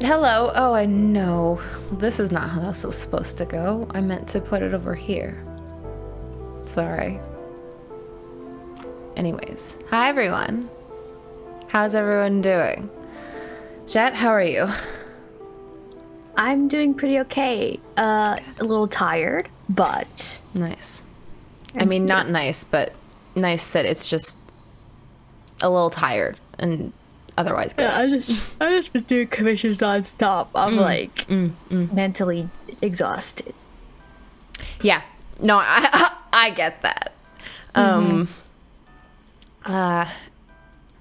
Hello. Oh, I know. This is not how this was supposed to go. I meant to put it over here. Sorry. Anyways, hi everyone. How's everyone doing? Jet, how are you? I'm doing pretty okay. A little tired, but Nice. I mean, not nice, but nice that it's just a little tired and otherwise good. yeah, I just been doing commissions nonstop. I'm mentally exhausted. Yeah. No, I get that.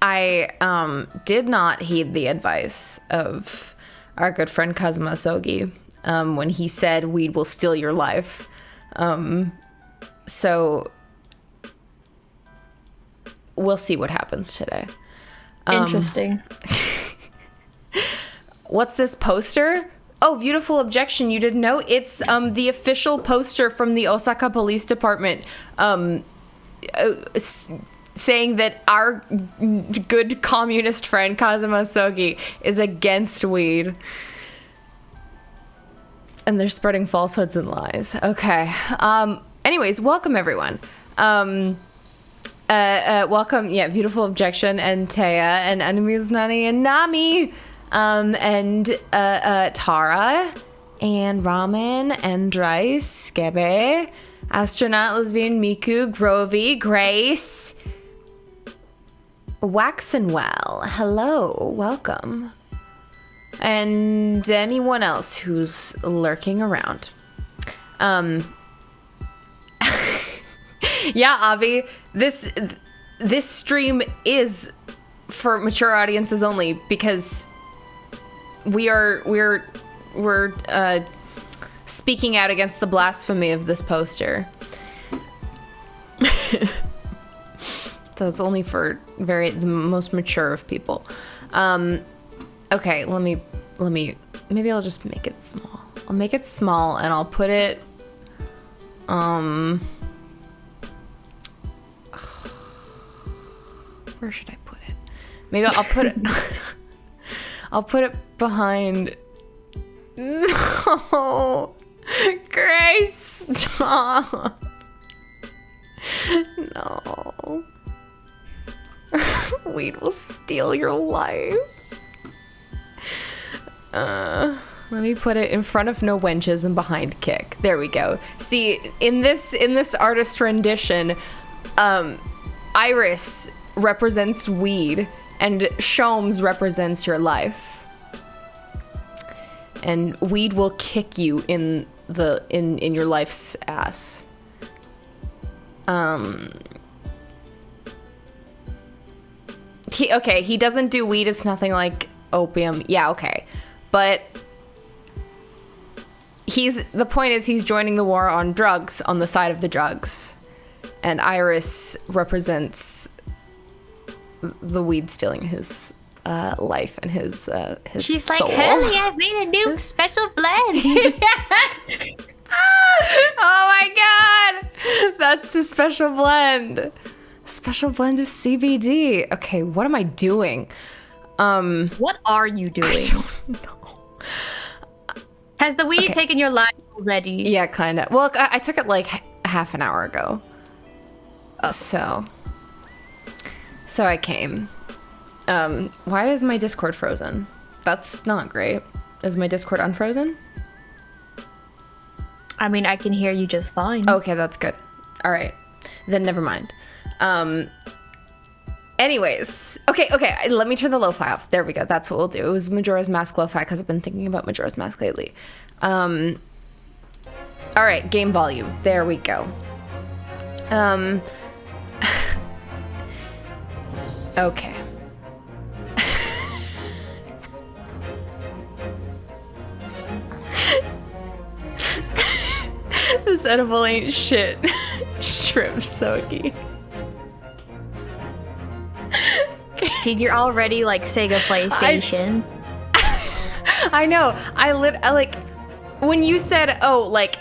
I did not heed the advice of our good friend Kazuma Sogi when he said weed will steal your life. So we'll see what happens today. Interesting. What's this poster? Oh, beautiful objection. You didn't know? It's the official poster from the Osaka Police Department saying that our good communist friend Kazuma Sogi is against weed. And they're spreading falsehoods and lies. Okay. Anyways, welcome everyone. Welcome, beautiful objection, and Taya, and enemies Nani and Nami, and Tara, and Ramen, and Dryce, Skebe, Astronaut, Lesbian, Miku, Grovey, Grace, Waxenwell, hello, welcome, and anyone else who's lurking around. Yeah, Avi, this stream is for mature audiences only because we're speaking out against the blasphemy of this poster. So it's only for the most mature of people. Okay, maybe I'll just make it small. I'll make it small and I'll put it where should I put it? Maybe I'll put it I'll put it behind. No, Grace, stop. No. Weed will steal your life. Let me put it in front of No Wenches and behind Kick. There we go. See, in this artist rendition, Iris represents weed and Shomes represents your life. And weed will kick you in your life's ass. He doesn't do weed. It's nothing like opium. Yeah, okay. But the point is he's joining the war on drugs on the side of the drugs. And Iris represents the weed stealing his life and his She's soul. like, hell yeah, I made a new special blend. Yes! Oh my god! That's the special blend. Special blend of CBD. Okay, what am I doing? What are you doing? I don't know. Has the weed taken your life already? Yeah, kind of. Well, I took it like half an hour ago. Oh. So I came. Why is my Discord frozen? That's not great. Is my Discord unfrozen? I mean, I can hear you just fine. Okay, that's good. All right. Then never mind. Anyways. Okay. Let me turn the lo-fi off. There we go. That's what we'll do. It was Majora's Mask lo-fi because I've been thinking about Majora's Mask lately. All right. Game volume. There we go. Okay. This edible ain't shit. Shrimp Sogi. Dude, you're already like Sega PlayStation. I know. I like when you said, "Oh, like,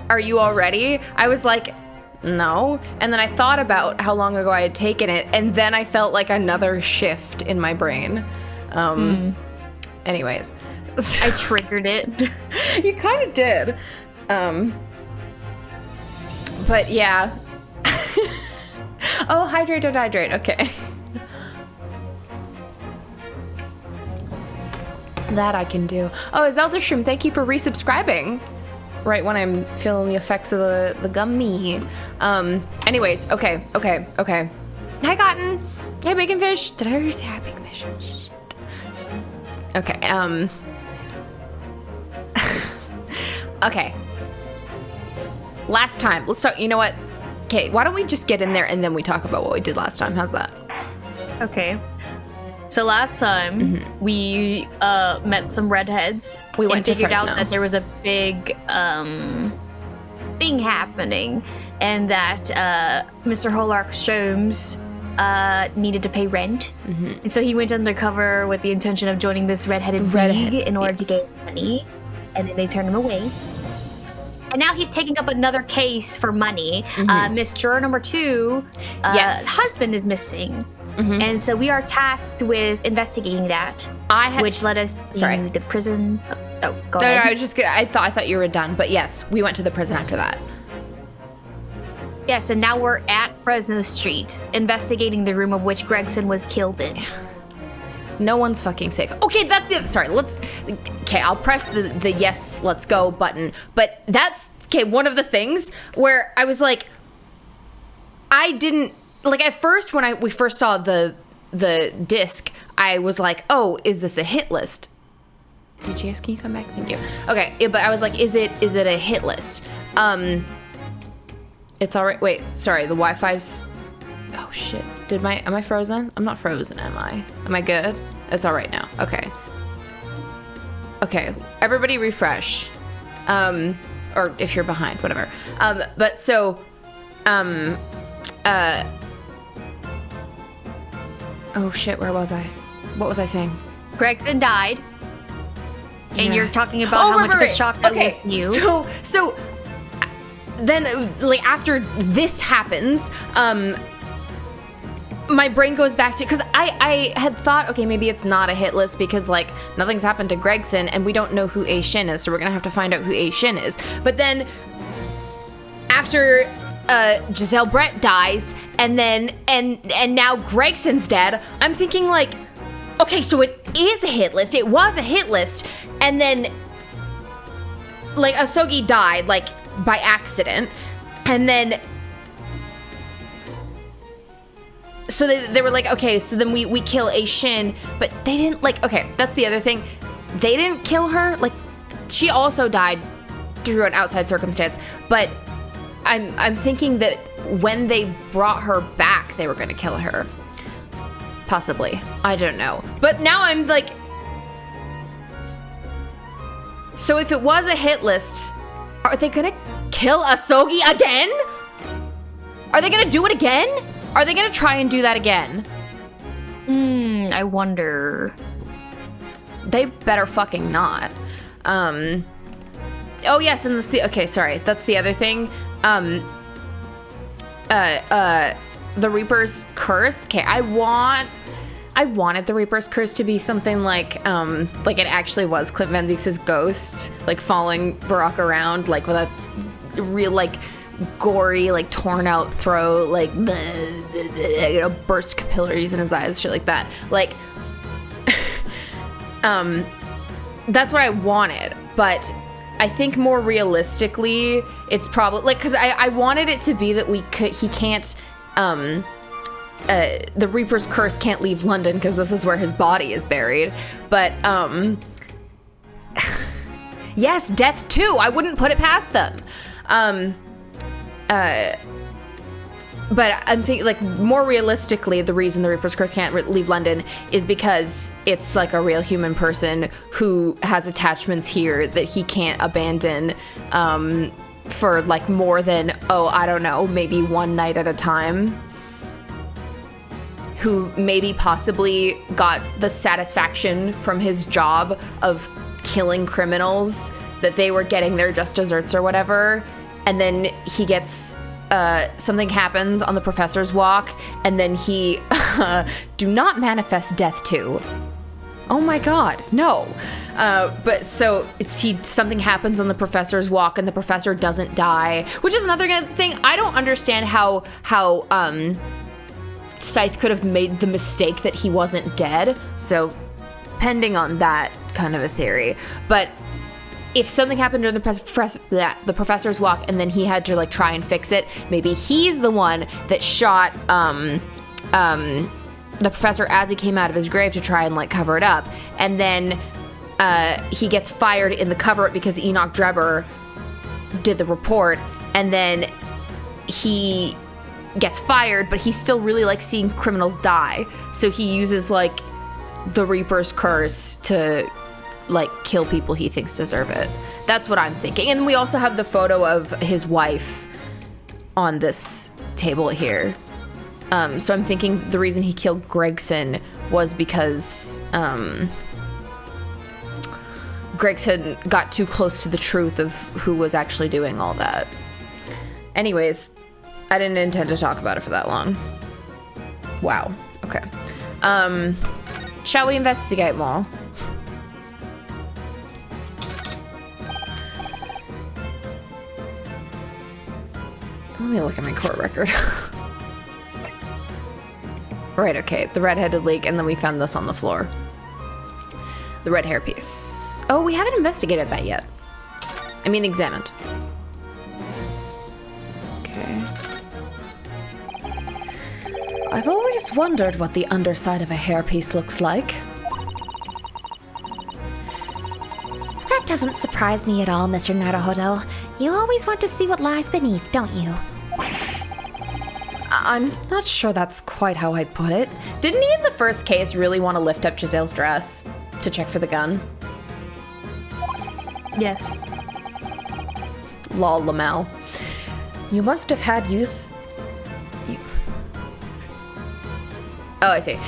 are you all ready?" I was like, no. And then I thought about how long ago I had taken it, and then I felt like another shift in my brain. Anyways, I triggered it. You kind of did. But yeah. Oh, hydrate, don't hydrate. Okay. That I can do. Oh, Zelda Shroom, thank you for resubscribing. Right when I'm feeling the effects of the gummy. Anyways, okay. Hi, Cotton. Hi, Bacon Fish. Did I already say hi, Bacon Fish? Shit. Okay, okay. Last time, let's talk, you know what? Okay, why don't we just get in there and then we talk about what we did last time? How's that? Okay. So last time we met some redheads. We went to figured Fresno. out that there was a big thing happening, and that Mr. Holark Sholmes needed to pay rent, and so he went undercover with the intention of joining this redheaded league in order to get money, and then they turned him away. And now he's taking up another case for money. Miss Juror number 2, husband is missing. And so we are tasked with investigating that, which led us to the prison. Oh, go ahead. No, I was just gonna, I thought you were done, but yes, we went to the prison after that. Yes, and now we're at Fresno Street, investigating the room of which Gregson was killed in. No one's fucking safe. Okay, that's the, sorry, okay, I'll press the yes, let's go button, but that's, okay, one of the things where I was like, I didn't, like at first when we first saw the disc, I was like, oh, is this a hit list? TGS, can you come back? Thank you. Okay, yeah, but I was like, is it a hit list? It's all right. Wait, sorry, the Wi-Fi's, oh shit. Am I frozen? I'm not frozen, am I? Am I good? It's all right now. Okay. Okay, everybody refresh. Or if you're behind, whatever. But so, oh shit, where was I? What was I saying? Gregson died. And you're talking about how much of a shock that was to you. So then, like, after this happens, my brain goes back to, because I had thought, okay, maybe it's not a hit list because, like, nothing's happened to Gregson and we don't know who A. Shin is, so we're gonna have to find out who A. Shin is. But then, after Giselle Brett dies, and then, and now Gregson's dead, I'm thinking, like, okay, so it is a hit list. It was a hit list. And then, like, Asogi died, like, by accident. And then, so they were like, okay, so then we kill A. Shin. But they didn't, like, okay, that's the other thing. They didn't kill her. Like, she also died through an outside circumstance. But I'm thinking that when they brought her back, they were going to kill her. Possibly. I don't know. But now I'm like, so if it was a hit list, are they gonna kill Asogi again? Are they gonna do it again? Are they gonna try and do that again? I wonder. They better fucking not. Oh yes, and okay, sorry, that's the other thing. The Reaper's Curse. Okay, I wanted the Reaper's Curse to be something like it actually was Clint Van Ziek's ghost, like following Barack around, like with a real, like, gory, like torn out throat, like, you know, burst capillaries in his eyes, shit like that. Like, that's what I wanted, but I think more realistically, it's probably, like, because I wanted it to be that he can't, the Reaper's Curse can't leave London because this is where his body is buried. But, yes, death too. I wouldn't put it past them. But I'm thinking, like, more realistically, the reason the Reaper's Curse can't leave London is because it's like a real human person who has attachments here that he can't abandon, for like more than, I don't know, maybe one night at a time. Who maybe possibly got the satisfaction from his job of killing criminals, that they were getting their just desserts or whatever, and then he gets, something happens on the professor's walk, and then he, do not manifest death too. Oh my god, no. But so something happens on the professor's walk and the professor doesn't die, which is another thing. I don't understand how Scythe could have made the mistake that he wasn't dead. So pending on that kind of a theory. But if something happened during the professor's walk and then he had to like try and fix it, maybe he's the one that shot the professor as he came out of his grave to try and like cover it up, and then he gets fired in the cover-up because Enoch Drebber did the report, and then he gets fired, but he still really likes seeing criminals die, so he uses like the Reaper's curse to like kill people he thinks deserve it. That's what I'm thinking. And we also have the photo of his wife on this table here. So I'm thinking the reason he killed Gregson was because Gregson got too close to the truth of who was actually doing all that. Anyways, I didn't intend to talk about it for that long. Wow. Okay. Shall we investigate more? Let me look at my court record. Right, okay. The red-headed leak, and then we found this on the floor. The red hairpiece. Oh, we haven't investigated that yet. I mean, examined. Okay. I've always wondered what the underside of a hairpiece looks like. That doesn't surprise me at all, Mr. Naruhodo. You always want to see what lies beneath, don't you? I'm not sure that's quite how I'd put it. Didn't he in the first case really want to lift up Giselle's dress to check for the gun? Yes. Lol, Lamel. You must have had use... Oh, I see.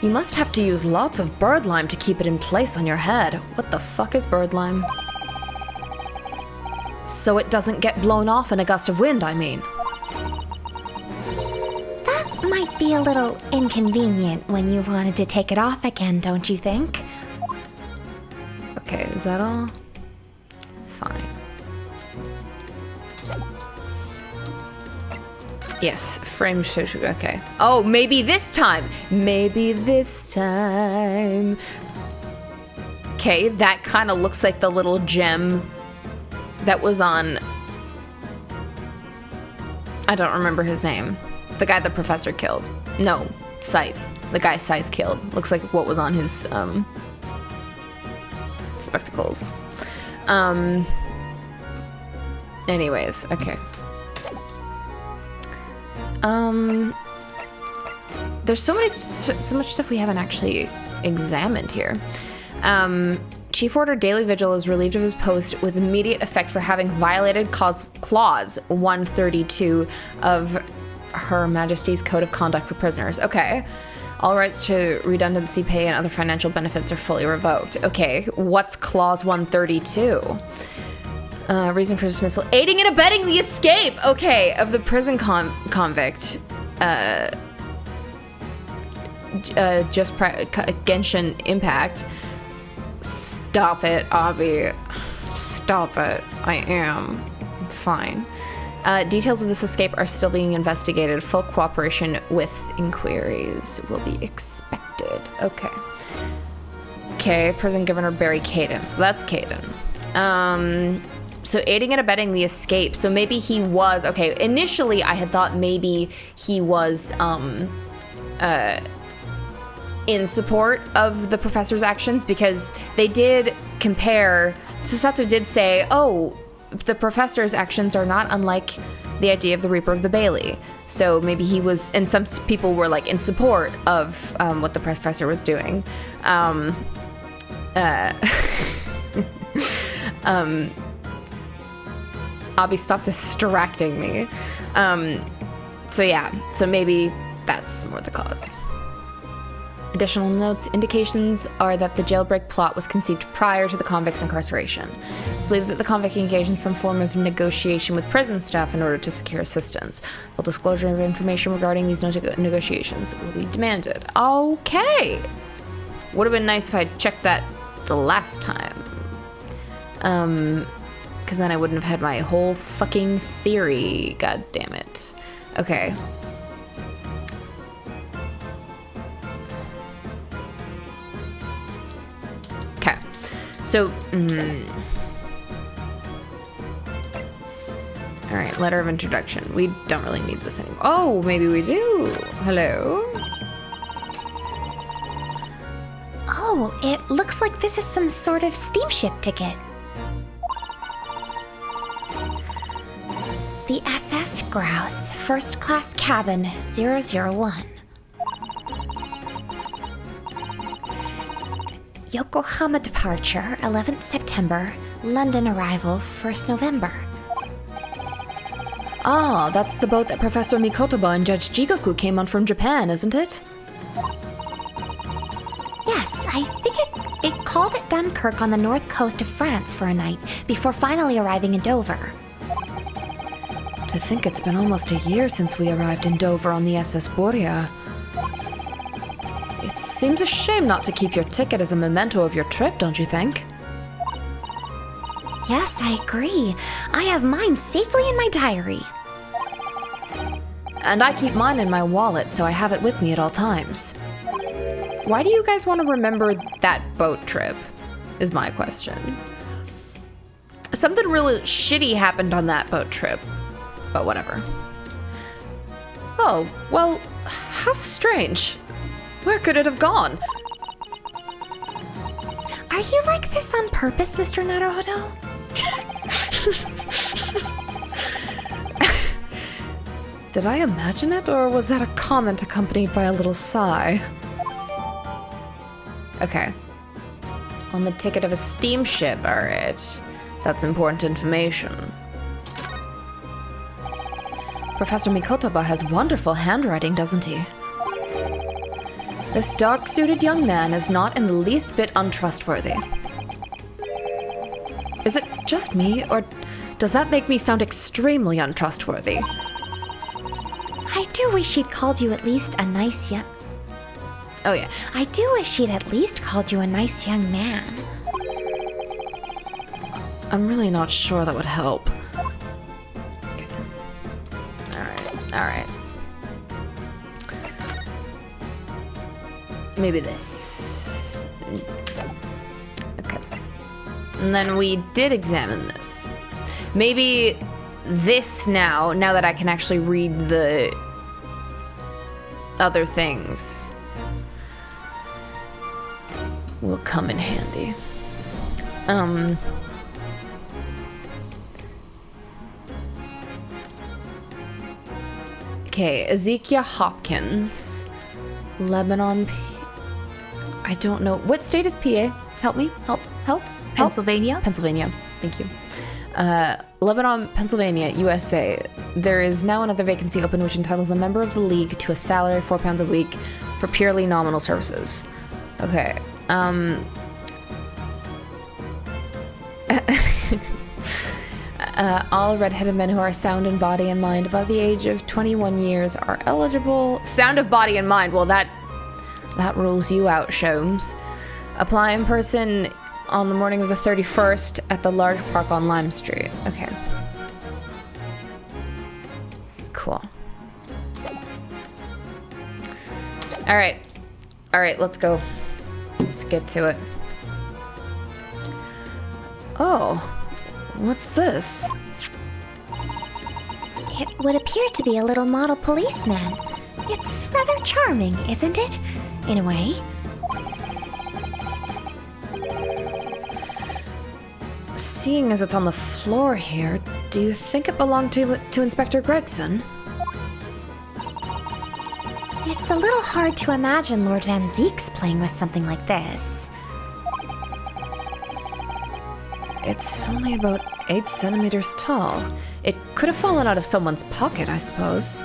You must have to use lots of bird lime to keep it in place on your head. What the fuck is bird lime? So it doesn't get blown off in a gust of wind, I mean. That might be a little inconvenient when you wanted to take it off again, don't you think? Okay, is that all? Fine. Yes, frame photo. Okay. Oh, maybe this time. Maybe this time. Okay, that kind of looks like the little gem that was on... I don't remember his name. The guy the professor killed. No, Scythe. The guy Scythe killed. Looks like what was on his spectacles. Anyways, okay. There's so much stuff we haven't actually examined here. Chief Warder Daily Vigil is relieved of his post with immediate effect for having violated Clause 132 of Her Majesty's Code of Conduct for Prisoners. Okay. All rights to redundancy pay and other financial benefits are fully revoked. Okay, what's Clause 132? Reason for dismissal: aiding and abetting the escape, okay, of the prison convict. Genshin Impact. Stop it, Avi. Stop it. I am. Fine. Details of this escape are still being investigated. Full cooperation with inquiries will be expected. Okay. Okay, prison governor Barry Caden. So that's Caden. So aiding and abetting the escape. So maybe he was, okay, initially I had thought maybe he was in support of the professor's actions, because they did compare, Susato did say, oh, the professor's actions are not unlike the idea of the Reaper of the Bailey. So maybe he was, and some people were like in support of what the professor was doing. Abby, stop distracting me. So yeah, so maybe that's more the cause. Additional notes: indications are that the jailbreak plot was conceived prior to the convict's incarceration. It's believed that the convict engaged in some form of negotiation with prison staff in order to secure assistance. Full disclosure of information regarding these negotiations will be demanded. Okay. Would have been nice if I checked that the last time. Because then I wouldn't have had my whole fucking theory. God damn it. Okay. Okay. So, Alright, letter of introduction. We don't really need this anymore. Oh, maybe we do. Hello? Oh, it looks like this is some sort of steamship ticket. The SS Grouse, first class cabin 001. Yokohama departure 11th September, London arrival 1st November. Ah, that's the boat that Professor Mikotoba and Judge Jigoku came on from Japan, isn't it? Yes, I think it called at Dunkirk on the north coast of France for a night before finally arriving in Dover. To think it's been almost a year since we arrived in Dover on the SS Borea. It seems a shame not to keep your ticket as a memento of your trip, don't you think? Yes, I agree. I have mine safely in my diary. And I keep mine in my wallet, so I have it with me at all times. Why do you guys want to remember that boat trip, is my question. Something really shitty happened on that boat trip, but whatever. Oh, well, how strange. Where could it have gone? Are you like this on purpose, Mr. Naruhodo? Did I imagine it, or was that a comment accompanied by a little sigh? Okay. On the ticket of a steamship, alright. That's important information. Professor Mikotoba has wonderful handwriting, doesn't he? This dark-suited young man is not in the least bit untrustworthy. Is it just me, or does that make me sound extremely untrustworthy? I do wish she'd called you at least a nice young... Oh yeah. I do wish she'd at least called you a nice young man. I'm really not sure that would help. Okay. Alright. Maybe this. Okay. And then we did examine this. Maybe this now that I can actually read the other things, will come in handy. Okay, Ezekiel Hopkins, Lebanon. I don't know. What state is PA? Help me. Help. Pennsylvania. Pennsylvania. Thank you. Lebanon, Pennsylvania, USA. There is now another vacancy open which entitles a member of the league to a salary of £4 a week for purely nominal services. Okay. All redheaded men who are sound in body and mind above the age of 21 years are eligible. Sound of body and mind. Well, that rules you out, Sholmes. Apply in person on the morning of the 31st at the large park on Lime Street. Okay. Cool. All right, let's go. Let's get to it. Oh, what's this? It would appear to be a little model policeman. It's rather charming, isn't it? In a way. Seeing as it's on the floor here, do you think it belonged to Inspector Gregson? It's a little hard to imagine Lord Van Zeeks playing with something like this. It's only about 8 centimeters tall. It could have fallen out of someone's pocket, I suppose.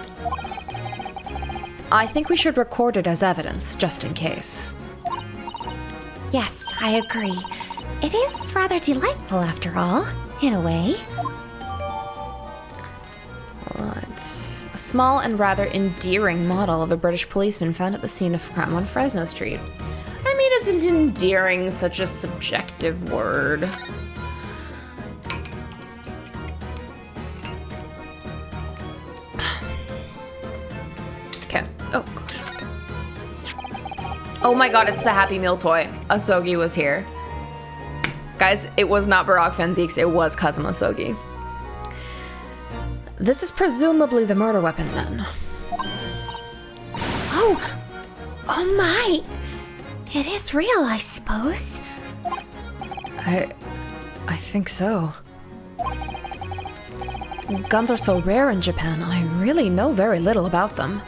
I think we should record it as evidence, just in case. Yes, I agree. It is rather delightful after all, in a way. Alright. A small and rather endearing model of a British policeman found at the scene of crime on Fresno Street. I mean, isn't endearing such a subjective word? Okay. Oh, gosh. Okay. Oh my god, it's the Happy Meal toy. Asogi was here. Guys, it was not Barack Fenziques, it was Kazuma Asogi. This is presumably the murder weapon, then. Oh my! It is real, I suppose. I think so. Guns are so rare in Japan, I really know very little about them.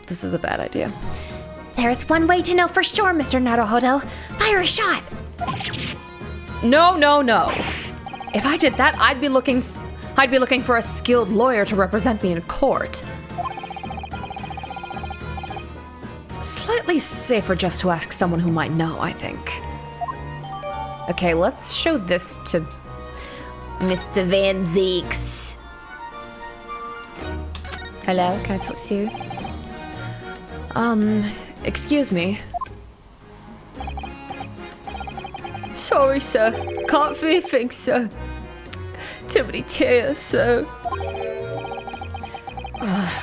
This is a bad idea. There's one way to know for sure, Mr. Naruhodo. Fire a shot! No, no, no. If I did that, I'd be looking for a skilled lawyer to represent me in court. Slightly safer just to ask someone who might know, I think. Okay, let's show this to Mr. Van Zeeks. Hello, can I talk to you? Excuse me. Sorry, sir. Can't feel things, sir. Too many tears, sir.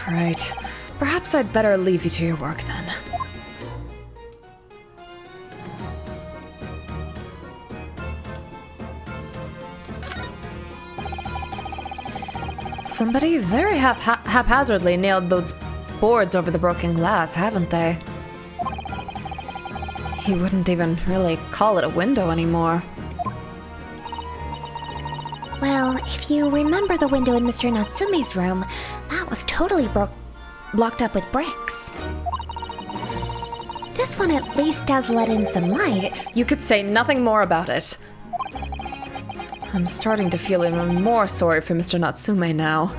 Right. Perhaps I'd better leave you to your work then. Somebody very haphazardly nailed those boards over the broken glass, haven't they? He wouldn't even really call it a window anymore. Well, if you remember the window in Mr. Natsume's room, that was totally blocked up with bricks. This one at least does let in some light. You could say nothing more about it. I'm starting to feel even more sorry for Mr. Natsume now.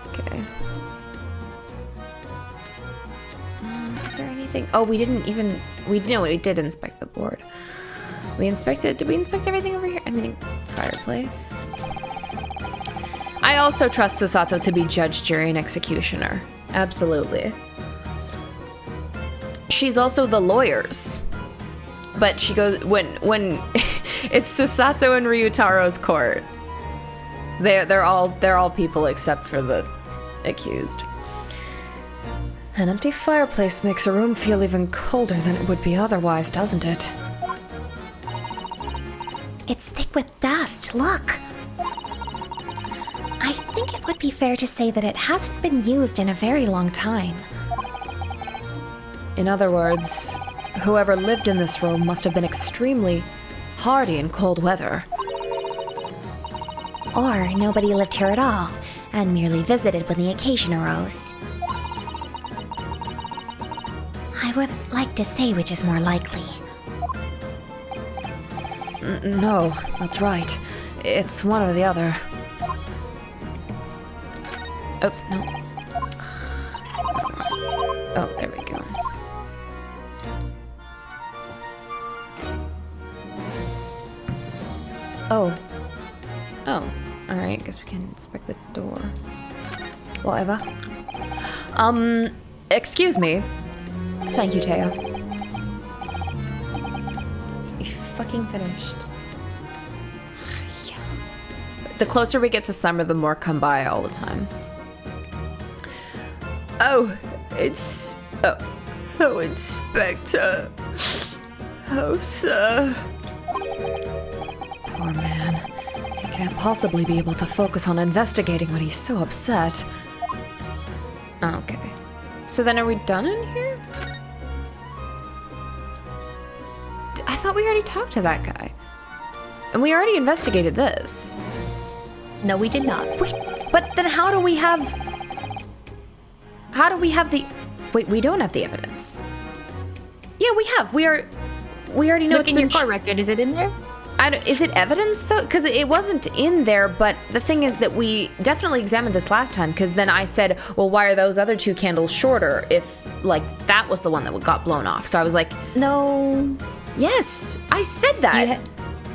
Okay. Is there anything? Oh, we didn't even... We did inspect the board. We inspected... Did we inspect everything over here? I mean, fireplace. I also trust Susato to be judge, jury, and executioner. Absolutely. She's also the lawyers. But she goes... When it's Susato and Ryutaro's court. They're all people except for the accused. An empty fireplace makes a room feel even colder than it would be otherwise, doesn't it? It's thick with dust, look! I think it would be fair to say that it hasn't been used in a very long time. In other words, whoever lived in this room must have been extremely hardy in cold weather. Or nobody lived here at all, and merely visited when the occasion arose. I wouldn't like to say which is more likely. No, that's right. It's one or the other. Oops, no. Oh, there we go. Oh. Oh. Alright, guess we can inspect the door. Whatever. Excuse me. Thank you, Taya. You fucking finished. Yeah. The closer we get to summer, the more come by all the time. Oh, it's... Oh, Inspector. Oh, sir. Poor man. He can't possibly be able to focus on investigating when he's so upset. Okay. So then are we done in here? I thought we already talked to that guy. And we already investigated this. No, we did not. Wait, but then how do we have the... Wait, we don't have the evidence. Yeah, we have. We already know Look in your court record. Is it in there? Is it evidence, though? Because it wasn't in there, but the thing is that we definitely examined this last time, because then I said, well, why are those other two candles shorter if, like, that was the one that got blown off? So I was like... No. Yes, I said that.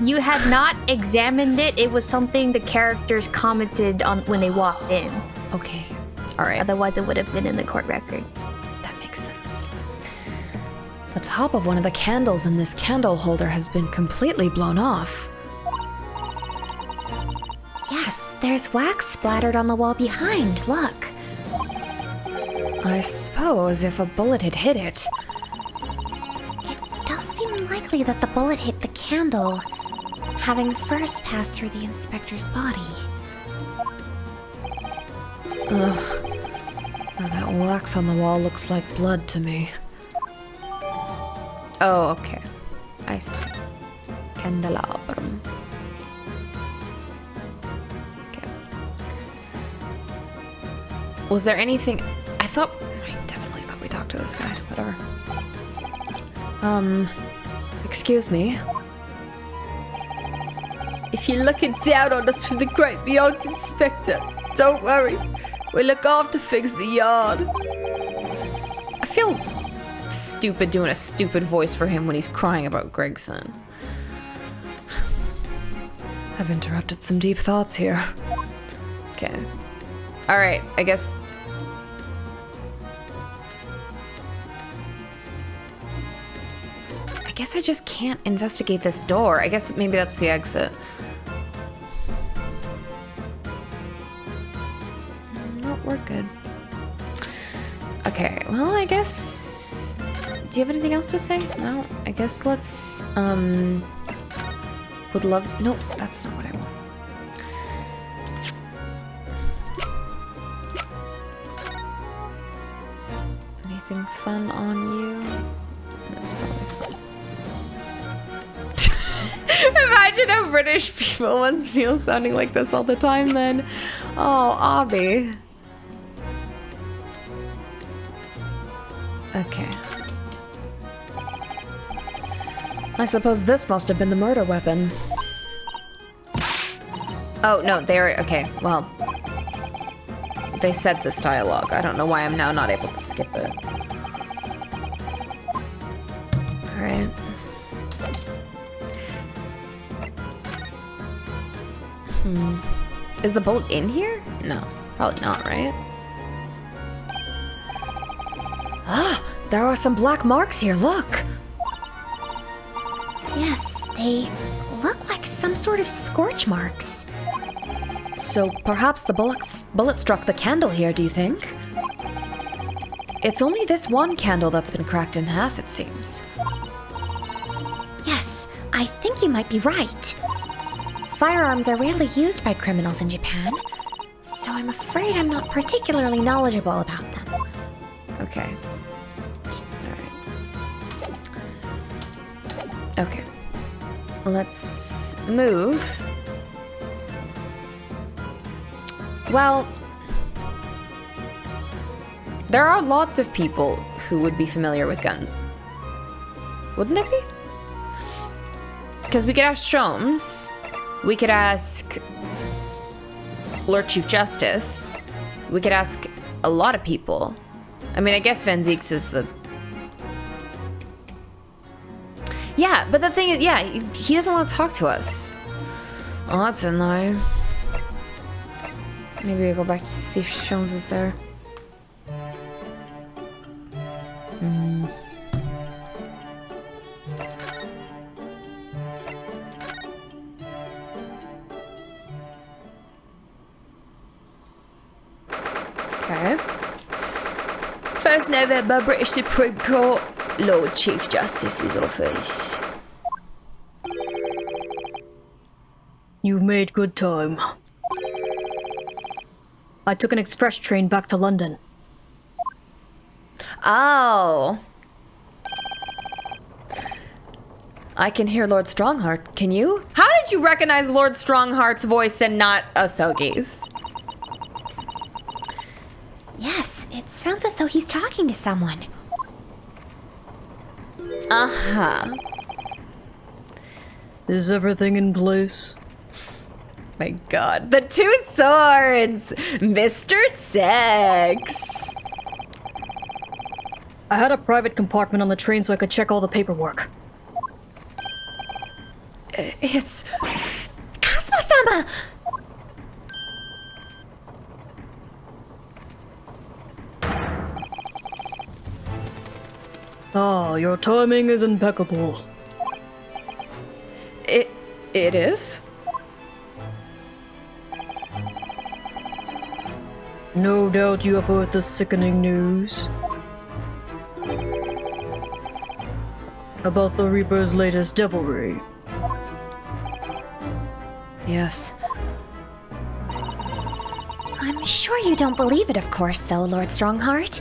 You had not examined it. It was something the characters commented on when they walked in. Okay. All right. Otherwise, it would have been in the court record. That makes sense. The top of one of the candles in this candle holder has been completely blown off. Yes, there's wax splattered on the wall behind, look. I suppose if a bullet had hit it. It does seem likely that the bullet hit the candle, having first passed through the inspector's body. Ugh. Now that wax on the wall looks like blood to me. Oh, okay. I see. Candelabrum. Okay. Was there anything... I definitely thought we talked to this guy. Whatever. Excuse me. If you're looking down on us from the great beyond, Inspector, don't worry. We'll look after things in the yard. I feel stupid doing a stupid voice for him when he's crying about Gregson. I've interrupted some deep thoughts here. Okay. Alright, I guess... I just can't investigate this door. I guess maybe that's the exit. No, we're good. Okay, well, I guess... Do you have anything else to say? No? I guess let's, would love... Nope, that's not what I want. Anything fun on you? That's probably fun. Imagine how British people must feel sounding like this all the time then. Oh, Abby. Okay. I suppose this must have been the murder weapon. Oh, no, they're... Okay, well... They said this dialogue. I don't know why I'm now not able to skip it. Alright. Is the bullet in here? No, probably not, right? Ah, there are some black marks here, look! Yes, they look like some sort of scorch marks. So perhaps the bullet struck the candle here, do you think? It's only this one candle that's been cracked in half, it seems. Yes, I think you might be right. Firearms are rarely used by criminals in Japan, so I'm afraid I'm not particularly knowledgeable about them. Okay. Alright. Okay. Let's move. Well, there are lots of people who would be familiar with guns. Wouldn't there be? Because we could ask Sholmes. We could ask Lord Chief Justice. We could ask a lot of people. I mean, I guess Van Zieks is the... Yeah, but the thing is, yeah, he doesn't want to talk to us. Oh, that's a no. Maybe we go back to see if Sholmes is there. Okay. 1st November, British Supreme Court, Lord Chief Justice's office. You've made good time. I took an express train back to London. Oh. I can hear Lord Strongheart. Can you? How did you recognize Lord Strongheart's voice and not Asogi's? Yes, it sounds as though he's talking to someone. Uh-huh. Is everything in place? My god. The 2 swords! Mr. Sex! I had a private compartment on the train so I could check all the paperwork. It's... Kazuma-sama! Ah, your timing is impeccable. It is? No doubt you have heard the sickening news about the Reaper's latest devilry. Yes. I'm sure you don't believe it, of course, though, Lord Strongheart.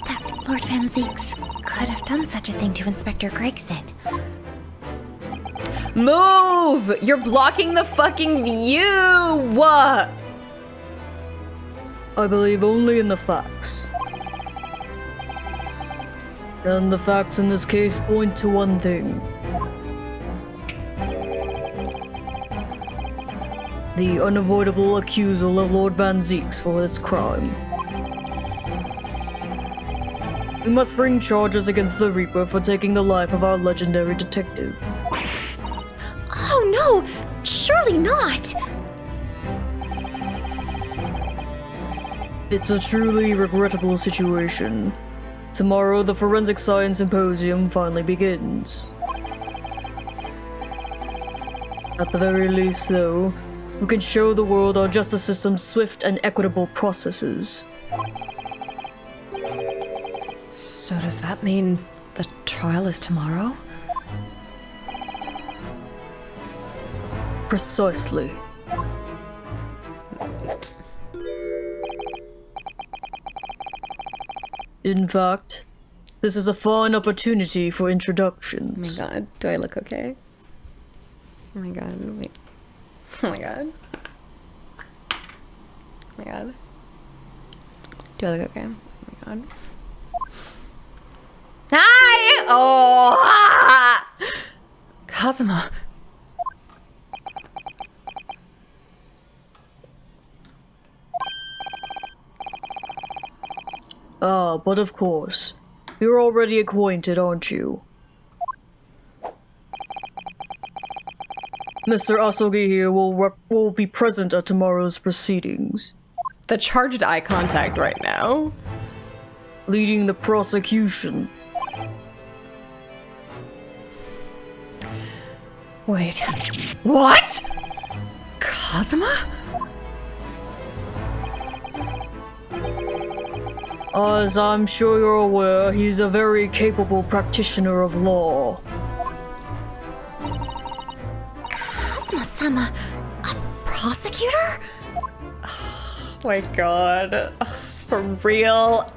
That Lord Van Zeeks could have done such a thing to Inspector Gregson. Move! You're blocking the fucking view! What? I believe only in the facts. And the facts in this case point to one thing. The unavoidable accusal of Lord Van Zeeks for this crime. We must bring charges against the Reaper for taking the life of our legendary detective. Oh no! Surely not! It's a truly regrettable situation. Tomorrow, the Forensic Science Symposium finally begins. At the very least, though, we can show the world our justice system's swift and equitable processes. So does that mean the trial is tomorrow? Precisely. In fact, this is a fine opportunity for introductions. Oh my god, do I look okay? Oh my god, wait. Oh my god. Oh my god. Do I look okay? Oh my god. Hi! Oh! Ah! Kazuma. Ah, but of course. You're already acquainted, aren't you? Mr. Asogi here will be present at tomorrow's proceedings. The charged eye contact right now. Leading the prosecution. Wait. What? Kazuma? As I'm sure you're aware, he's a very capable practitioner of law. Kazuma-sama, a prosecutor? Oh my god. Ugh, for real.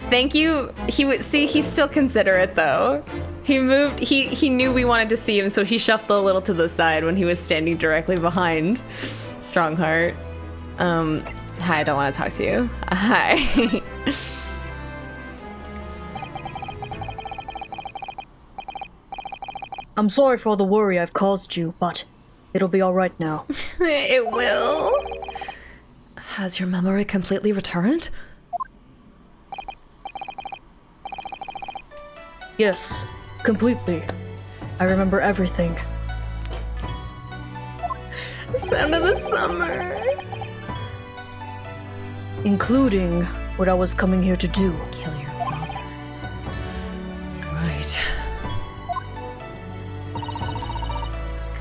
Thank you. He would see, he's still considerate though. He moved, he knew we wanted to see him, so he shuffled a little to the side when he was standing directly behind Strongheart. Hi, I don't want to talk to you. Hi. I'm sorry for the worry I've caused you, but it'll be alright now. It will. Has your memory completely returned? Yes, completely. I remember everything. The sound of the summer. Including what I was coming here to do. Kill your father. Right.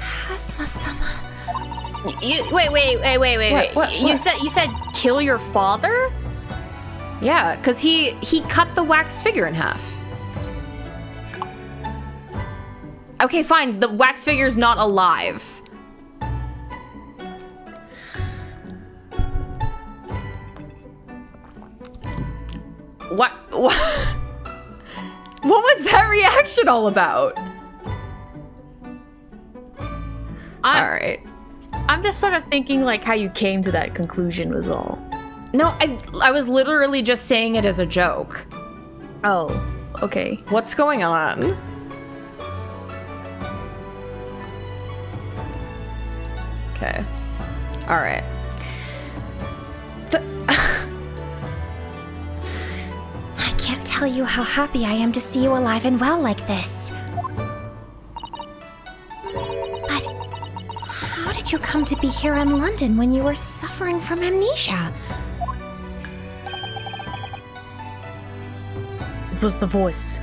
Kazuma-sama. Wait. What? You said kill your father? Yeah, because he cut the wax figure in half. Okay, fine. The wax figure's not alive. What? What was that reaction all about? All right. I'm just sort of thinking like how you came to that conclusion was all. No, I was literally just saying it as a joke. Oh, okay. What's going on? Okay. All right. I can't tell you how happy I am to see you alive and well like this. But how did you come to be here in London when you were suffering from amnesia? It was the voice.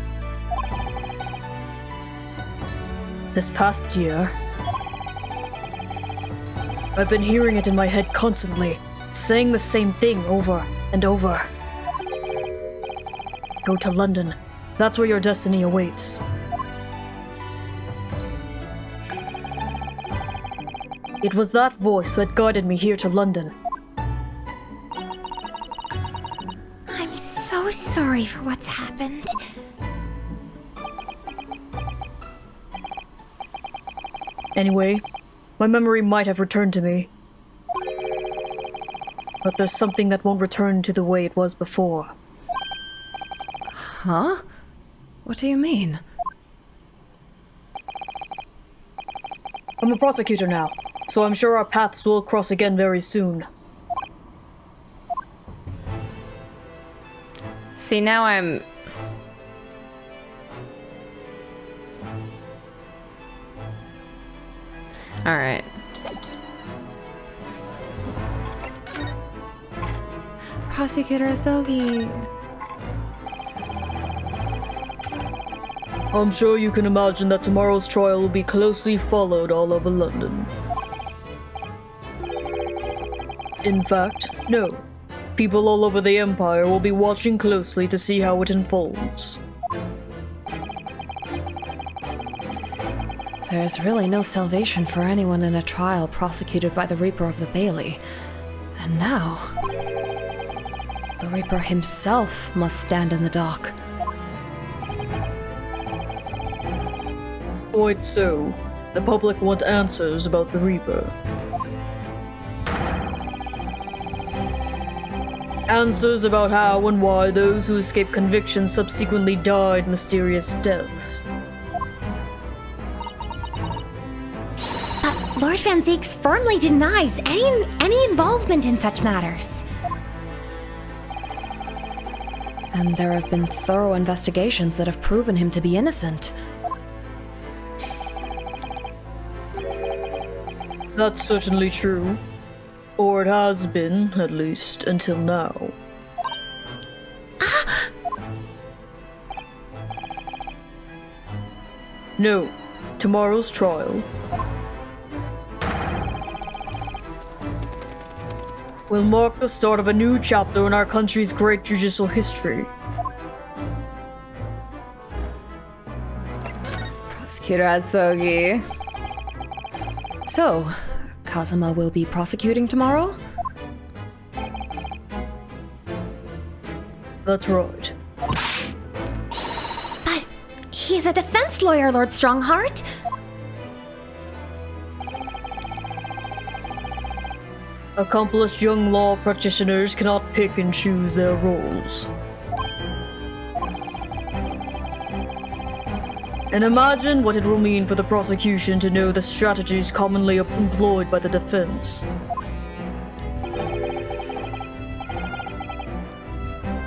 This past year, I've been hearing it in my head constantly, saying the same thing over and over. Go to London. That's where your destiny awaits. It was that voice that guided me here to London. I'm so sorry for what's happened. Anyway, my memory might have returned to me. But there's something that won't return to the way it was before. Huh? What do you mean? I'm a prosecutor now, so I'm sure our paths will cross again very soon. See, now I'm... Alright. Prosecutor Asogi. I'm sure you can imagine that tomorrow's trial will be closely followed all over London. In fact, no. People all over the Empire will be watching closely to see how it unfolds. There's really no salvation for anyone in a trial prosecuted by the Reaper of the Bailey. And now... the Reaper himself must stand in the dock. Quite so. The public want answers about the Reaper. Answers about how and why those who escaped conviction subsequently died mysterious deaths. But Lord Van Zeeks firmly denies any involvement in such matters. And there have been thorough investigations that have proven him to be innocent. That's certainly true. Or it has been, at least, until now. No, tomorrow's trial will mark the start of a new chapter in our country's great judicial history. Prosecutor Asogi. So, Kazuma will be prosecuting tomorrow? That's right. But he's a defense lawyer, Lord Strongheart. Accomplished young law practitioners cannot pick and choose their roles. And imagine what it will mean for the prosecution to know the strategies commonly employed by the defense.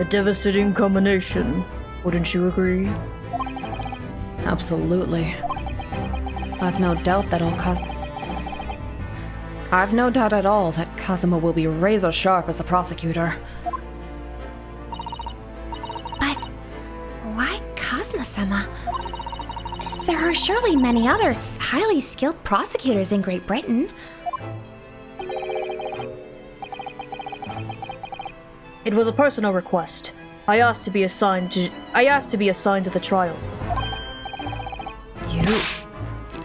A devastating combination, wouldn't you agree? Absolutely. I've no doubt at all that Kazuma will be razor sharp as a prosecutor. But why Kazuma-sama? There are surely many others highly skilled prosecutors in Great Britain. It was a personal request. I asked to be assigned to the trial.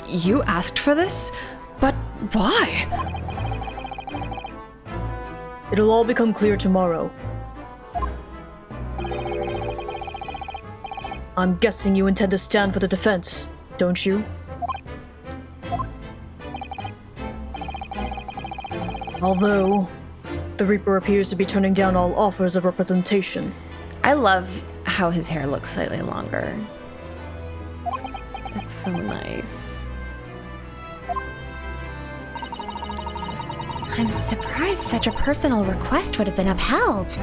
You asked for this? But why? It'll all become clear tomorrow. I'm guessing you intend to stand for the defense, don't you? Although, the Reaper appears to be turning down all offers of representation. I love how his hair looks slightly longer. It's so nice. I'm surprised such a personal request would have been upheld.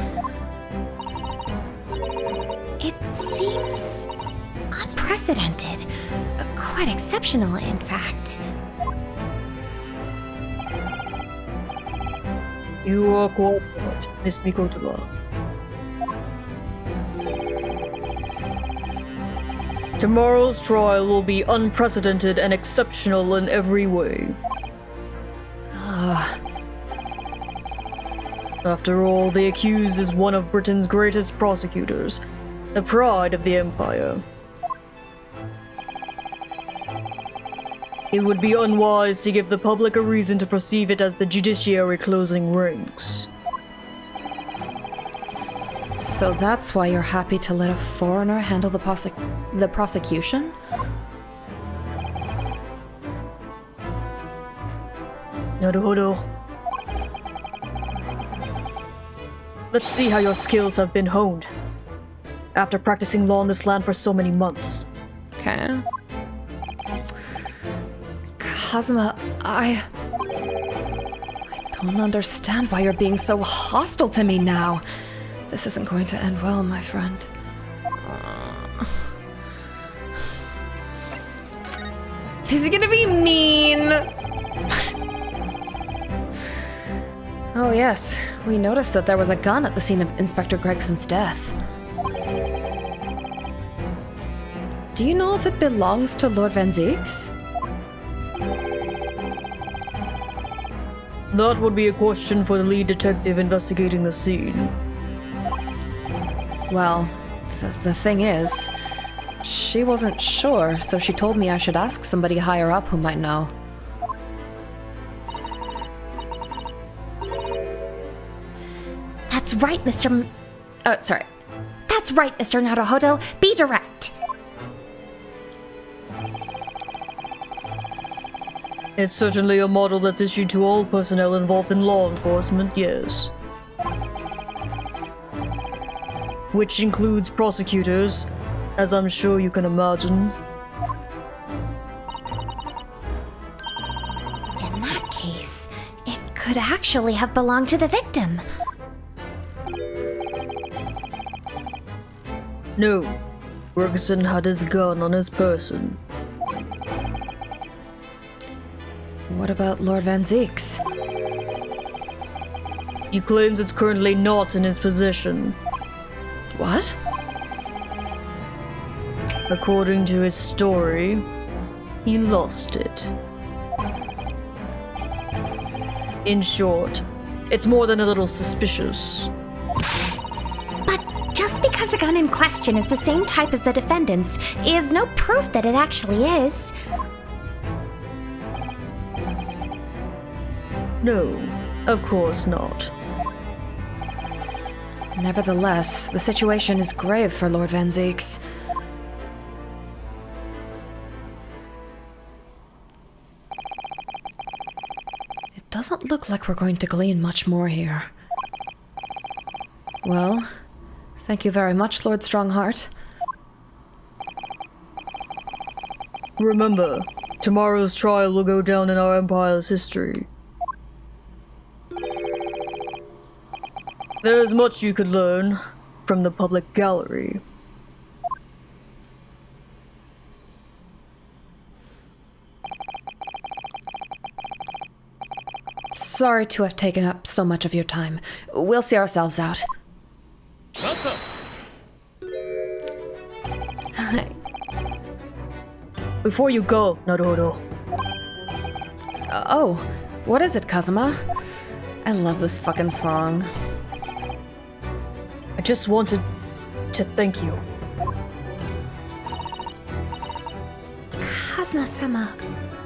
It seems unprecedented. Quite exceptional, in fact. You are quite right, Miss Mikotoba. Tomorrow's trial will be unprecedented and exceptional in every way. After all, the accused is one of Britain's greatest prosecutors, the pride of the Empire. It would be unwise to give the public a reason to perceive it as the judiciary closing ranks. So that's why you're happy to let a foreigner handle the prosecution? Naruhodo. Let's see how your skills have been honed. After practicing law in this land for so many months. Okay. Kazuma, I don't understand why you're being so hostile to me now. This isn't going to end well, my friend. Is he gonna be mean? Oh yes, we noticed that there was a gun at the scene of Inspector Gregson's death. Do you know if it belongs to Lord Van Zieks? That would be a question for the lead detective investigating the scene. Well, the thing is, she wasn't sure, so she told me I should ask somebody higher up who might know. That's right, Mr. Sorry. That's right, Mr. Naruhodo. Be direct. It's certainly a model that's issued to all personnel involved in law enforcement, yes. Which includes prosecutors, as I'm sure you can imagine. In that case, it could actually have belonged to the victim. No, Gregson had his gun on his person. What about Lord Van Zieks? He claims it's currently not in his possession. What? According to his story, he lost it. In short, it's more than a little suspicious. But just because a gun in question is the same type as the defendant's is no proof that it actually is. No, of course not. Nevertheless, the situation is grave for Lord Van Zieks. It doesn't look like we're going to glean much more here. Well, thank you very much, Lord Strongheart. Remember, tomorrow's trial will go down in our Empire's history. There's much you could learn from the public gallery. Sorry to have taken up so much of your time. We'll see ourselves out. Before you go, Naruto, Oh, what is it, Kazuma? I love this fucking song. I just wanted to thank you. Kazuma-sama,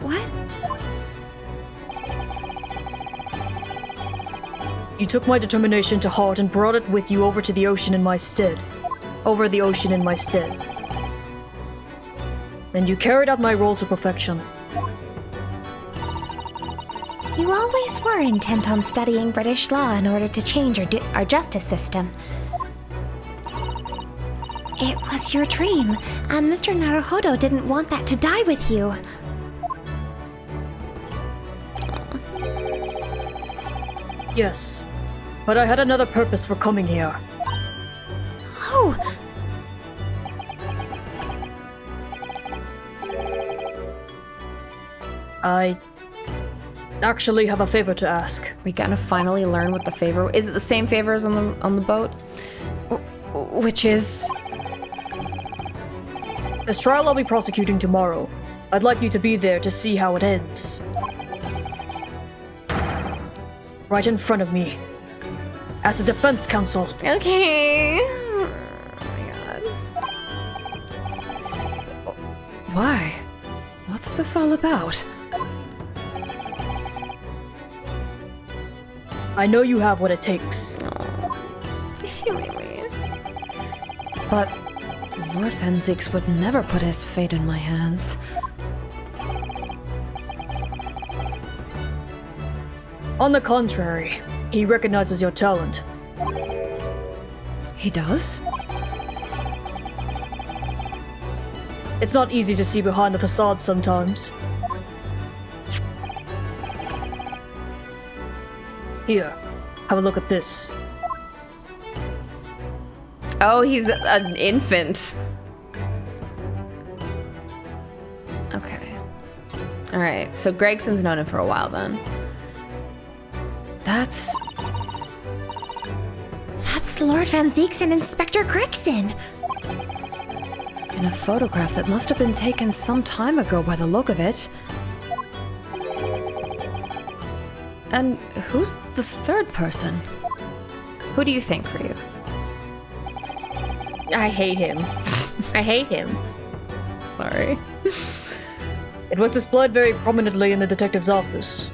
what? You took my determination to heart and brought it with you over the ocean in my stead. And you carried out my role to perfection. You always were intent on studying British law in order to change our justice system. It was your dream, and Mr. Naruhodo didn't want that to die with you. Yes, but I had another purpose for coming here. Oh! I actually have a favor to ask. We gonna finally learn what the favor is. It the same favor as on the boat? Which is This trial I'll be prosecuting tomorrow. I'd like you to be there to see how it ends. Right in front of me. As a defense counsel. Okay. Oh my god. Why? What's this all about? I know you have what it takes. But Lord Van Zieks would never put his fate in my hands. On the contrary, he recognizes your talent. He does? It's not easy to see behind the facade sometimes. Here, have a look at this. Oh, he's an infant. Okay. Alright, so Gregson's known him for a while then. That's Lord Van Zieks and Inspector Gregson. in a photograph that must have been taken some time ago by the look of it. And who's the third person? Who do you think, Ryu? I hate him. I hate him. Sorry. It was displayed very prominently in the detective's office.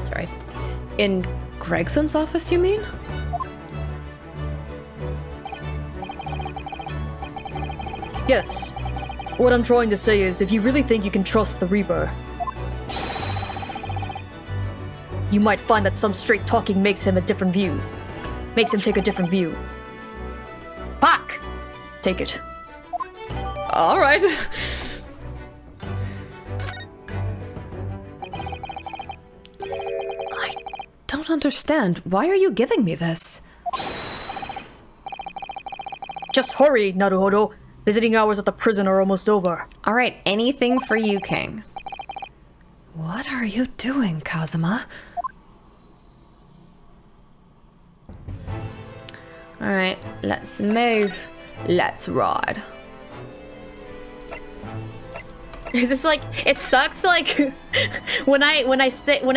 Sorry. In Gregson's office, you mean? Yes. What I'm trying to say is, if you really think you can trust the Reaper, you might find that some straight talking makes him take a different view. Pack! Take it. All right. I don't understand. Why are you giving me this? Just hurry, Naruhodo. Visiting hours at the prison are almost over. All right, anything for you, King. What are you doing, Kazuma? All right, let's move. Let's ride. It's just like, it sucks like when I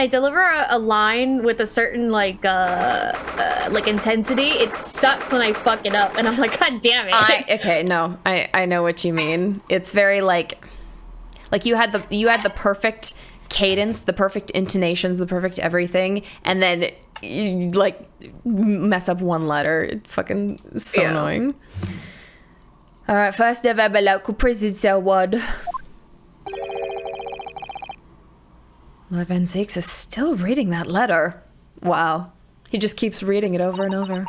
deliver a line with a certain like intensity, it sucks when I fuck it up and I'm like, god damn it. Okay, no. I know what you mean. It's very like you had the perfect cadence, the perfect intonations, the perfect everything, and then you like mess up one letter. It fucking so annoying. All right, first ever ku president word. Lord Van Zieks is still reading that letter. Wow. He just keeps reading it over and over.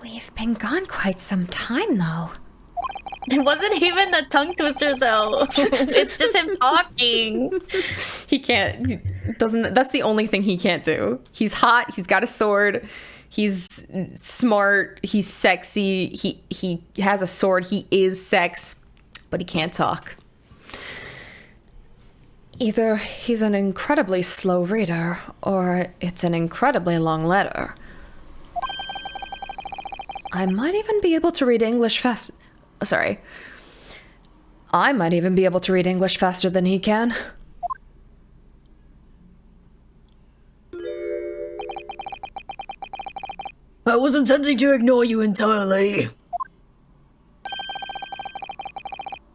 We've been gone quite some time, though. It wasn't even a tongue twister though. It's just him talking. He doesn't, that's the only thing he can't do. He's hot, he's got a sword, he's smart, he's sexy, he has a sword, he is sex, but he can't talk. Either he's an incredibly slow reader, or it's an incredibly long letter. I might even be able to read English fast. Sorry. I might even be able to read English faster than he can. I was intending to ignore you entirely.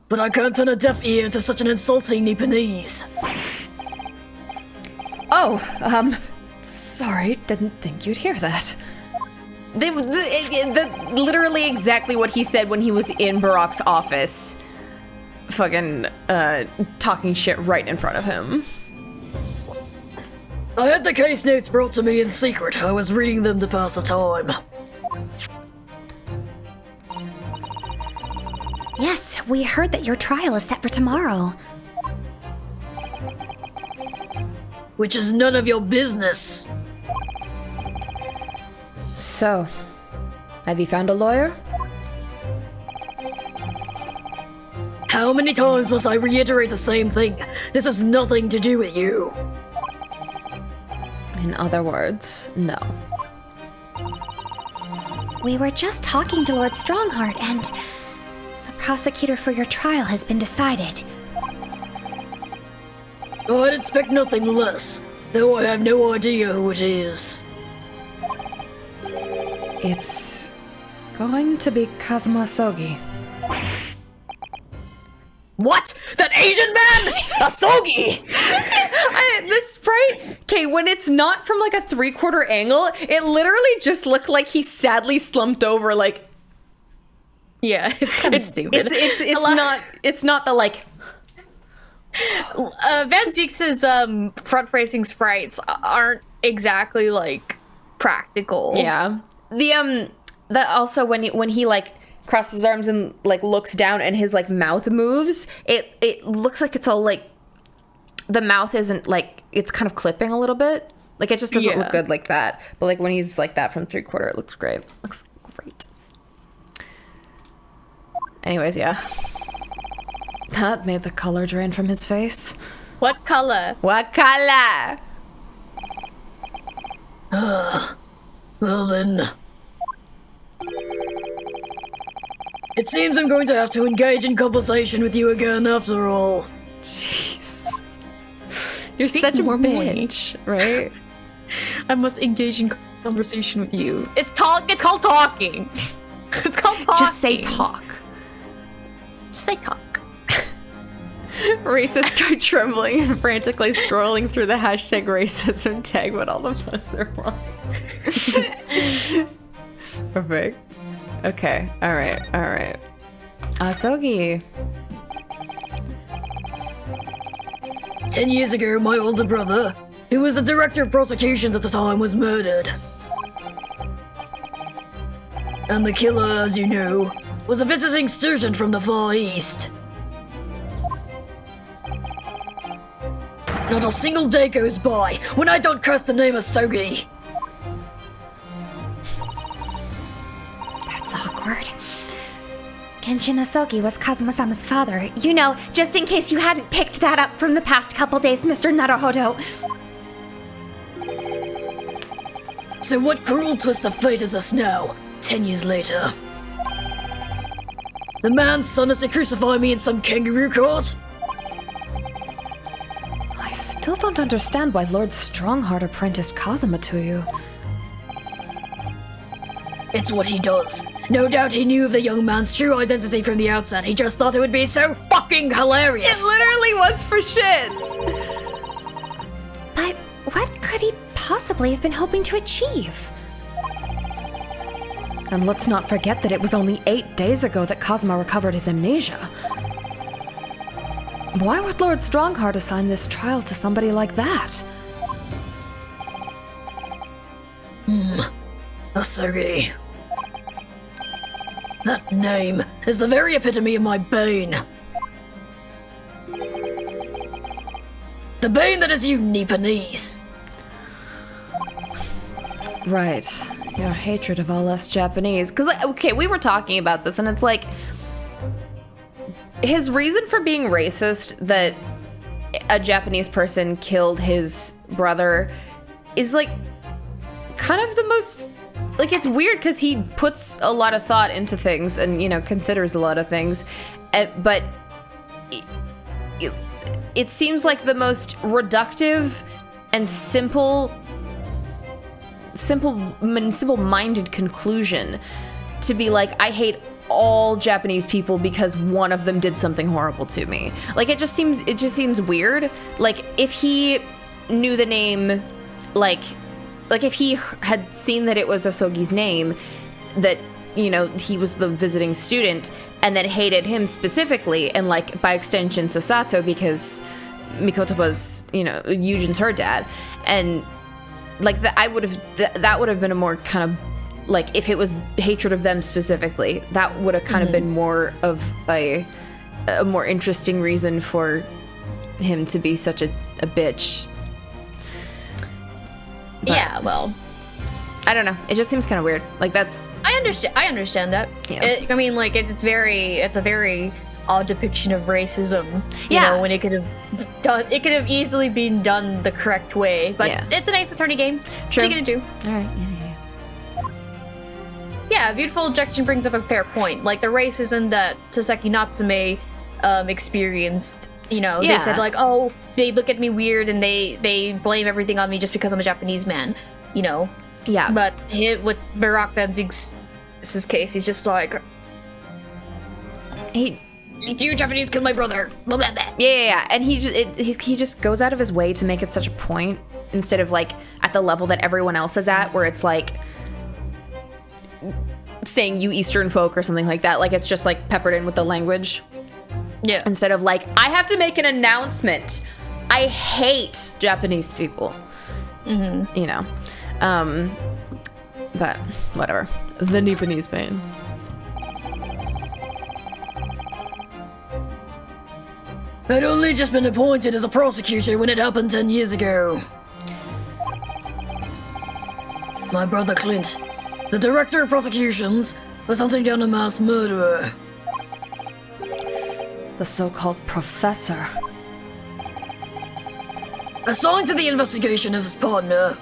But I can't turn a deaf ear to such an insulting Nipponese. Oh, sorry, didn't think you'd hear that. Literally exactly what he said when he was in Barack's office. Fucking, talking shit right in front of him. I had the case notes brought to me in secret. I was reading them to pass the time. Yes, we heard that your trial is set for tomorrow. Which is none of your business. So, have you found a lawyer? How many times must I reiterate the same thing? This has nothing to do with you. In other words, no. We were just talking to Lord Strongheart, and the prosecutor for your trial has been decided. Oh, I'd expect nothing less, though I have no idea who it is. It's going to be Kazuma Sogi. What? That Asian man? Asogi! This sprite, okay, when it's not from like a 3/4 angle, it literally just looked like he sadly slumped over. Like, Yeah, it's kind of stupid. It's not the like. Van Zieks' front-facing sprites aren't exactly like practical. Yeah. That also when he like crosses his arms and like looks down and his like mouth moves, it looks like it's all like the mouth isn't like, it's kind of clipping a little bit. Like it just doesn't look good like that. But like when he's like that from 3/4, it looks great. Looks great. Anyways, yeah. That made the color drain from his face. What color? What color? Well then... It seems I'm going to have to engage in conversation with you again after all. Jeez. You're Speak such a normally. bitch, right? I must engage in conversation with you. It's called talking. It's called talking. Just say talk. Just say talk. Racist start trembling and frantically scrolling through the hashtag racism tag, but all of us are wrong. Perfect. Okay. All right. Asogi. 10 years ago, my older brother, who was the director of prosecutions at the time, was murdered. And the killer, as you know, was a visiting student from the Far East. Not a single day goes by when I don't curse the name of Sogi. That's awkward. Kenshin Asogi was Kazuma-sama's father. You know, just in case you hadn't picked that up from the past couple days, Mr. Naruhodo. So what cruel twist of fate is this now, 10 years later? The man's son is to crucify me in some kangaroo court? I still don't understand why Lord Strongheart apprenticed Kazuma to you. It's what he does. No doubt he knew of the young man's true identity from the outset. He just thought it would be so fucking hilarious. It literally was for shits. But what could he possibly have been hoping to achieve? And let's not forget that it was only 8 days ago that Kazuma recovered his amnesia. Why would Lord Strongheart assign this trial to somebody like that? Asogi. That name is the very epitome of my bane. The bane that is you, Nipponese. Right. Your hatred of all us Japanese. Because, okay, we were talking about this, and it's like, his reason for being racist that a Japanese person killed his brother is, like, kind of the most, like, it's weird because he puts a lot of thought into things and, you know, considers a lot of things, but it seems like the most reductive and simple-minded conclusion to be like, I hate all Japanese people because one of them did something horrible to me. Like, it just seems weird. Like, if he knew the name, like if he had seen that it was Asogi's name, that, you know, he was the visiting student, and then hated him specifically, and, like, by extension Sasato because Mikoto was, you know, Yujin's her dad, and like that would have been a more kind of, like, if it was hatred of them specifically, that would have kind of been more of a more interesting reason for him to be such a bitch. But, yeah, well, I don't know. It just seems kind of weird. Like, that's... I understand that. Yeah. I mean, like, it's a very odd depiction of racism. You Yeah. know, when it could have easily been done the correct way. But Yeah. it's an Ace Attorney game. True. What are you gonna do? All right. Yeah, beautiful objection brings up a fair point. Like the racism that Saseki Natsume experienced. You know, they said like, oh, they look at me weird and they blame everything on me just because I'm a Japanese man. You know. Yeah. But with Barack Benzig's case, he's just like, you Japanese killed my brother. Blah, blah, blah. Yeah. And he just goes out of his way to make it such a point instead of like at the level that everyone else is at, where it's like saying you Eastern folk or something like that. Like it's just like peppered in with the language. Yeah. Instead of like, I have to make an announcement. I hate Japanese people. Mm-hmm. You know. But whatever. The Nipponese man. I'd only just been appointed as a prosecutor when it happened 10 years ago. My brother Clint, the director of prosecutions, was hunting down a mass murderer. The so-called professor. Assigned to the investigation as his partner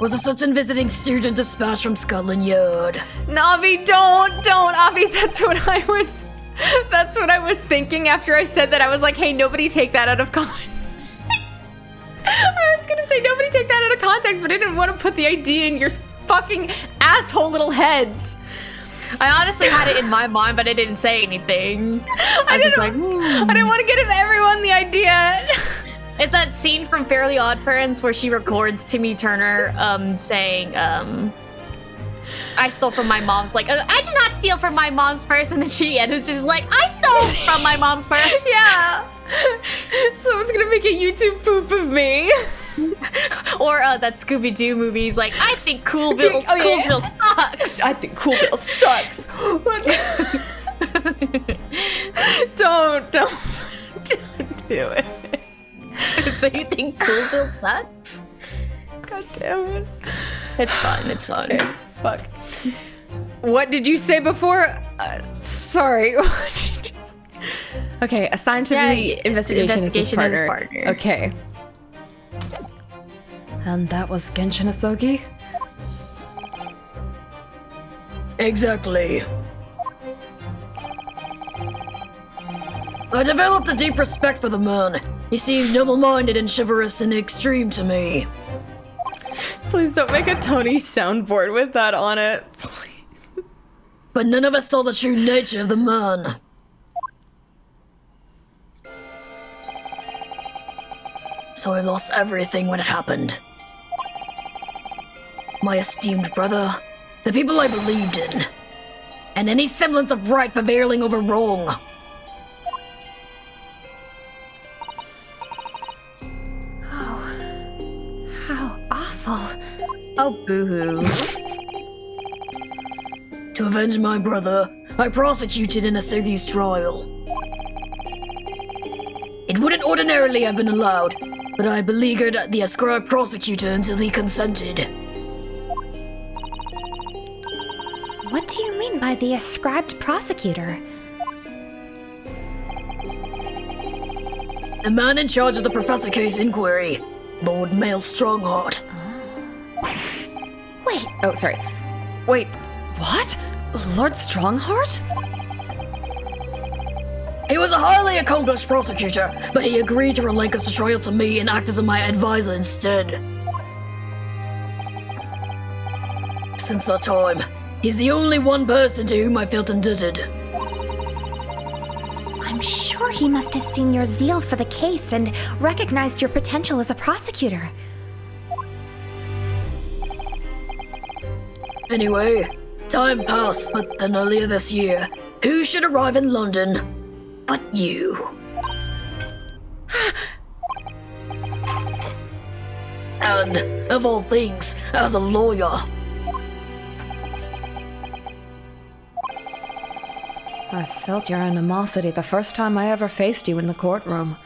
was a certain visiting student dispatched from Scotland Yard. Navi, don't, Avi. That's what I was thinking after I said that. I was like, hey, nobody take that out of context. I was gonna say nobody take that out of context, but I didn't want to put the idea in your fucking asshole little heads. I honestly had it in my mind, but I didn't say anything. I was just like, I didn't want to give everyone the idea. It's that scene from Fairly Odd Parents where she records Timmy Turner saying, I stole from my mom's, like, I did not steal from my mom's purse, and then she edits just like, I stole from my mom's purse. Yeah. Someone's gonna make a YouTube poop of me. Or that Scooby-Doo movie's like, I think Cool Bill sucks. I think Cool Bill sucks. Don't do it. So you think Cool Bill sucks? God damn it. It's fun. Okay, fuck. What did you say before? Sorry. Okay, assigned to the investigation as his partner. Okay. And that was Genshin Asogi? Exactly. I developed a deep respect for the man. He seemed noble-minded and chivalrous in the extreme to me. Please don't make a Tony soundboard with that on it. But none of us saw the true nature of the man. So I lost everything when it happened. My esteemed brother, the people I believed in, and any semblance of right prevailing over wrong. How awful. Oh, boo-hoo. To avenge my brother, I prosecuted in Asogi's trial. It wouldn't ordinarily have been allowed, but I beleaguered the ascribed prosecutor until he consented. What do you mean by the ascribed prosecutor? The man in charge of the Professor case inquiry, Lord Mail Strongheart. Wait, Oh, sorry. Wait, what? Lord Strongheart? He was a highly accomplished prosecutor, but he agreed to relinquish the trial to me and act as my advisor instead. Since that time, he's the only one person to whom I felt indebted. I'm sure he must have seen your zeal for the case and recognized your potential as a prosecutor. Anyway, time passed, but then earlier this year, who should arrive in London but you? And, of all things, as a lawyer. I felt your animosity the first time I ever faced you in the courtroom.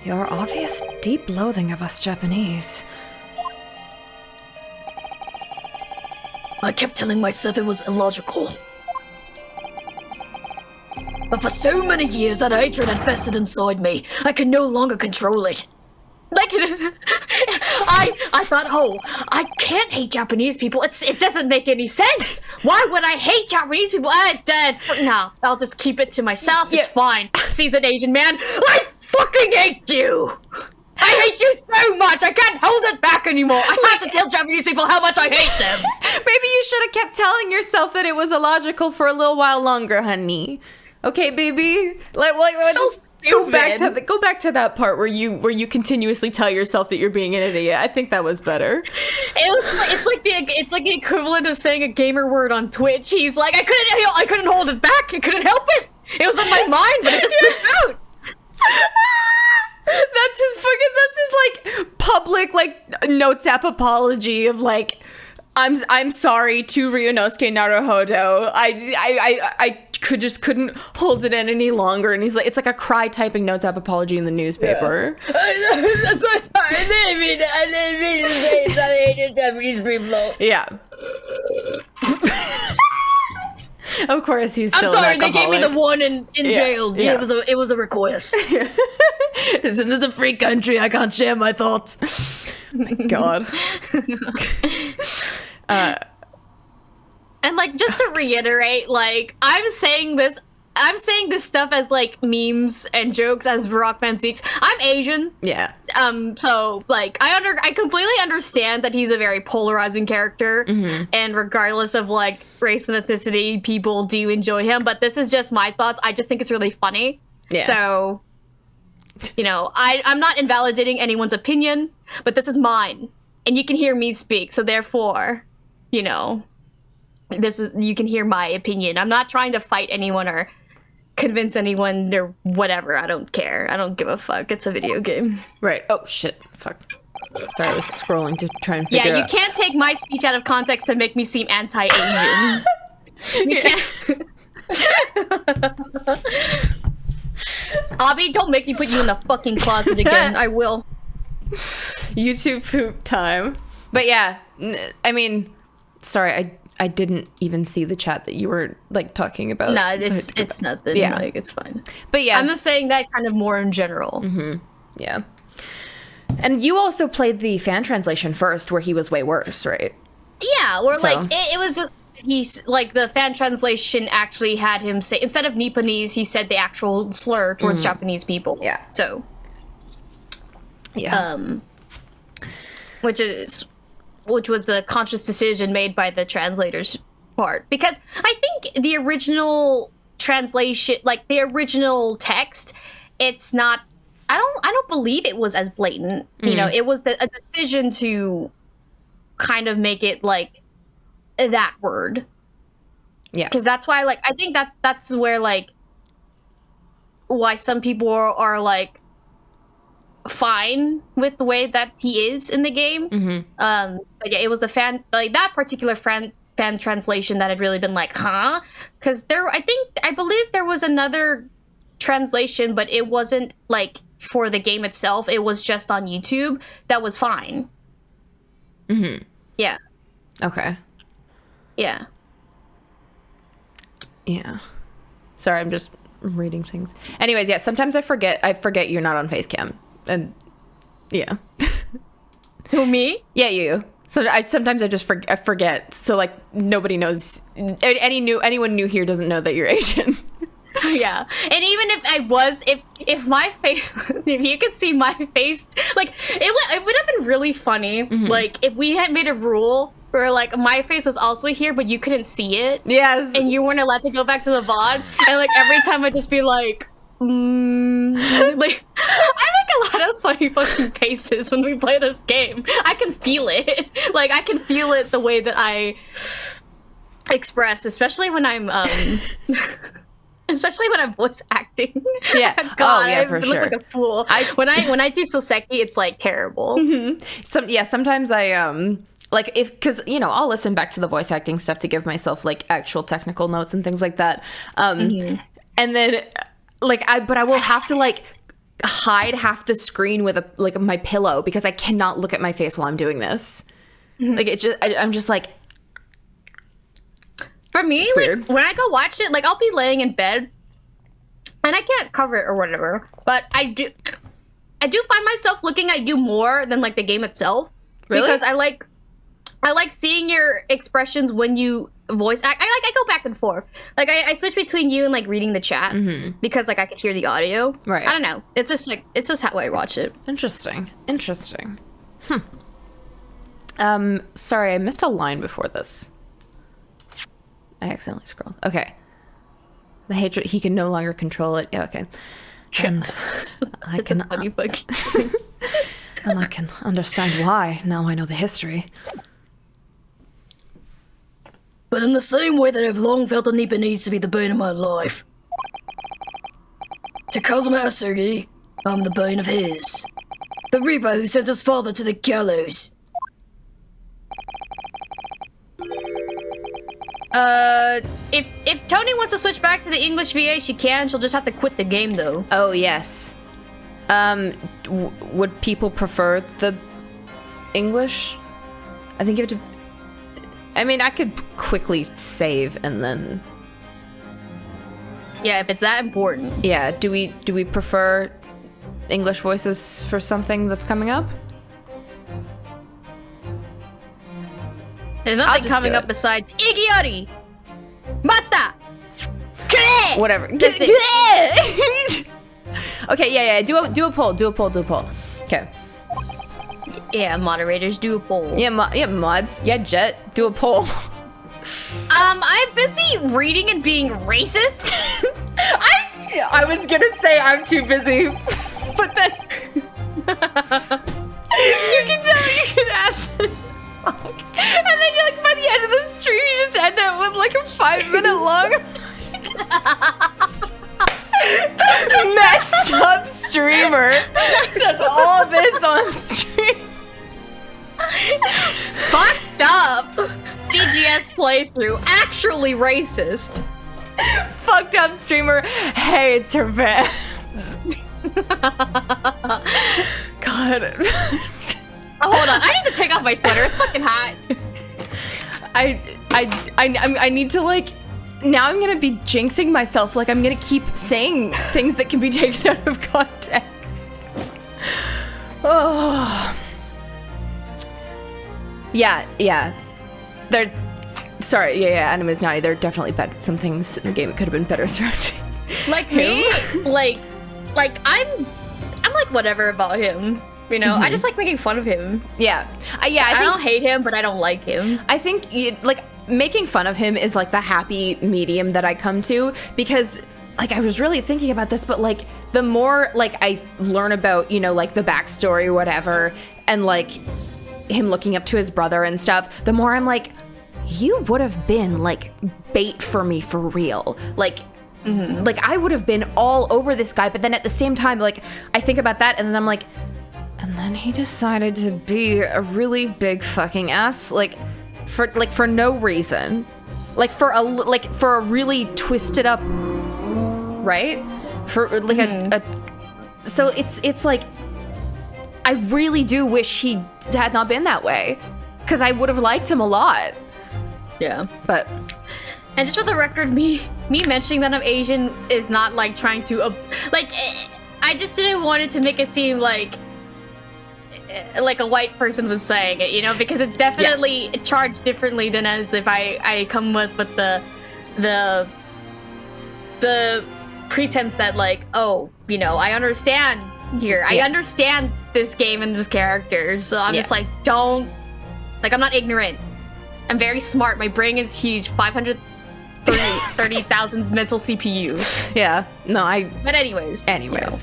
Your obvious deep loathing of us Japanese. I kept telling myself it was illogical. But for so many years that hatred had festered inside me, I could no longer control it. Like, I thought, oh, I can't hate Japanese people. It doesn't make any sense. Why would I hate Japanese people? No, I'll just keep it to myself. It's fine. Seasoned Asian man, I fucking hate you. I hate you so much. I can't hold it back anymore. I have to tell Japanese people how much I hate them. Maybe you should have kept telling yourself that it was illogical for a little while longer, honey. Okay, baby. Just go back to that part where you continuously tell yourself that you're being an idiot. I think that was better. It's like the equivalent of saying a gamer word on Twitch. He's like, I couldn't hold it back. I couldn't help it. It was in my mind, but it just slipped out. That's his like public like notes app apology of like, I'm sorry to Ryunosuke Naruhodo. I couldn't hold it in any longer, and he's like, it's like a cry typing notes app apology in the newspaper. Yeah. I didn't mean to say that I hated Japanese people. Yeah. Of course, he's still. I'm sorry, they gave me the one in jail. Yeah. It was a request. Isn't this a free country? I can't share my thoughts. My God. And like, just to reiterate, like, I'm saying this stuff as like memes and jokes as Rockman Zeeks. I'm Asian. Yeah. So like, I completely understand that he's a very polarizing character, and regardless of like race and ethnicity, people do enjoy him. But this is just my thoughts. I just think it's really funny. Yeah. So, you know, I'm not invalidating anyone's opinion, but this is mine, and you can hear me speak. So therefore, you know, you can hear my opinion. I'm not trying to fight anyone or convince anyone or whatever. I don't care. I don't give a fuck. It's a video game. Right. Oh shit. Fuck. Sorry, I was scrolling to try and figure out. Yeah, you can't take my speech out of context to make me seem anti-Asian. You can't. Abby, don't make me put you in the fucking closet again. I will. YouTube poop time. But yeah, I mean, sorry, I didn't even see the chat that you were like talking about. No, it's nothing. Yeah. Like, it's fine. But yeah, I'm just saying that kind of more in general. Yeah. And you also played the fan translation first, where he was way worse, right? Yeah, or like it was. He's like, the fan translation actually had him say, instead of Nipponese, he said the actual slur towards Japanese people. Yeah. So. Yeah. Which was a conscious decision made by the translator's part, because I think the original translation, like the original text, it's not. I don't believe it was as blatant. You know, it was a decision to kind of make it like that word. Yeah. Because that's why, like, I think that's where, like, why some people are like fine with the way that he is in the game. But yeah, it was that particular fan translation that had really been like, huh? Because I believe there was another translation, but it wasn't like for the game itself. It was just on YouTube. That was fine. Yeah. Okay. Yeah. Yeah. Sorry, I'm just reading things. Anyways, yeah, sometimes I forget you're not on Facecam. And yeah. Who, me? Yeah, you. So sometimes I just forget. So like nobody knows. Anyone new here doesn't know that you're Asian. Yeah. And even if I was, if my face, if you could see my face, like it would have been really funny. Like if we had made a rule where like my face was also here, but you couldn't see it. Yes. And you weren't allowed to go back to the VOD. And like every time I'd just be like, like I make a lot of funny fucking faces when we play this game. I can feel it. Like I can feel it the way that I express, especially when I'm especially when I'm voice acting. Yeah. God, oh yeah, for I sure. look like a fool. When I do Soseki, it's like terrible. Sometimes I like because you know I'll listen back to the voice acting stuff to give myself like actual technical notes and things like that. And then like I will have to like hide half the screen with my pillow because I cannot look at my face while I'm doing this. Like I'm just like. For me, it's like weird. when I go watch it, like I'll be laying in bed and I can't cover it or whatever, but I do find myself looking at you more than like the game itself. Really? Because I like seeing your expressions when you voice act. I go back and forth. Like I switch between you and like reading the chat because like I could hear the audio. Right. I don't know. It's just how I watch it. Interesting. Sorry, I missed a line before this. I accidentally scrolled. Okay. The hatred, he can no longer control it. Yeah, okay. And I It's can a funny book. and I can understand why. Now I know the history. But in the same way that I've long felt the Nipa needs to be the bane of my life. To Kazuma Asugi, I'm the bane of his. The Reaper who sent his father to the gallows. If Tony wants to switch back to the English VA, she can. She'll just have to quit the game though. Oh, yes. Would people prefer the English? I think you have to... I mean, I could quickly save and then... Yeah, if it's that important. Yeah, do we prefer English voices for something that's coming up? There's I'll nothing just coming do up it. besides Igiori! Mata! Kre! Whatever. That's Okay, yeah. Do a poll. Okay. Yeah, moderators do a poll. Yeah, mods. Yeah, Jet. Do a poll. I'm busy reading and being racist. I was gonna say I'm too busy, but then you can add. Fuck. And then you're like, by the end of the stream, you just end up with like a 5-minute long messed up streamer says all this on stream. Fucked up. DGS playthrough. Actually racist. Fucked up streamer hates her fans. God. Oh, hold on. I need to take off my sweater. It's fucking hot. I need to like. Now I'm gonna be jinxing myself. Like I'm gonna keep saying things that can be taken out of context. Oh. Yeah. They're. Sorry. Yeah. Anime's naughty. There are definitely some things in the game that could have been better surrounding. Like me, like I'm like whatever about him. You know, I just like making fun of him. Yeah. I I think don't hate him, but I don't like him. I think like making fun of him is like the happy medium that I come to, because like I was really thinking about this, but like the more like I learn about, you know, like the backstory or whatever, and like him looking up to his brother and stuff, the more I'm like, you would have been like bait for me for real. Like like I would have been all over this guy, but then at the same time, like I think about that and then I'm like, and then he decided to be a really big fucking ass, like for no reason, like for a really twisted up, right? For like a so it's like I really do wish he had not been that way, because I would have liked him a lot. Yeah. But And just for the record, me mentioning that I'm Asian is not like trying to I just didn't want it to make it seem like a white person was saying it, you know, because it's definitely charged differently than as if I come with the pretense that like, oh, you know, I understand here. I understand this game and this character. So I'm just like, don't, like, I'm not ignorant. I'm very smart. My brain is huge. 530,000 mental CPU. yeah, no, But anyways. you know.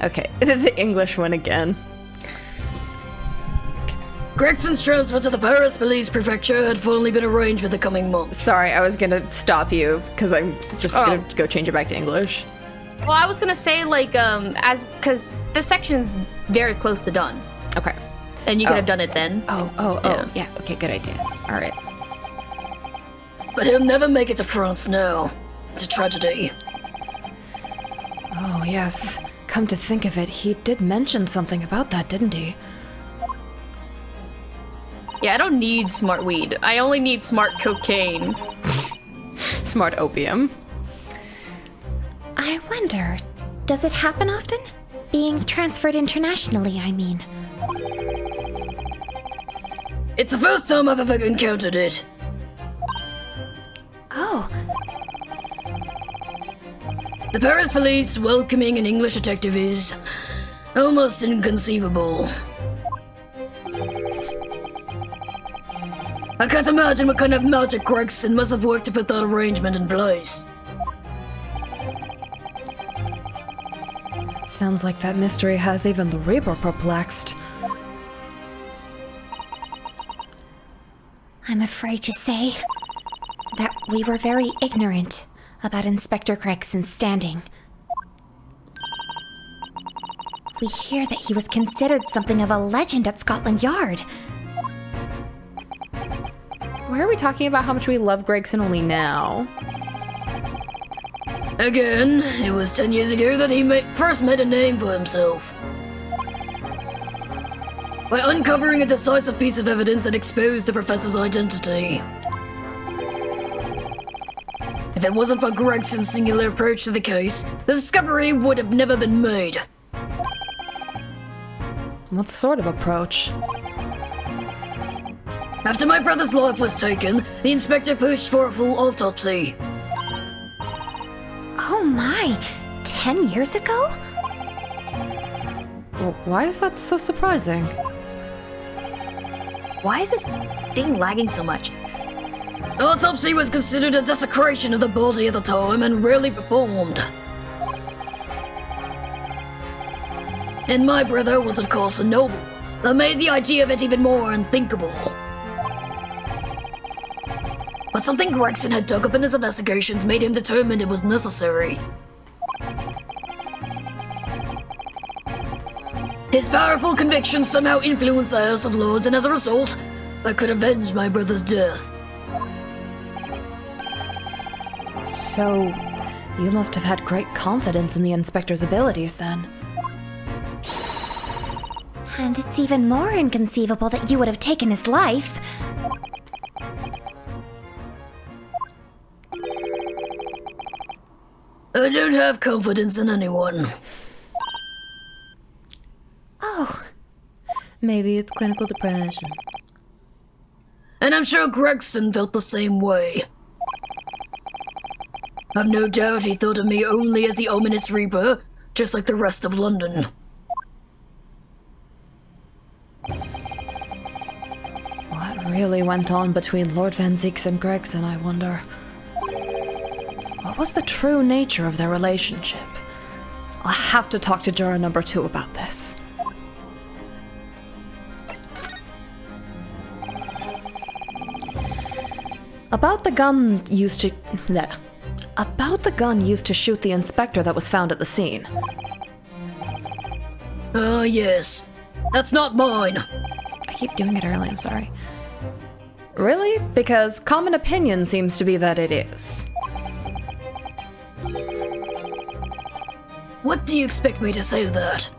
Okay, the English one again. Gregson's transfer to the Paris Police Prefecture had finally been arranged for the coming months. Sorry, I was gonna stop you because I'm just gonna go change it back to English. Well, I was gonna say like because this section's very close to done, Okay. and you could have done it then. Yeah. Okay, good idea. All right. But he'll never make it to France now. It's a tragedy. Oh yes. Come to think of it, he did mention something about that, didn't he? Yeah, I don't need smart weed. I only need smart cocaine. Smart opium. I wonder, does it happen often? Being transferred internationally, I mean. It's the first time I've ever encountered it. Oh, The Paris police welcoming an English detective is almost inconceivable. I can't imagine what kind of magic Gregson must have worked to put that arrangement in place. Sounds like that mystery has even the Reaper perplexed. I'm afraid to say that we were very ignorant about Inspector Gregson's standing. We hear that he was considered something of a legend at Scotland Yard. Why are we talking about how much we love Gregson only now? Again, it was 10 years ago that he first made a name for himself. By uncovering a decisive piece of evidence that exposed the professor's identity. If it wasn't for Gregson's singular approach to the case, the discovery would have never been made. What sort of approach? After my brother's life was taken, the inspector pushed for a full autopsy. Oh my, 10 years ago? Well, why is that so surprising? Why is this thing lagging so much? Autopsy was considered a desecration of the body at the time and rarely performed. And my brother was of course a noble. That made the idea of it even more unthinkable. But something Gregson had dug up in his investigations made him determined it was necessary. His powerful convictions somehow influenced the House of Lords, and as a result, I could avenge my brother's death. So, you must have had great confidence in the inspector's abilities then. And it's even more inconceivable that you would have taken his life. I don't have confidence in anyone. Oh, Maybe it's clinical depression. And I'm sure Gregson felt the same way. I've no doubt he thought of me only as the ominous Reaper, just like the rest of London. What really went on between Lord Van Zieks and Gregson, I wonder? What was the true nature of their relationship? I'll have to talk to juror number 2 about this. About the gun used to... About the gun used to shoot the inspector that was found at the scene. Ah, yes. That's not mine. I keep doing it early, I'm sorry. Really? Because common opinion seems to be that it is. What do you expect me to say to that?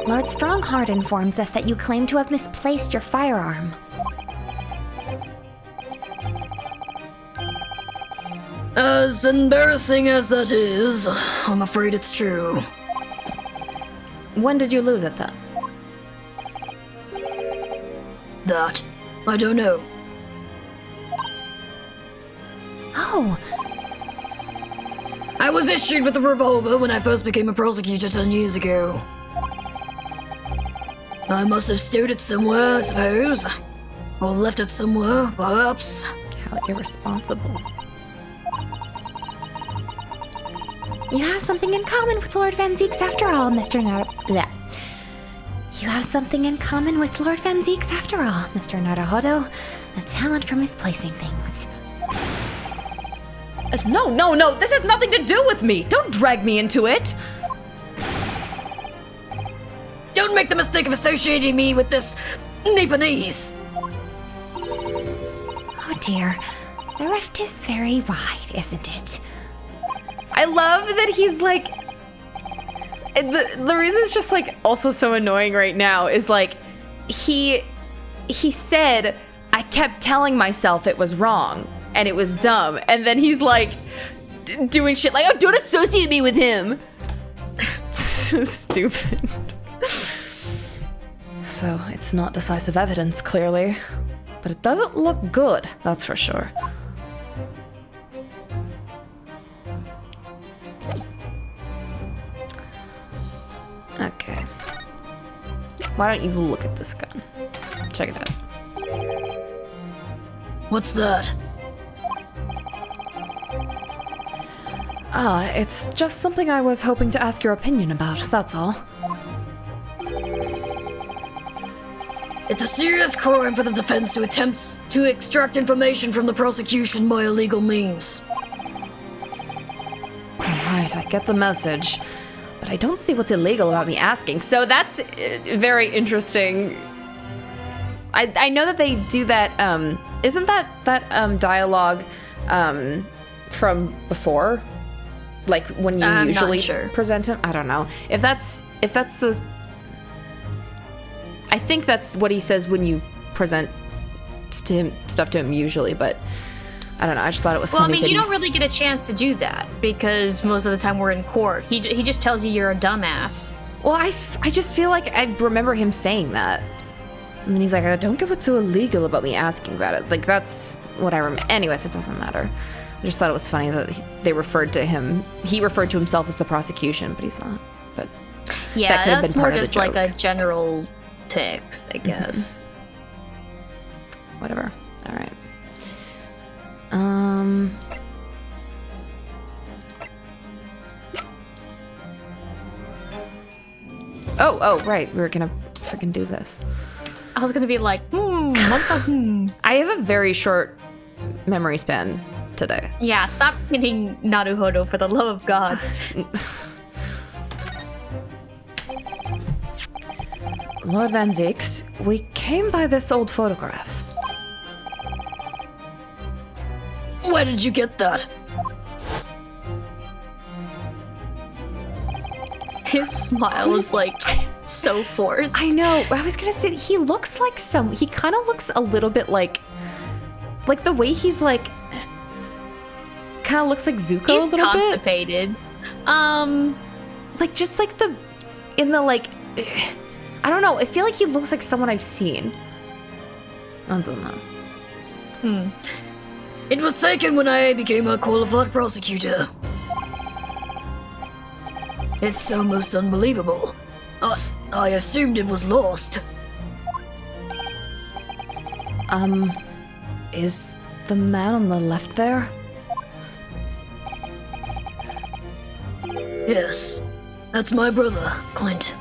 Lord Strongheart informs us that you claim to have misplaced your firearm. As embarrassing as that is, I'm afraid it's true. When did you lose it then? That, I don't know. Oh, I was issued with a revolver when I first became a prosecutor 10 years ago. I must have stowed it somewhere, I suppose. Or left it somewhere, perhaps. How irresponsible. you have something in common with Lord Van Zieks after all, Mr. You have something in common with Lord Van Zieks after all, Mr. Naruhodo. A talent for misplacing things. No, this has nothing to do with me! Don't drag me into it! Don't make the mistake of associating me with this Nepalese. Oh dear, the rift is very wide, isn't it? I love that he's like... The reason it's just like also so annoying right now is like he said, I kept telling myself it was wrong and it was dumb, and then he's like, doing shit like, oh, don't associate me with him. So stupid. So, it's not decisive evidence, clearly. But it doesn't look good, that's for sure. Okay. Why don't you look at this gun? Check it out. What's that? It's just something I was hoping to ask your opinion about, that's all. It's a serious crime for the defense to attempt to extract information from the prosecution by illegal means. Alright, I get the message. But I don't see what's illegal about me asking. So that's very interesting. I know that they do that, isn't that dialogue from before? Like when you usually present him? I don't know. If that's the... I think that's what he says when you present stuff to him usually, but I don't know. I just thought it was funny. Well, I mean, you don't really get a chance to do that because most of the time we're in court. He just tells you you're a dumbass. Well, I just feel like I remember him saying that. And then he's like, I don't get what's so illegal about me asking about it. Like, that's what I remember. Anyways, it doesn't matter. I just thought it was funny that they referred to him. He referred to himself as the prosecution, but he's not. But yeah, that could have that's been part more of just the like joke. a general text, I guess. Whatever. All right. Oh, right. We were gonna freaking do this. I was gonna be like, I have a very short memory span today. Yeah, stop hitting Naruhodo for the love of God. Lord Van Zieks, we came by this old photograph. Where did you get that? His smile was like so forced. I know. I was gonna say he looks like he kind of looks a little bit like the way he's like, kind of looks like Zuko a little constipated. Like just like in the like, I don't know. I feel like he looks like someone I've seen. I don't know. It was taken when I became a qualified prosecutor. It's almost unbelievable. I assumed it was lost. Is the man on the left there? Yes, that's my brother, Clint.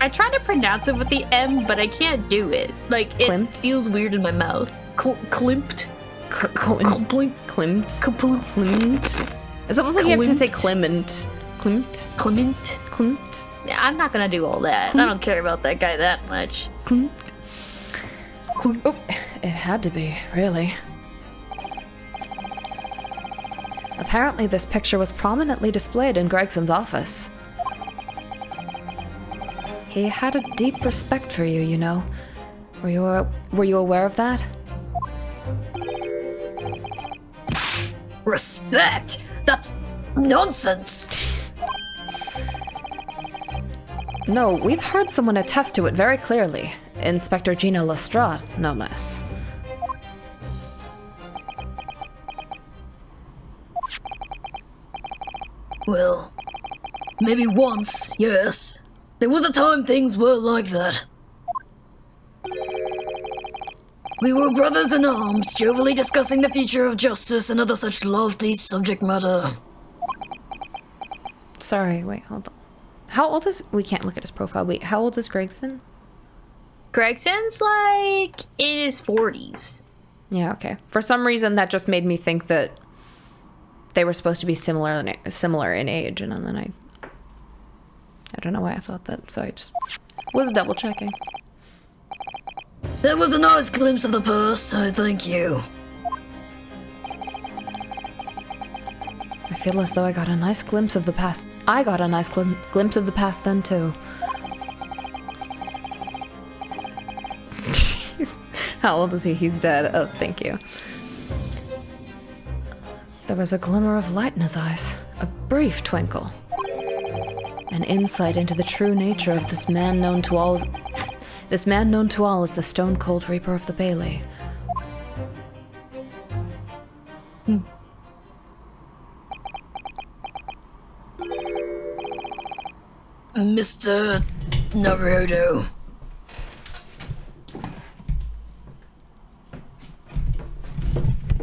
I try to pronounce it with the M, but I can't do it. Like, it Klimt? feels weird in my mouth. Klimt? Klimt. Klimt. It's almost like you have to say Clement. Klimt. Clement? Klimt. Yeah, I'm not gonna do all that. I don't care about that guy that much. Klimt. Oh, it had to be, really. Apparently, this picture was prominently displayed in Gregson's office. He had a deep respect for you, you know. Were you aware of that? Respect? That's nonsense. No, we've heard someone attest to it very clearly. Inspector Gina Lestrade, no less. Well, maybe once, yes. There was a time things were like that. We were brothers in arms, jovially discussing the future of justice and other such lofty subject matter. Sorry, wait, hold on. How old is... We can't look at his profile. Wait, how old is Gregson? Gregson's like in his 40s. Yeah, okay. For some reason, that just made me think that they were supposed to be similar in age, and then I don't know why I thought that, so I just was double checking. That was a nice glimpse of the past, I thank you. I feel as though I got a nice glimpse of the past. I got a nice glimpse of the past then, too. How old is he? He's dead. Oh, thank you. There was a glimmer of light in his eyes, a brief twinkle. An insight into the true nature of this man known to all as the Stone Cold Reaper of the Bailey. Mr. Naruto.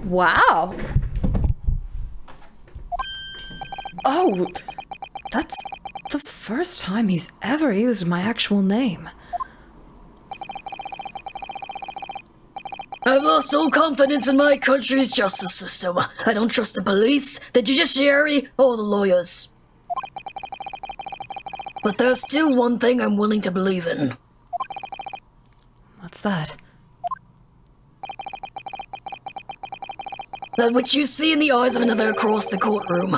Wow. Oh, that's the first time he's ever used my actual name. I've lost all confidence in my country's justice system. I don't trust the police, the judiciary, or the lawyers. But there's still one thing I'm willing to believe in. What's that? That which you see in the eyes of another across the courtroom.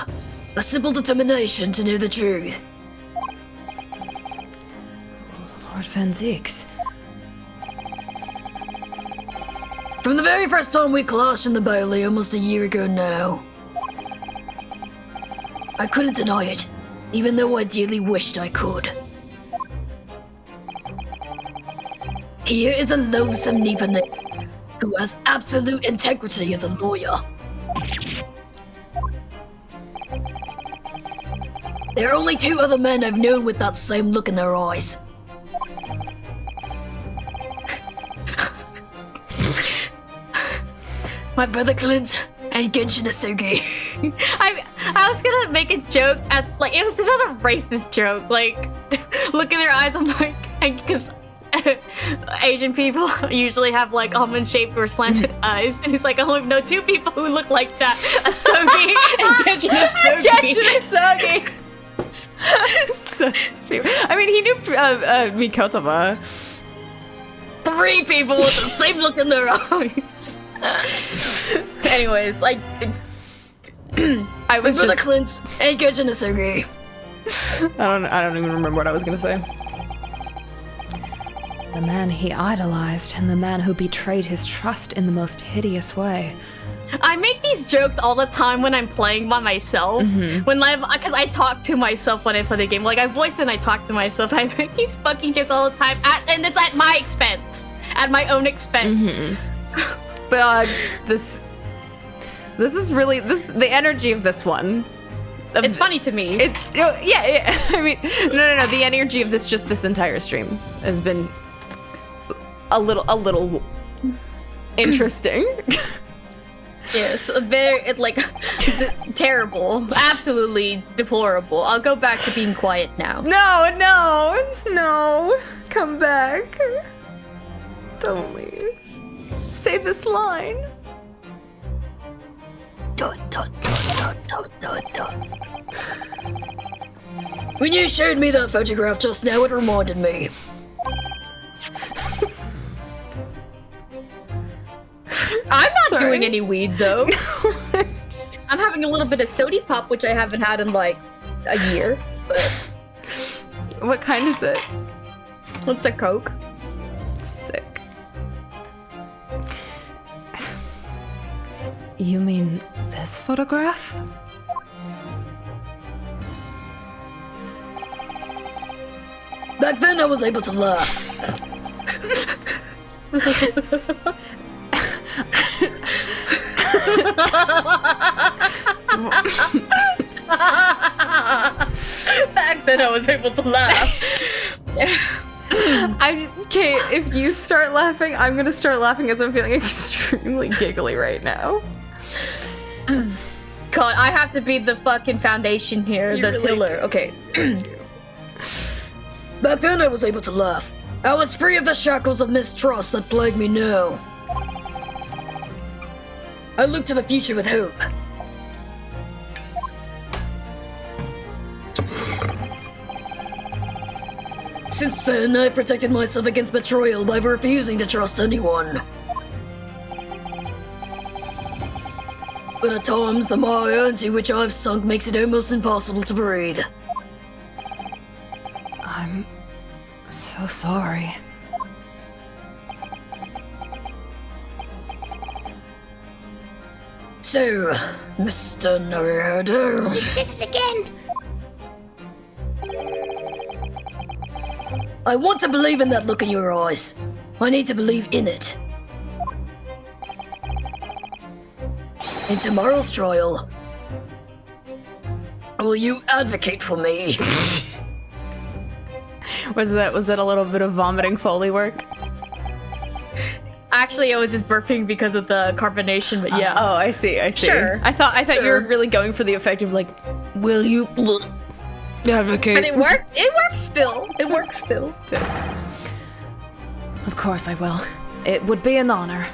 A simple determination to know the truth. Lord Van Zieks. From the very first time we clashed in the Bailey almost a year ago now, I couldn't deny it, even though I dearly wished I could. Here is a loathsome Nipa who has absolute integrity as a lawyer. There are only two other men I've known with that same look in their eyes. My brother Clint and Genshin Asugi. I was gonna make a joke at like it was not a racist joke. Like, look in their eyes. I'm like, because Asian people usually have like almond-shaped or slanted eyes, and he's like, I only know two people who look like that: Asugi and Genshin Asugi. So stupid. I mean, he knew Mikotama. Three people with the same look in their eyes. Anyways, like, I was brother just. Clint and Genshin Asugi. I don't even remember what I was gonna say. The man he idolized and the man who betrayed his trust in the most hideous way. I make these jokes all the time when I'm playing by myself. Because I talk to myself when I play the game. Like, I voice and I talk to myself. I make these fucking jokes all the time, and it's at my expense, at my own expense. This is really the energy of this one. It's funny to me. It's yeah. I mean, no. The energy of this entire stream has been a little interesting. Yes, terrible, absolutely deplorable. I'll go back to being quiet now. No, come back. Don't leave. Say this line. When you showed me that photograph just now, it reminded me. I'm not Sorry. doing any weed though. I'm having a little bit of sody pop, which I haven't had in like a year. But What kind is it? it's a Coke. Sick. You mean this photograph? Back then I was able to laugh. Back then I was able to laugh. I'm just okay. If you start laughing, I'm gonna start laughing as I'm feeling extremely giggly right now. God, I have to be the fucking foundation here, the pillar. Okay. Back then I was able to laugh. I was free of the shackles of mistrust that plague me now. I look to the future with hope. Since then, I protected myself against betrayal by refusing to trust anyone. But at times, the mire into which I've sunk makes it almost impossible to breathe. I'm so sorry. So, Mr. Naruto. You said it again. I want to believe in that look in your eyes. I need to believe in it. In tomorrow's trial, will you advocate for me? Was that a little bit of vomiting Foley work? Actually, I was just burping because of the carbonation, but yeah. Oh, I see. Sure. I thought you Sure. were really going for the effect of like, will you advocate? But it worked. It works still. It works still. Of course I will. It would be an honor.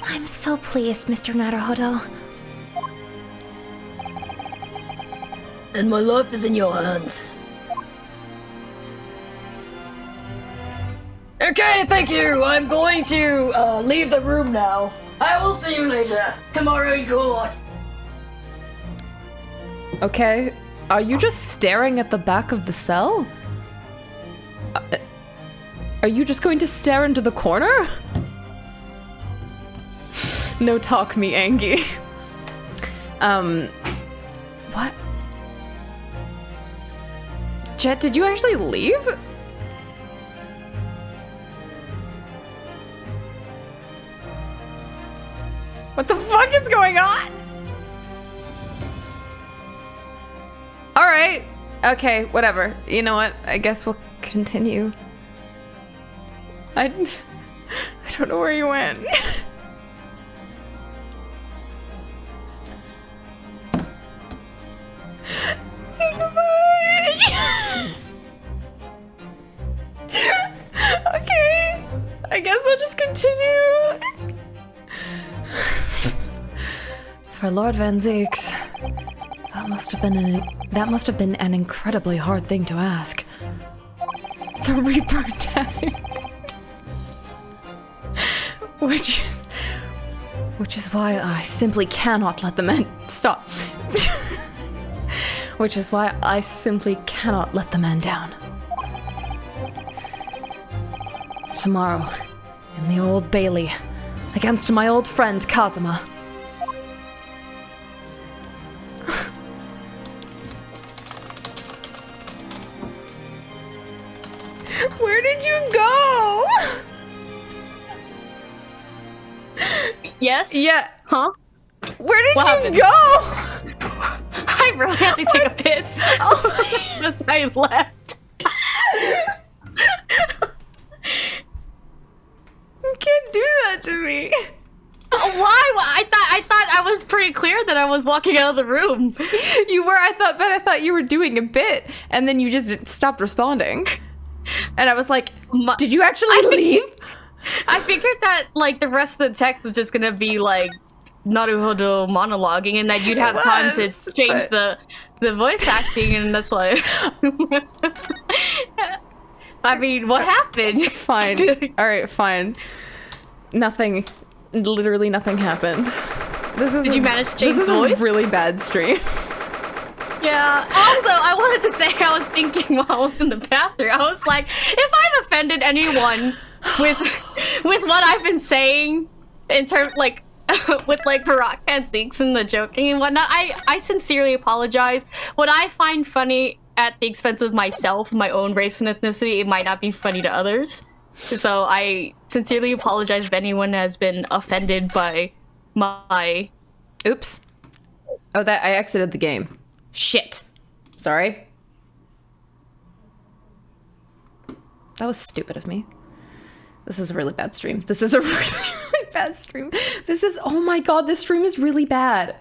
I'm so pleased, Mr. Naruhodo. And my life is in your hands. Okay, thank you. I'm going to leave the room now. I will see you later. Tomorrow in court. Okay. Are you just staring at the back of the cell? Are you just going to stare into the corner? No talk me, Angie. What? Jet, did you actually leave? What the fuck is going on? Alright. Okay, whatever. You know what? I guess we'll continue. I don't know where you went. Okay. I guess I'll just continue. For Lord Van Zeeks, that must have been an incredibly hard thing to ask. The Reaper attack. Which is why I simply cannot let the men stop. Which is why I simply cannot let the man down. Tomorrow, in the Old Bailey, against my old friend Kazuma. Where did you go? Yes? Yeah. Huh? Where did What you happened? go? I really have to take a piss. Oh. I left. You can't do that to me. Why? I thought I was pretty clear that I was walking out of the room. You were, I thought you were doing a bit, and then you just stopped responding. And I was like, did you actually leave? I figured that like the rest of the text was just gonna be like Naruhodo monologuing, and that you'd have time to change the voice acting, and that's why. I mean, what happened? Fine. All right, fine. Nothing. Literally nothing happened. Did you manage to change This is the voice? a really bad stream. Yeah. Also, I wanted to say I was thinking while I was in the bathroom. I was like, if I've offended anyone with what I've been saying in terms like with like Barack and Zeeks and the joking and whatnot, I sincerely apologize. What I find funny at the expense of myself, my own race and ethnicity, it might not be funny to others. So I sincerely apologize if anyone has been offended by my... Oops. Oh, that I exited the game. Shit. Sorry. That was stupid of me. This is a really bad stream. This is a really, really bad stream. This is... Oh my god, this stream is really bad.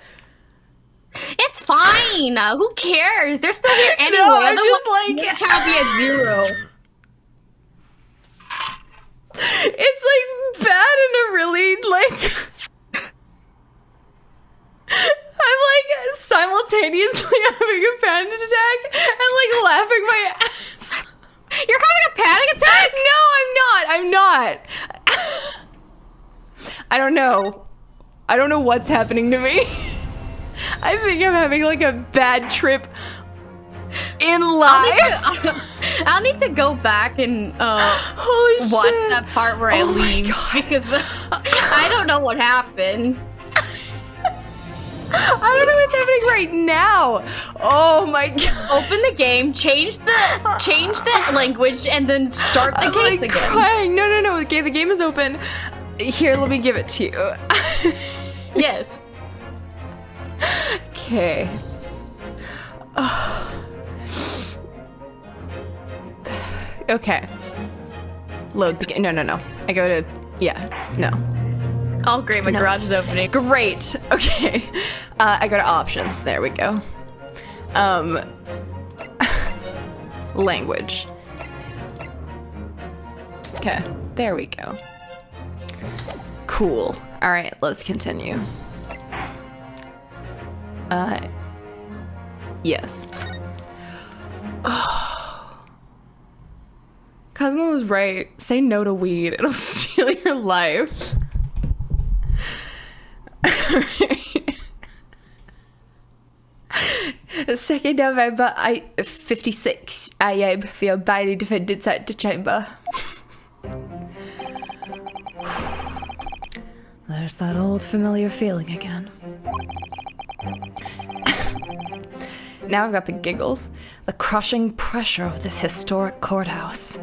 It's fine! Who cares? They're still here anyway. No, I'm Otherwise, just like... the count be at 0. It's like bad in a really like I'm like simultaneously having a panic attack and like laughing my ass. You're having a panic attack? No, I'm not. I don't know. I don't know what's happening to me. I think I'm having like a bad trip in life. I'll need to go back and Holy watch shit. that part where I Oh my leave God. because I don't know what happened. I don't know what's happening right now. Oh my god. Open the game, change the language, and then start the I'm case like again. crying. No. Okay, the game is open. Here, let me give it to you. Yes. Okay. Okay. Load the game. No. I go to. Yeah. No. Oh, great, my garage is opening. Great. Okay. I go to options. There we go. Language. Okay. There we go. Cool. All right, let's continue. Yes. Cosmo was right. Say no to weed. It'll steal your life. Second November, 56 a.m. for your bailey defendants at the chamber. There's that old familiar feeling again. Now I've got the giggles. The crushing pressure of this historic courthouse.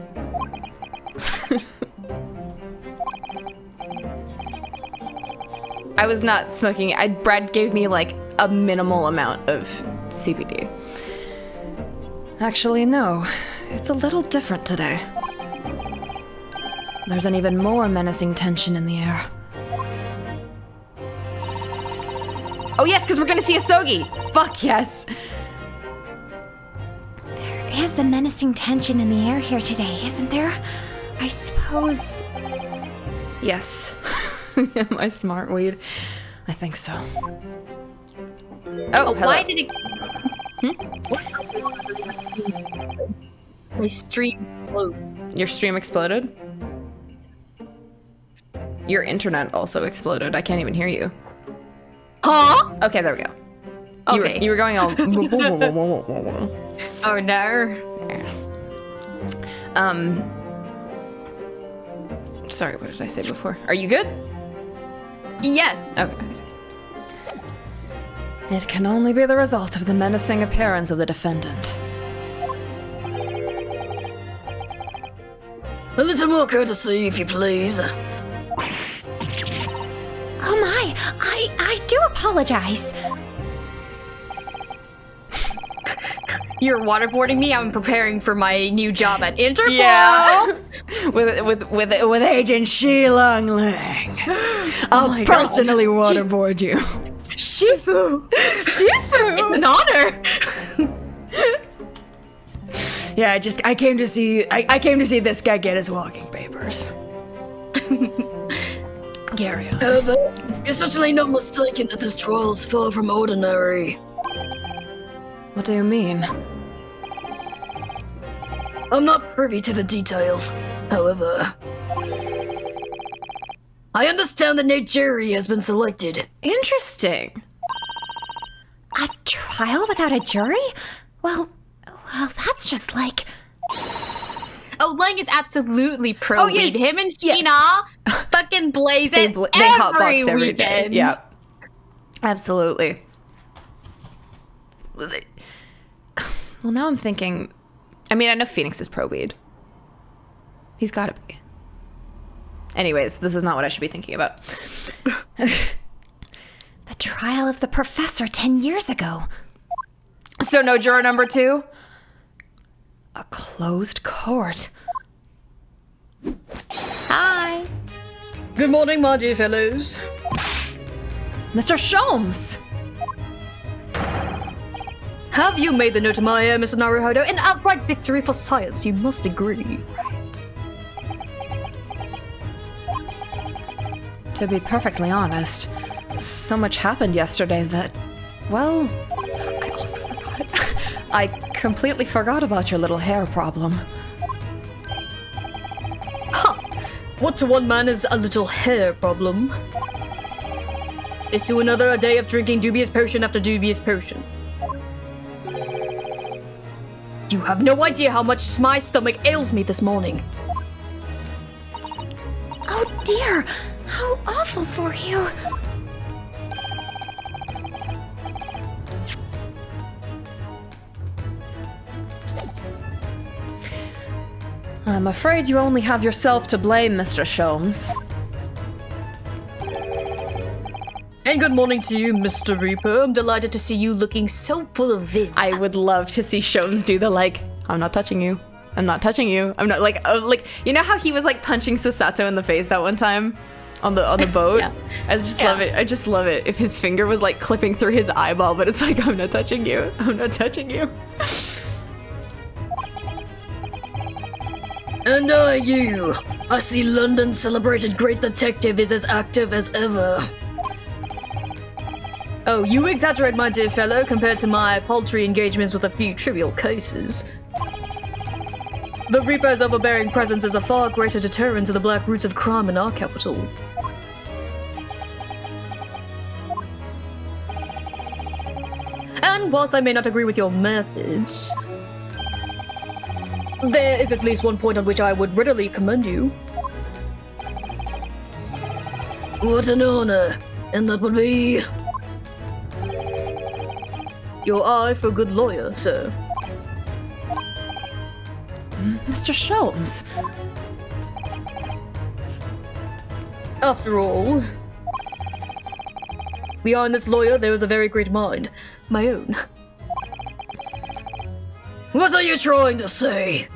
I was not smoking. Brad gave me like a minimal amount of CBD. Actually, no. It's a little different today. There's an even more menacing tension in the air. Oh yes, because we're gonna see Asogi! Fuck yes! There is a menacing tension in the air here today, isn't there? I suppose... Yes. Am I smart, weed? I think so. Oh, hello. Why did it... My stream exploded. Your stream exploded? Your internet also exploded. I can't even hear you. Huh? Okay, there we go. Okay. You were going all... Oh no. Sorry, what did I say before? Are you good? Yes. Okay, I see. It can only be the result of the menacing appearance of the defendant. A little more courtesy, if you please. Oh my, I do apologize. You're waterboarding me. I'm preparing for my new job at Interpol. Yeah. with Agent Shilong Lang. I'll my God. personally waterboard you. Shifu. Shifu. It's an honor. Yeah, I came to see this guy get his walking papers. Carry on. However, you're certainly not mistaken that this trial is far from ordinary. What do you mean? I'm not privy to the details. However, I understand that no jury has been selected. Interesting. A trial without a jury? Well, that's just like... Oh, Lang is absolutely pro weed. yes, Him and yes. Sheena fucking blaze it They every hotboxed every weekend. day. Yeah. Absolutely. Well, now I'm thinking... I mean, I know Phoenix is pro-weed. He's gotta be. Anyways, this is not what I should be thinking about. The trial of the professor 10 years ago. So no juror number 2? A closed court. Hi. Good morning, my dear fellows. Mr. Sholmes! Have you made the Notamaya, Mr. Naruhodo? An outright victory for science, you must agree. To be perfectly honest, so much happened yesterday that, well, I also forgot. I completely forgot about your little hair problem. What to one man is a little hair problem, is to another a day of drinking dubious potion after dubious potion. You have no idea how much my stomach ails me this morning. Oh dear, how awful for you. I'm afraid you only have yourself to blame, Mr. Sholmes. And good morning to you, Mr. Reaper. I'm delighted to see you looking so full of vim. I would love to see Sholmes do the I'm not touching you. I'm not touching you. I'm not you know how he was punching Susato in the face that one time on the boat? Yeah. I just love it. I just love it. If his finger was clipping through his eyeball, but it's I'm not touching you. I'm not touching you. And you. I see London's celebrated great detective is as active as ever. Oh, you exaggerate, my dear fellow, compared to my paltry engagements with a few trivial cases. The Reaper's overbearing presence is a far greater deterrent to the black roots of crime in our capital. And whilst I may not agree with your methods, there is at least one point on which I would readily commend you. What an honor, and that would be your eye for a good lawyer, sir. Mr. Sholmes. After all, behind this lawyer there is a very great mind, my own. What are you trying to say?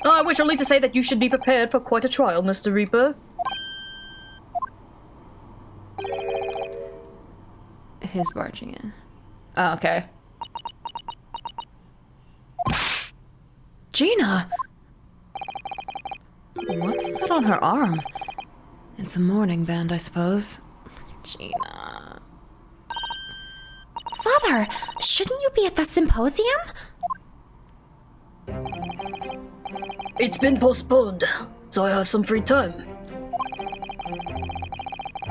I wish only to say that you should be prepared for quite a trial, Mr. Reaper. Who's barging in? Oh, okay. Gina! What's that on her arm? It's a mourning band, I suppose. Gina. Father, shouldn't you be at the symposium? It's been postponed, so I have some free time.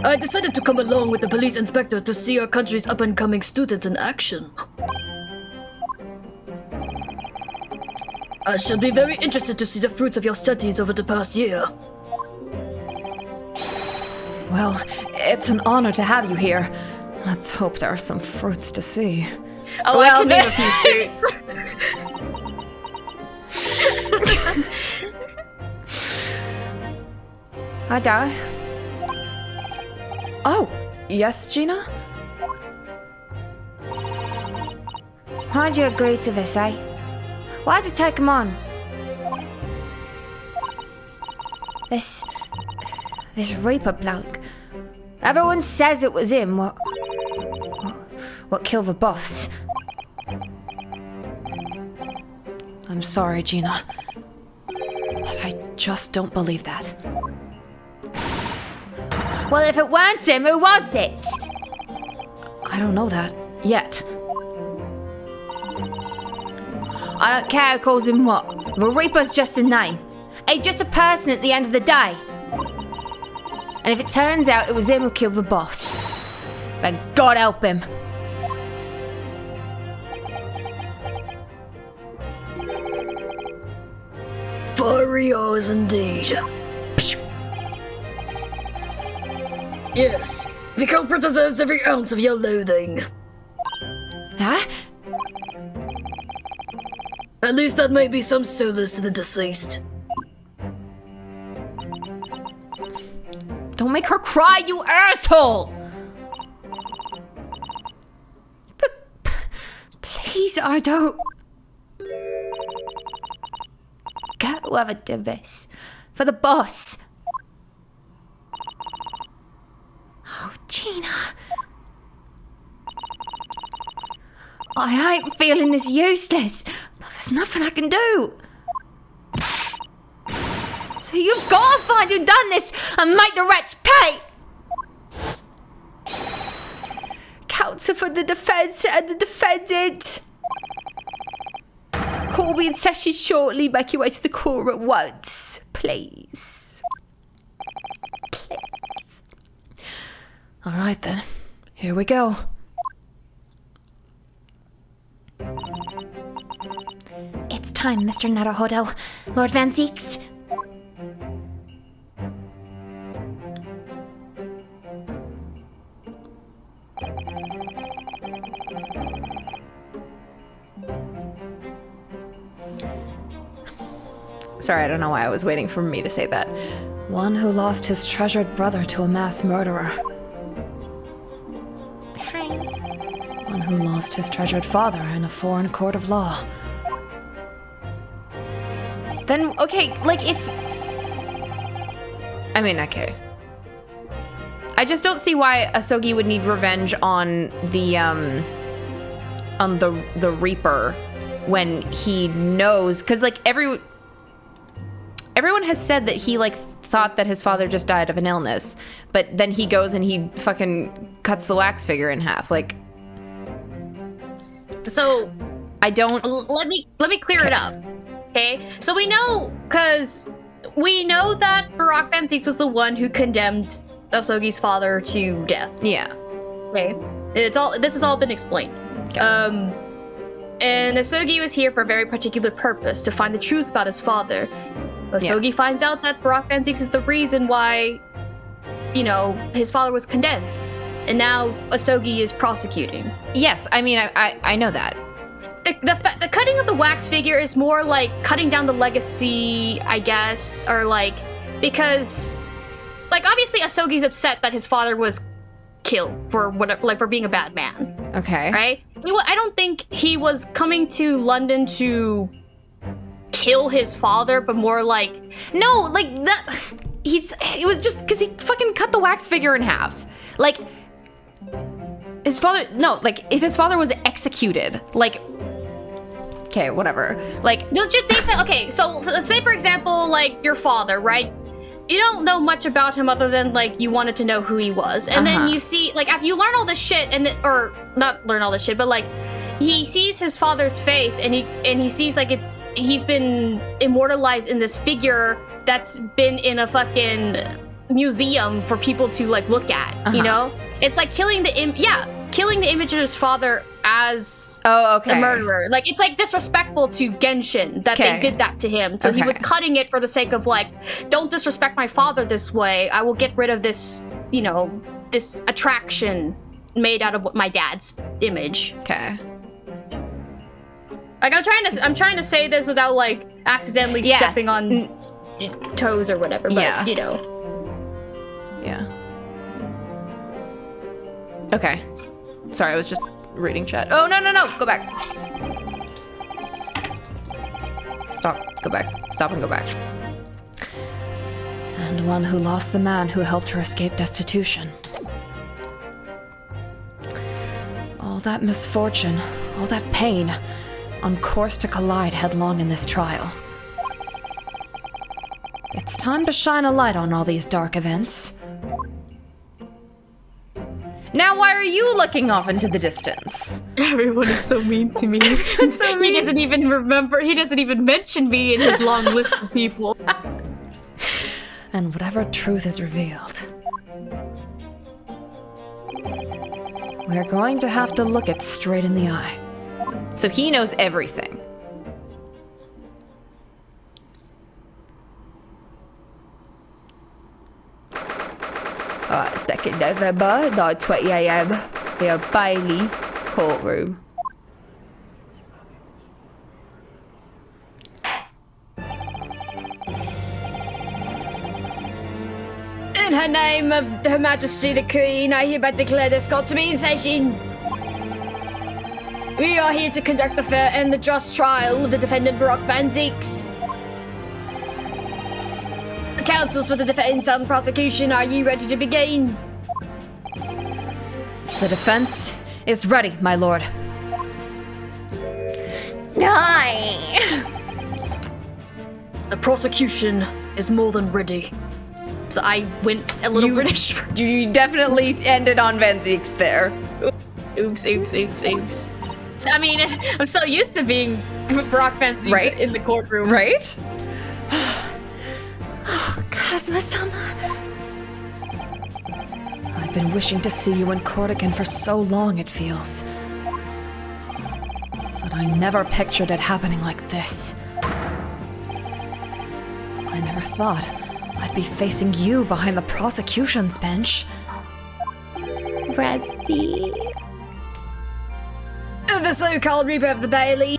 I decided to come along with the police inspector to see our country's up-and-coming student in action. I shall be very interested to see the fruits of your studies over the past year. Well, it's an honor to have you here. Let's hope there are some fruits to see. Oh, Well, I can name a few fruits. Hi, Dad. Oh, yes, Gina? Why'd you agree to this, eh? Why'd you take him on? This Reaper bloke. Everyone says it was him what killed the boss. I'm sorry, Gina. But I just don't believe that. Well, if it weren't him, who was it? I don't know that yet. I don't care who calls him what. The Reaper's just a name. He's just a person at the end of the day. And if it turns out it was him who killed the boss, then God help him. Fiery hours indeed. Yes, the culprit deserves every ounce of your loathing. Huh? At least that may be some solace to the deceased. Don't make her cry, you asshole! Please, Ardo. Get whoever did this. For the boss. Oh, Gina. I hate feeling this useless, but there's nothing I can do. So you've got to find who done this and make the wretch pay. Counsel for the defence and the defendant. Call me in session shortly. Make your way to the court at once, please. Please. All right then, here we go. time, Mr. Naruhodo. Lord Van Zeeks. Sorry, I don't know why I was waiting for me to say that. One who lost his treasured brother to a mass murderer. Hi. One who lost his treasured father in a foreign court of law. Then, okay, like if... I mean, okay. I just don't see why Asogi would need revenge on the Reaper when he knows, because like everyone has said that he like thought that his father just died of an illness, but then he goes and he fucking cuts the wax figure in half. Like, So I don't. let me clear it up. Okay, so we know that Barack Van Zeeks was the one who condemned Asogi's father to death. Yeah. Okay, this has all been explained. Okay. And Asogi was here for a very particular purpose, to find the truth about his father. Asogi finds out that Barack Van Zeeks is the reason why, his father was condemned. And now Asogi is prosecuting. Yes, I mean, I know that. The cutting of the wax figure is more like cutting down the legacy, I guess, or like, because, like, obviously Asogi's upset that his father was killed for whatever, like, for being a bad man. Okay. Right? I don't think he was coming to London to kill his father, but more like... No, like, that... It was just because he fucking cut the wax figure in half. Like, his father... No, like, if his father was executed, like... Okay, whatever. Like... Don't you think that... Okay, so let's say, for example, like, your father, right? You don't know much about him other than, like, you wanted to know who he was. And then you see... Like, after you learn all this shit, or not learn all this shit, but, like, he sees his father's face, and he sees, like, he's been immortalized in this figure that's been in a fucking museum for people to, like, look at, you know? It's like killing the image of his father as the murderer. Like, it's, like, disrespectful to Genshin that they did that to him. So he was cutting it for the sake of, like, don't disrespect my father this way. I will get rid of this, this attraction made out of my dad's image. Okay. Like, I'm trying to say this without, like, accidentally stepping on toes or whatever, but, Yeah. Okay. Sorry, I was just reading chat. Oh, no, go back. Stop, go back. Stop and go back. And one who lost the man who helped her escape destitution. All that misfortune, all that pain, on course to collide headlong in this trial. It's time to shine a light on all these dark events. Now, why are you looking off into the distance? Everyone is so mean to me. So mean. He doesn't even mention me in his long list of people. And whatever truth is revealed, we're going to have to look it straight in the eye. So he knows everything. Alright, 2nd November, 9:20 AM, the Bailey courtroom. In her name of Her Majesty the Queen, I hereby declare this court to be in session. We are here to conduct the fair and the just trial of the defendant Barack Van Zeeks. The counsels for the defense and prosecution, are you ready to begin? The defense is ready, my lord. The prosecution is more than ready. So I went a little British. You definitely ended on Van Zeeks there. Oops. I mean, I'm so used to being with Barack Van Zeeks in the courtroom. Right? Kazuma-sama. I've been wishing to see you in court again for so long, it feels. But I never pictured it happening like this. I never thought I'd be facing you behind the prosecution's bench. Rusty. The so-called Reaper of the Bailey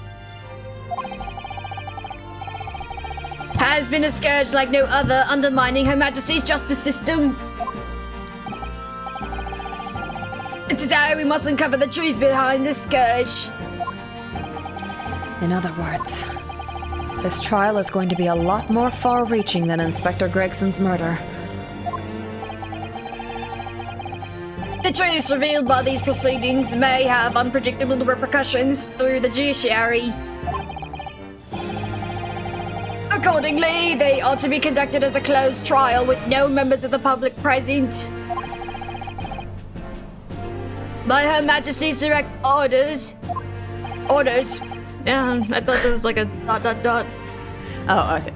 has been a scourge like no other, undermining Her Majesty's justice system. Today we must uncover the truth behind this scourge. In other words, this trial is going to be a lot more far-reaching than Inspector Gregson's murder. The truths revealed by these proceedings may have unpredictable repercussions through the judiciary. Accordingly, they ought to be conducted as a closed trial with no members of the public present. By Her Majesty's direct orders. Yeah, I thought there was like a ... Oh, I see.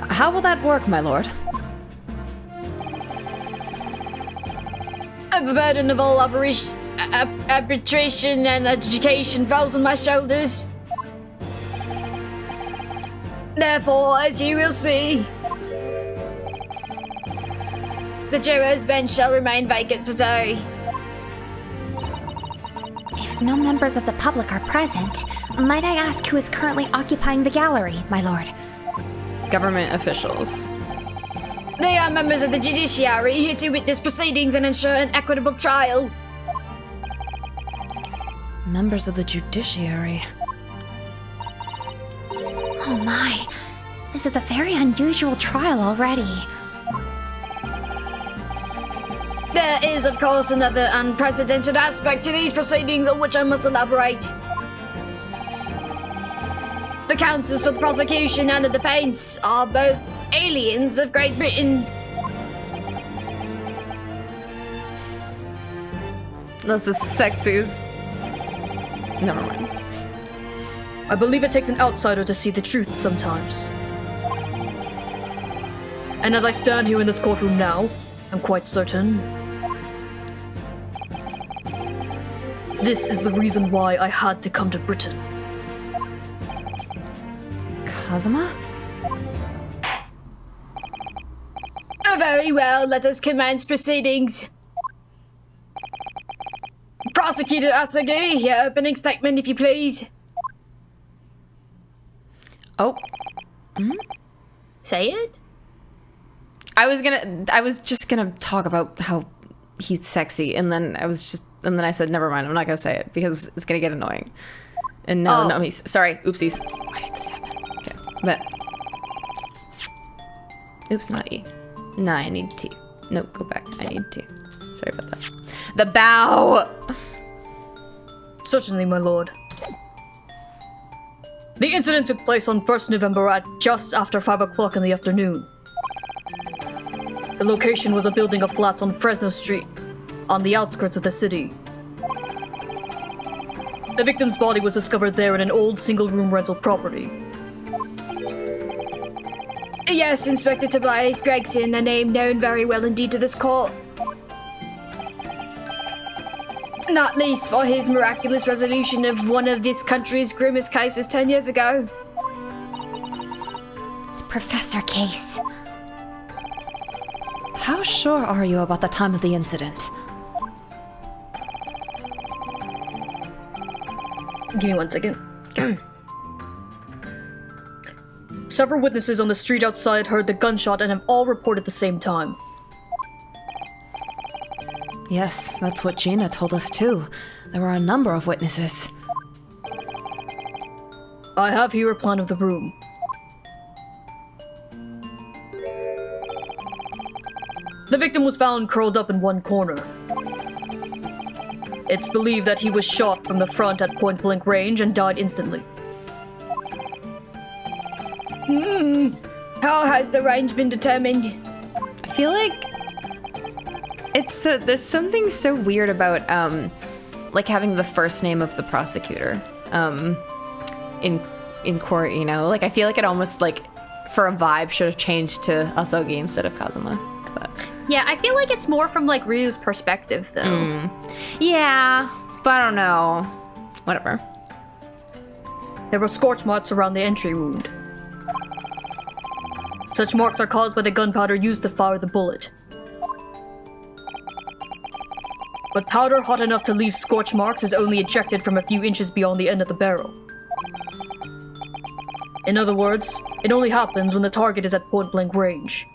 How will that work, my lord? The burden of all arbitration and education falls on my shoulders. Therefore, as you will see, the jurors' bench shall remain vacant today. If no members of the public are present, might I ask who is currently occupying the gallery, my lord? Government officials. They are members of the judiciary here to witness proceedings and ensure an equitable trial. Members of the judiciary. Oh my, this is a very unusual trial already. There is, of course, another unprecedented aspect to these proceedings on which I must elaborate. The counsels for the prosecution and the defense are both aliens of Great Britain. That's the sexiest. Never mind. I believe it takes an outsider to see the truth sometimes. And as I stand here in this courtroom now, I'm quite certain this is the reason why I had to come to Britain. Kazuma? Very well, let us commence proceedings. Prosecutor Asagi, your opening statement, if you please. Oh. Say it? I was just gonna talk about how he's sexy, and then I said, never mind, I'm not gonna say it because it's gonna get annoying. And no, sorry, oopsies. Why did this happen? Okay, but. Oops, not E. Nah, I need T. No, go back. I need T. Sorry about that. The bow! Certainly, my lord. The incident took place on 1st November at just after 5 o'clock in the afternoon. The location was a building of flats on Fresno Street, on the outskirts of the city. The victim's body was discovered there in an old single-room rental property. Yes, Inspector Tobias Gregson, a name known very well indeed to this court. Not least for his miraculous resolution of one of this country's grimmest cases 10 years ago. The Professor case. How sure are you about the time of the incident? Give me 1 second. Several witnesses on the street outside heard the gunshot and have all reported the same time. Yes, that's what Gina told us too. There were a number of witnesses. I have here a plan of the room. The victim was found curled up in one corner. It's believed that he was shot from the front at point-blank range and died instantly. How has the range been determined? I feel like there's something so weird about like having the first name of the prosecutor in court, you know? Like I feel like it almost like for a vibe should have changed to Asogi instead of Kazuma. But Yeah, I feel like it's more from like Ryu's perspective though. yeah, but I don't know. Whatever. There were scorch marks around the entry wound. Such marks are caused by the gunpowder used to fire the bullet. But powder hot enough to leave scorch marks is only ejected from a few inches beyond the end of the barrel. In other words, it only happens when the target is at point-blank range.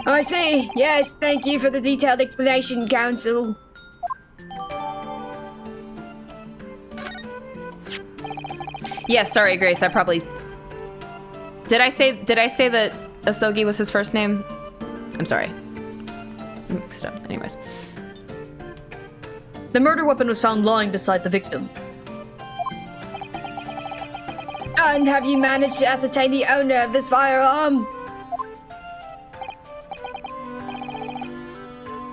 I see. Yes, thank you for the detailed explanation, Counsel. Yes, sorry, Grace. I probably did. I say that Asogi was his first name? I'm sorry. I mixed it up. Anyways, The murder weapon was found lying beside the victim. And have you managed to ascertain the owner of this firearm?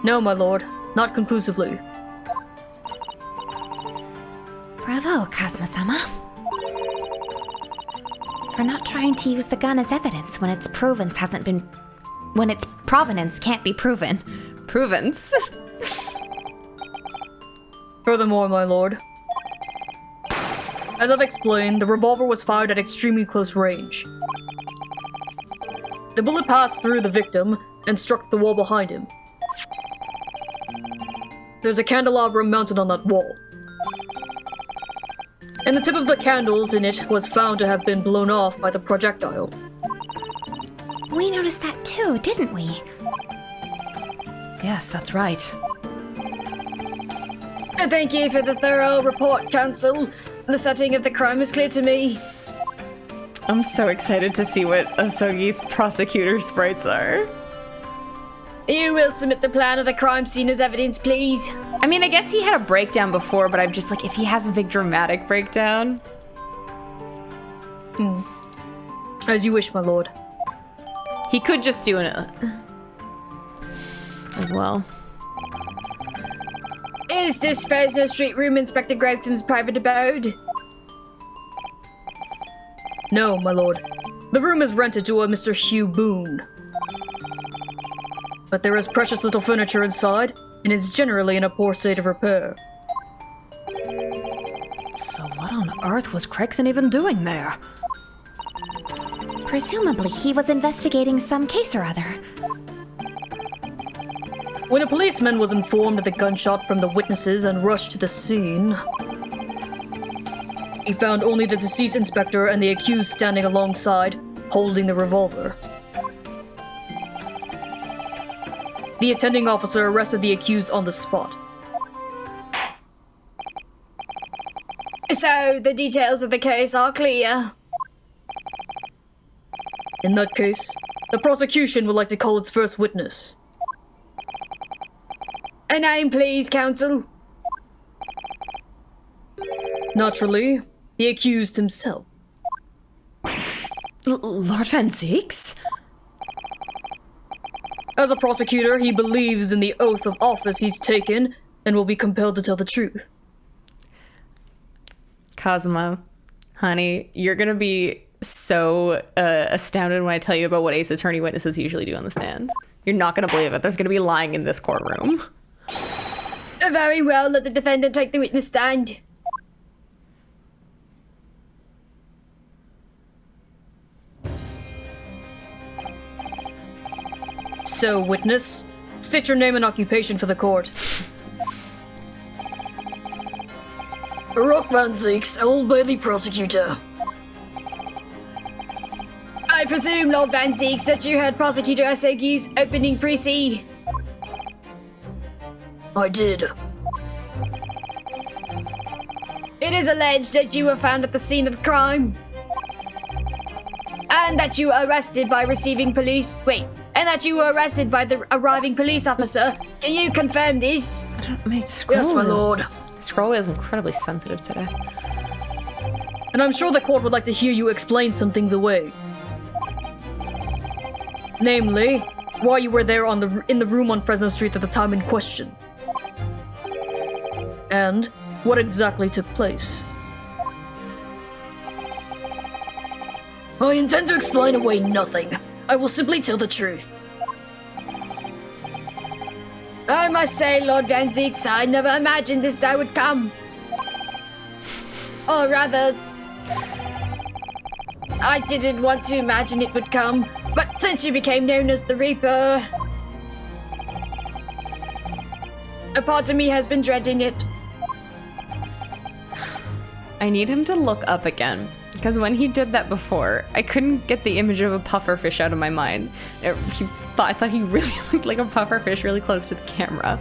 No, my lord, not conclusively. Bravo, Kazuma-sama. For not trying to use the gun as evidence when its provenance can't be proven. Provence. Furthermore, my lord, as I've explained, the revolver was fired at extremely close range. The bullet passed through the victim and struck the wall behind him. There's a candelabra mounted on that wall. And the tip of the candles in it was found to have been blown off by the projectile. We noticed that too, didn't we? Yes, that's right. Thank you for the thorough report, Counsel. The setting of the crime is clear to me. I'm so excited to see what Asogi's prosecutor sprites are. You will submit the plan of the crime scene as evidence, please. I mean, I guess he had a breakdown before, but I'm just like, if he has a big dramatic breakdown. As you wish, my lord. He could just do it as well. Is this Fresno Street room Inspector Gregson's private abode? No, my lord. The room is rented to a Mr. Hugh Boone. But there is precious little furniture inside, and is generally in a poor state of repair. So what on earth was Gregson even doing there? Presumably, he was investigating some case or other. When a policeman was informed of the gunshot from the witnesses and rushed to the scene, he found only the deceased inspector and the accused standing alongside, holding the revolver. The attending officer arrested the accused on the spot. So, the details of the case are clear. In that case, the prosecution would like to call its first witness. A name, please, Counsel. Naturally, the accused himself. Lord Van Zeeks? As a prosecutor, he believes in the oath of office he's taken and will be compelled to tell the truth. Kazuma, honey, you're gonna be so astounded when I tell you about what Ace Attorney witnesses usually do on the stand. You're not gonna believe it. There's gonna be lying in this courtroom. Very well, let the defendant take the witness stand. So, witness, state your name and occupation for the court. Rock Van Zeeks, Old Bailey prosecutor. I presume, Lord Van Zeeks, that you heard Prosecutor Asogi's opening précis. I did. It is alleged that you were found at the scene of the crime. And that you were arrested by and that you were arrested by the arriving police officer. Can you confirm this? My scroll, Yes, my lord. Scroll is incredibly sensitive today. And I'm sure the court would like to hear you explain some things away. Namely, why you were there in the room on Fresno Street at the time in question. And what exactly took place. I intend to explain away nothing. I will simply tell the truth. I must say, Lord Van Zeeks, I never imagined this day would come. Or rather, I didn't want to imagine it would come, but since you became known as the Reaper, a part of me has been dreading it. I need him to look up again. Because when he did that before, I couldn't get the image of a pufferfish out of my mind. I thought he really looked like a pufferfish really close to the camera.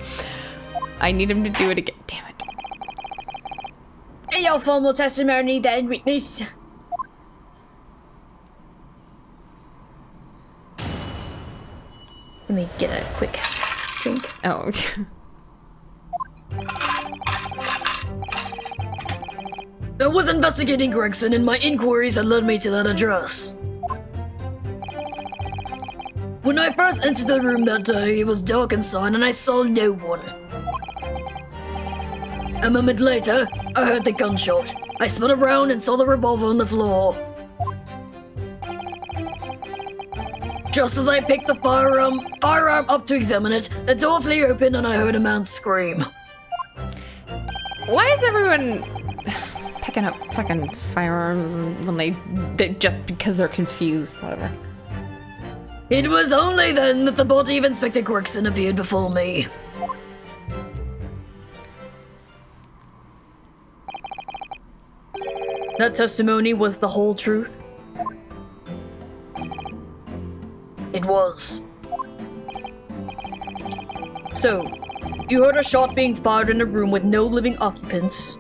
I need him to do it again. Damn it. Your formal testimony then, witness. Let me get a quick drink. Oh. I was investigating Gregson, and my inquiries had led me to that address. When I first entered the room that day, it was dark inside and I saw no one. A moment later, I heard the gunshot. I spun around and saw the revolver on the floor. Just as I picked the firearm up to examine it, the door flew open and I heard a man scream. Why is everyone picking up fucking firearms when they just because they're confused? Whatever. It was only then that the body of Inspector Gregson appeared before me. That testimony was the whole truth? It was. So, you heard a shot being fired in a room with no living occupants,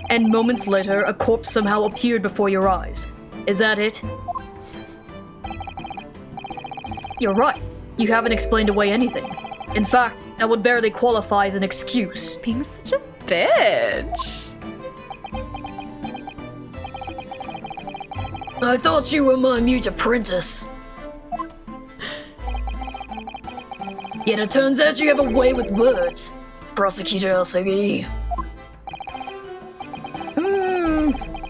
and moments later, a corpse somehow appeared before your eyes. Is that it? You're right. You haven't explained away anything. In fact, that would barely qualify as an excuse. Being such a bitch. I thought you were my mute apprentice. Yet it turns out you have a way with words, Prosecutor Elsogi.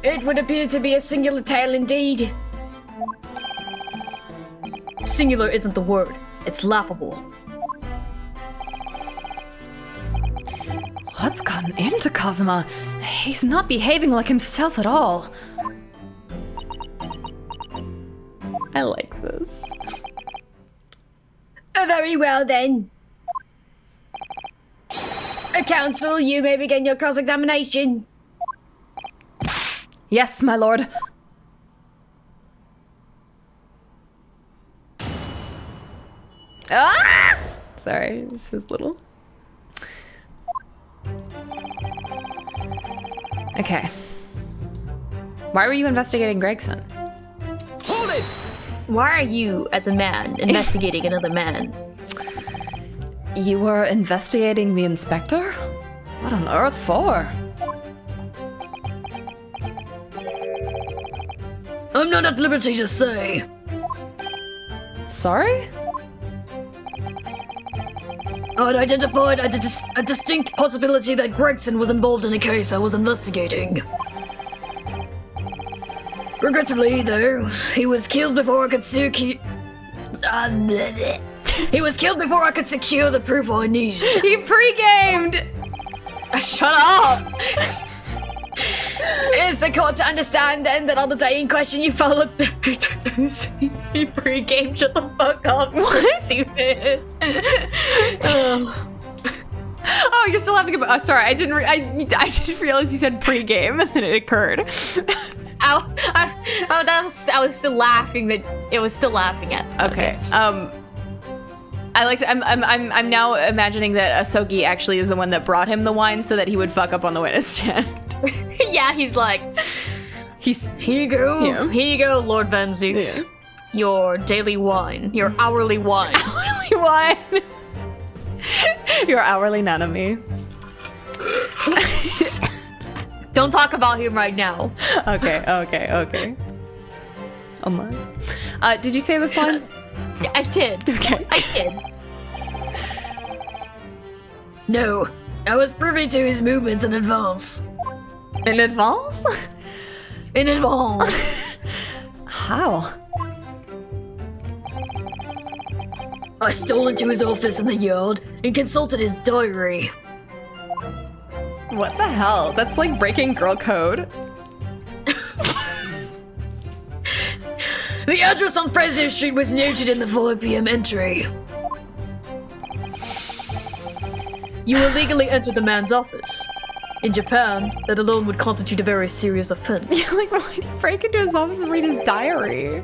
It would appear to be a singular tale indeed. Singular isn't the word. It's laughable. What's gotten into Kazuma? He's not behaving like himself at all. I like this. Very well then. Counsel, you may begin your cross-examination. Yes, my lord. Ah! Sorry, this is little. Okay. Why were you investigating Gregson? Hold it! Why are you, as a man, investigating another man? You were investigating the inspector? What on earth for? I'm not at liberty to say. Sorry? I'd identified a distinct possibility that Gregson was involved in a case I was investigating. Regrettably, though, he was killed before I could secure the proof I needed. He pre-gamed! Shut up! Is the court to understand then that on the day in question you followed the he pre-game? Shut the fuck up. What? Oh, you're still having a. Sorry, I didn't realize you said pre-game and then it occurred. I was still laughing that it was still laughing at. Okay. I'm now imagining that Asogi actually is the one that brought him the wine so that he would fuck up on the witness stand. Yeah, he's like, here you go. Yeah. Here you go, Lord Van Zeus. Yeah. Your daily wine, your hourly wine. Hourly wine. Your hourly nanami. Don't talk about him right now. Okay. Unless. Did you say this line? I did. Okay. I did. No, I was privy to his movements in advance. In advance? In advance. How? I stole into his office in the yard and consulted his diary. What the hell? That's like breaking girl code. The address on Fresno Street was noted in the 4 p.m. entry. You illegally entered the man's office. In Japan, that alone would constitute a very serious offense. Like, why did he break into his office and read his diary?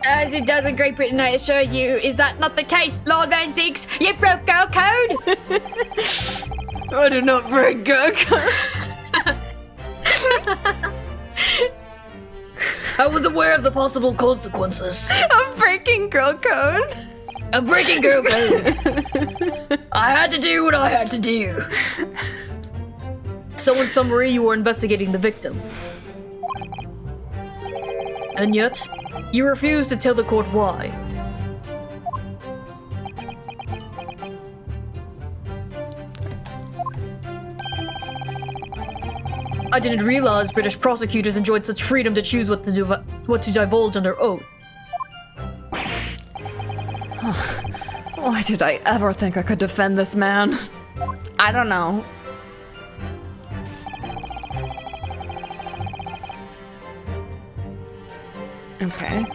As it does in Great Britain, I assure you, is that not the case, Lord Van Zieks? You broke girl code! I did not break girl code. I was aware of the possible consequences. I'm breaking girl code. I'm breaking girl code. I had to do what I had to do. So in summary, you were investigating the victim. And yet, you refuse to tell the court why. I didn't realize British prosecutors enjoyed such freedom to choose what to divulge under oath. Why did I ever think I could defend this man? I don't know. Okay.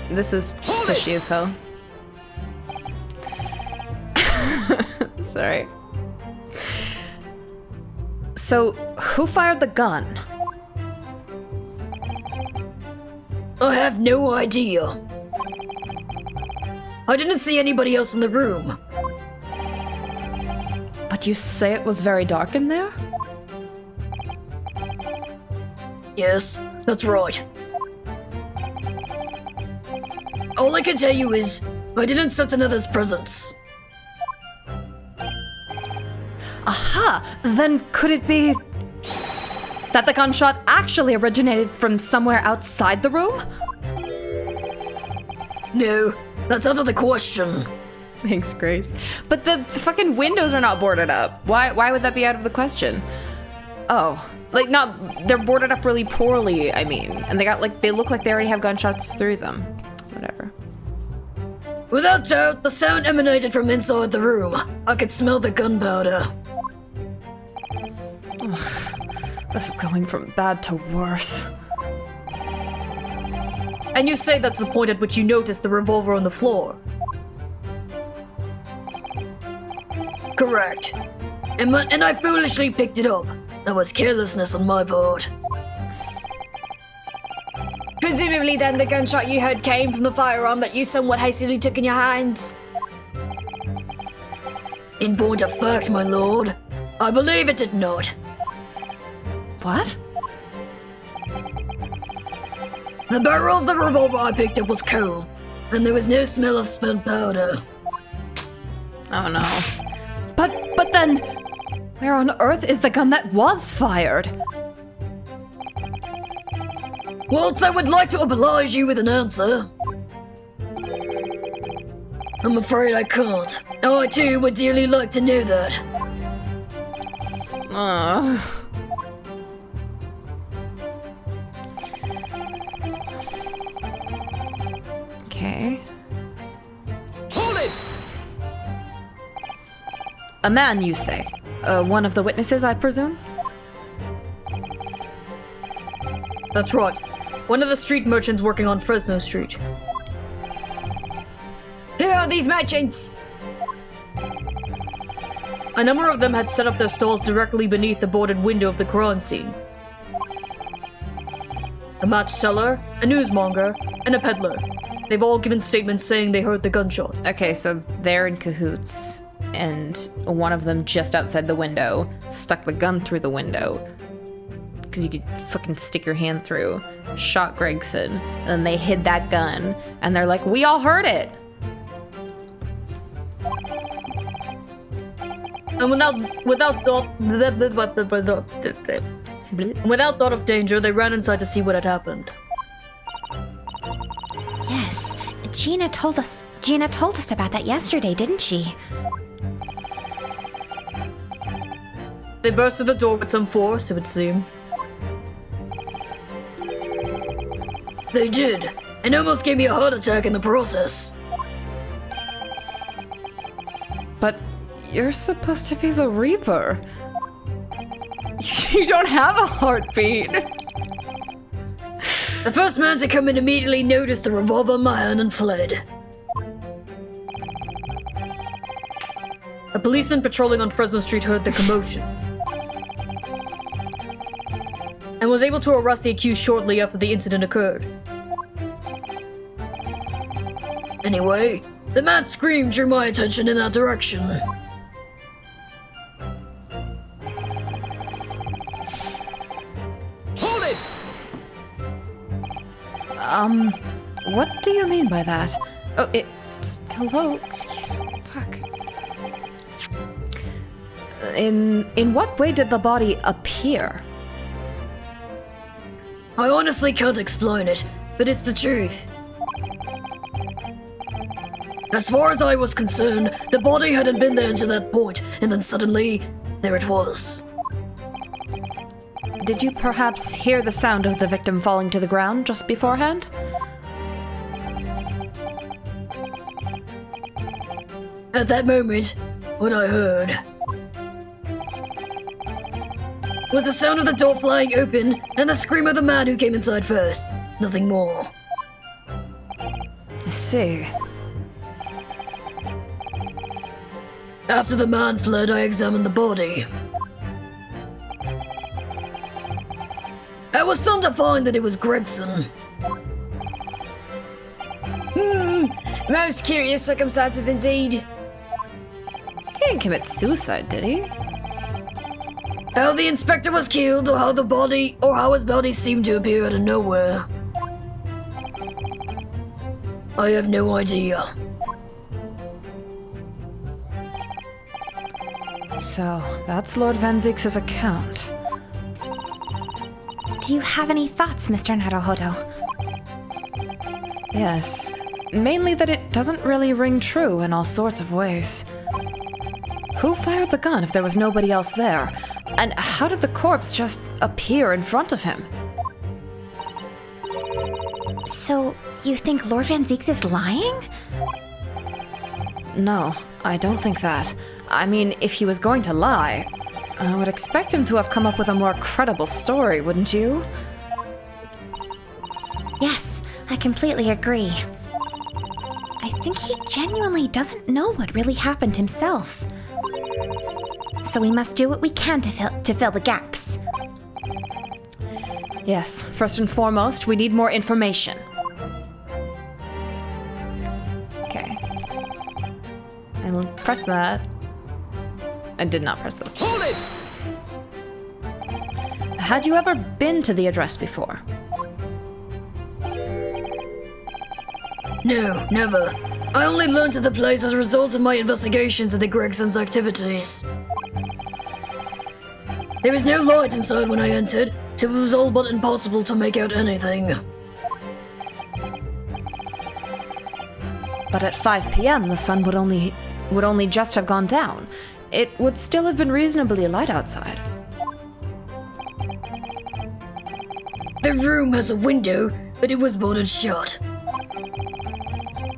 This is fishy as hell. Sorry. So, who fired the gun? I have no idea. I didn't see anybody else in the room. But you say it was very dark in there? Yes, that's right. All I can tell you is, I didn't sense another's presence. Aha! Then could it be that the gunshot actually originated from somewhere outside the room? No, that's out of the question. Thanks, Grace. But the fucking windows are not boarded up. Why would that be out of the question? Oh. Like, they're boarded up really poorly, I mean. And they look like they already have gunshots through them. Whatever. Without doubt, the sound emanated from inside the room. I could smell the gunpowder. This is going from bad to worse. And you say that's the point at which you noticed the revolver on the floor. Correct. And I foolishly picked it up. That was carelessness on my part. Presumably then the gunshot you heard came from the firearm that you somewhat hastily took in your hands. In point of fact, my lord, I believe it did not. What? The barrel of the revolver I picked up was cold, and there was no smell of spent powder. Oh no. But then, where on earth is the gun that was fired? Whilst I would like to oblige you with an answer, I'm afraid I can't. I too would dearly like to know that. Okay. Hold it! A man, you say? One of the witnesses, I presume? That's right. One of the street merchants working on Fresno Street. Who are these merchants? A number of them had set up their stalls directly beneath the boarded window of the crime scene. A match seller, a newsmonger, and a peddler. They've all given statements saying they heard the gunshot. Okay, so they're in cahoots, and one of them just outside the window stuck the gun through the window, because you could fucking stick your hand through, shot Gregson, and then they hid that gun, and they're like, we all heard it! And without thought of danger, they ran inside to see what had happened. Yes, Gina told us about that yesterday, didn't she? They burst through the door with some force, it would seem. They did, and almost gave me a heart attack in the process. But you're supposed to be the Reaper. You don't have a heartbeat. The first man to come in immediately noticed the revolver in my hand and fled. A policeman patrolling on Fresno Street heard the commotion and was able to arrest the accused shortly after the incident occurred. Anyway, the man's scream drew my attention in that direction. Hold it! What do you mean by that? Oh, hello? Excuse me. Fuck. In what way did the body appear? I honestly can't explain it, but it's the truth. As far as I was concerned, the body hadn't been there until that point, and then suddenly, there it was. Did you perhaps hear the sound of the victim falling to the ground just beforehand? At that moment, what I heard was the sound of the door flying open and the scream of the man who came inside first. Nothing more. I see. After the man fled, I examined the body. I was stunned to find that it was Gregson. Most curious circumstances indeed. He didn't commit suicide, did he? How the inspector was killed, or how his body seemed to appear out of nowhere, I have no idea. So, that's Lord Van Zieks' account. Do you have any thoughts, Mr. Naruhodo? Yes. Mainly that it doesn't really ring true in all sorts of ways. Who fired the gun if there was nobody else there? And how did the corpse just appear in front of him? So, you think Lord Van Zieks is lying? No, I don't think that. I mean, if he was going to lie, I would expect him to have come up with a more credible story, wouldn't you? Yes, I completely agree. I think he genuinely doesn't know what really happened himself. So we must do what we can to fill the gaps. Yes, first and foremost, we need more information. Okay. I'll press that. I did not press this. Hold it! Had you ever been to the address before? No, never. I only learned of the place as a result of my investigations into Gregson's activities. There was no light inside when I entered, so it was all but impossible to make out anything. But at 5 p.m., the sun would only just have gone down. It would still have been reasonably light outside. The room has a window, but it was boarded shut.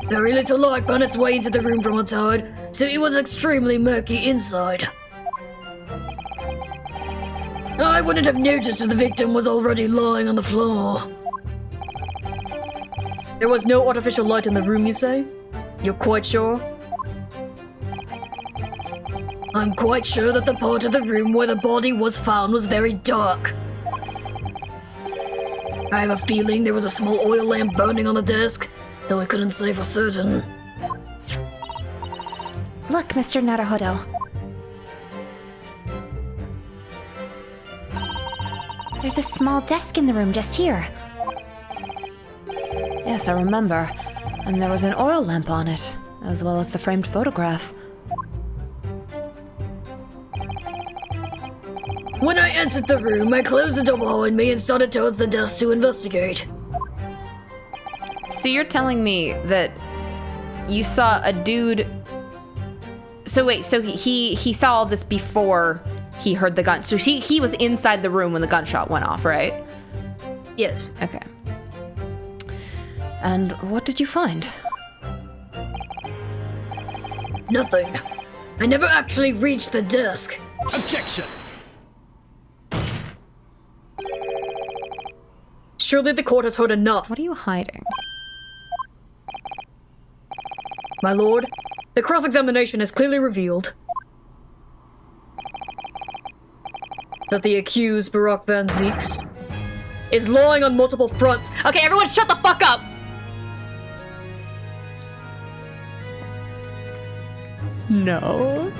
Very little light found its way into the room from outside, so it was extremely murky inside. I wouldn't have noticed if the victim was already lying on the floor. There was no artificial light in the room, you say? You're quite sure? I'm quite sure that the part of the room where the body was found was very dark. I have a feeling there was a small oil lamp burning on the desk, though I couldn't say for certain. Look, Mr. Naruhodo. There's a small desk in the room just here. Yes, I remember. And there was an oil lamp on it, as well as the framed photograph. When I entered the room, I closed the door behind me and started towards the desk to investigate. So you're telling me that you saw a dude... So wait, so he saw all this before he heard the gun. So he was inside the room when the gunshot went off, right? Yes. Okay. And what did you find? Nothing. I never actually reached the desk. Objection! Surely the court has heard enough. What are you hiding? My lord, the cross-examination has clearly revealed that the accused, Barack Van Zieks, is lying on multiple fronts. Okay, everyone shut the fuck up! No.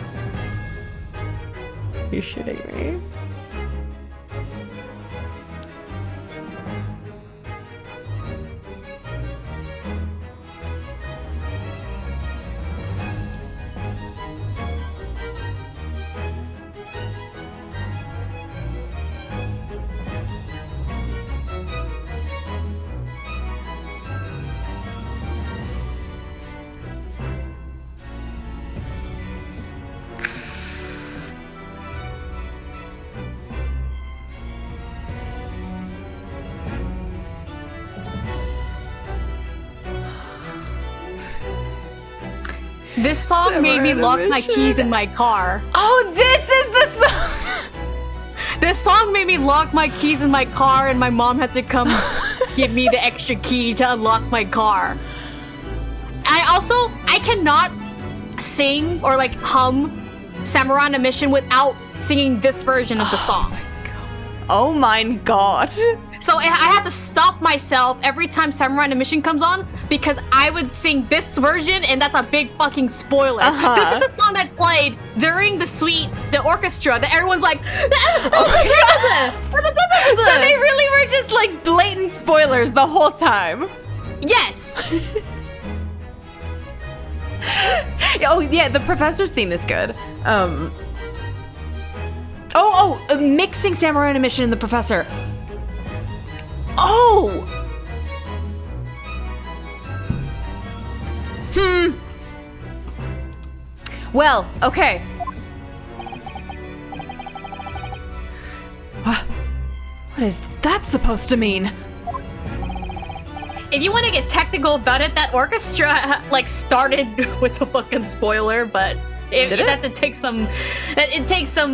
You're shitting me. This song made me lock my keys in my car. Oh, this is the song! This song made me lock my keys in my car, and my mom had to come give me the extra key to unlock my car. I cannot sing or like hum Samurai on a Mission without singing this version of the song. Oh my god. So I have to stop myself every time Samurai on a Mission comes on because I would sing this version, and that's a big fucking spoiler. This is the song that played during the orchestra that everyone's like, So they really were just like blatant spoilers the whole time. yes. Oh yeah, the professor's theme is good. Mixing Samurai on a Mission and the professor. Oh! Well, okay. What is that supposed to mean? If you want to get technical about it, that orchestra like started with a fucking spoiler, but it takes some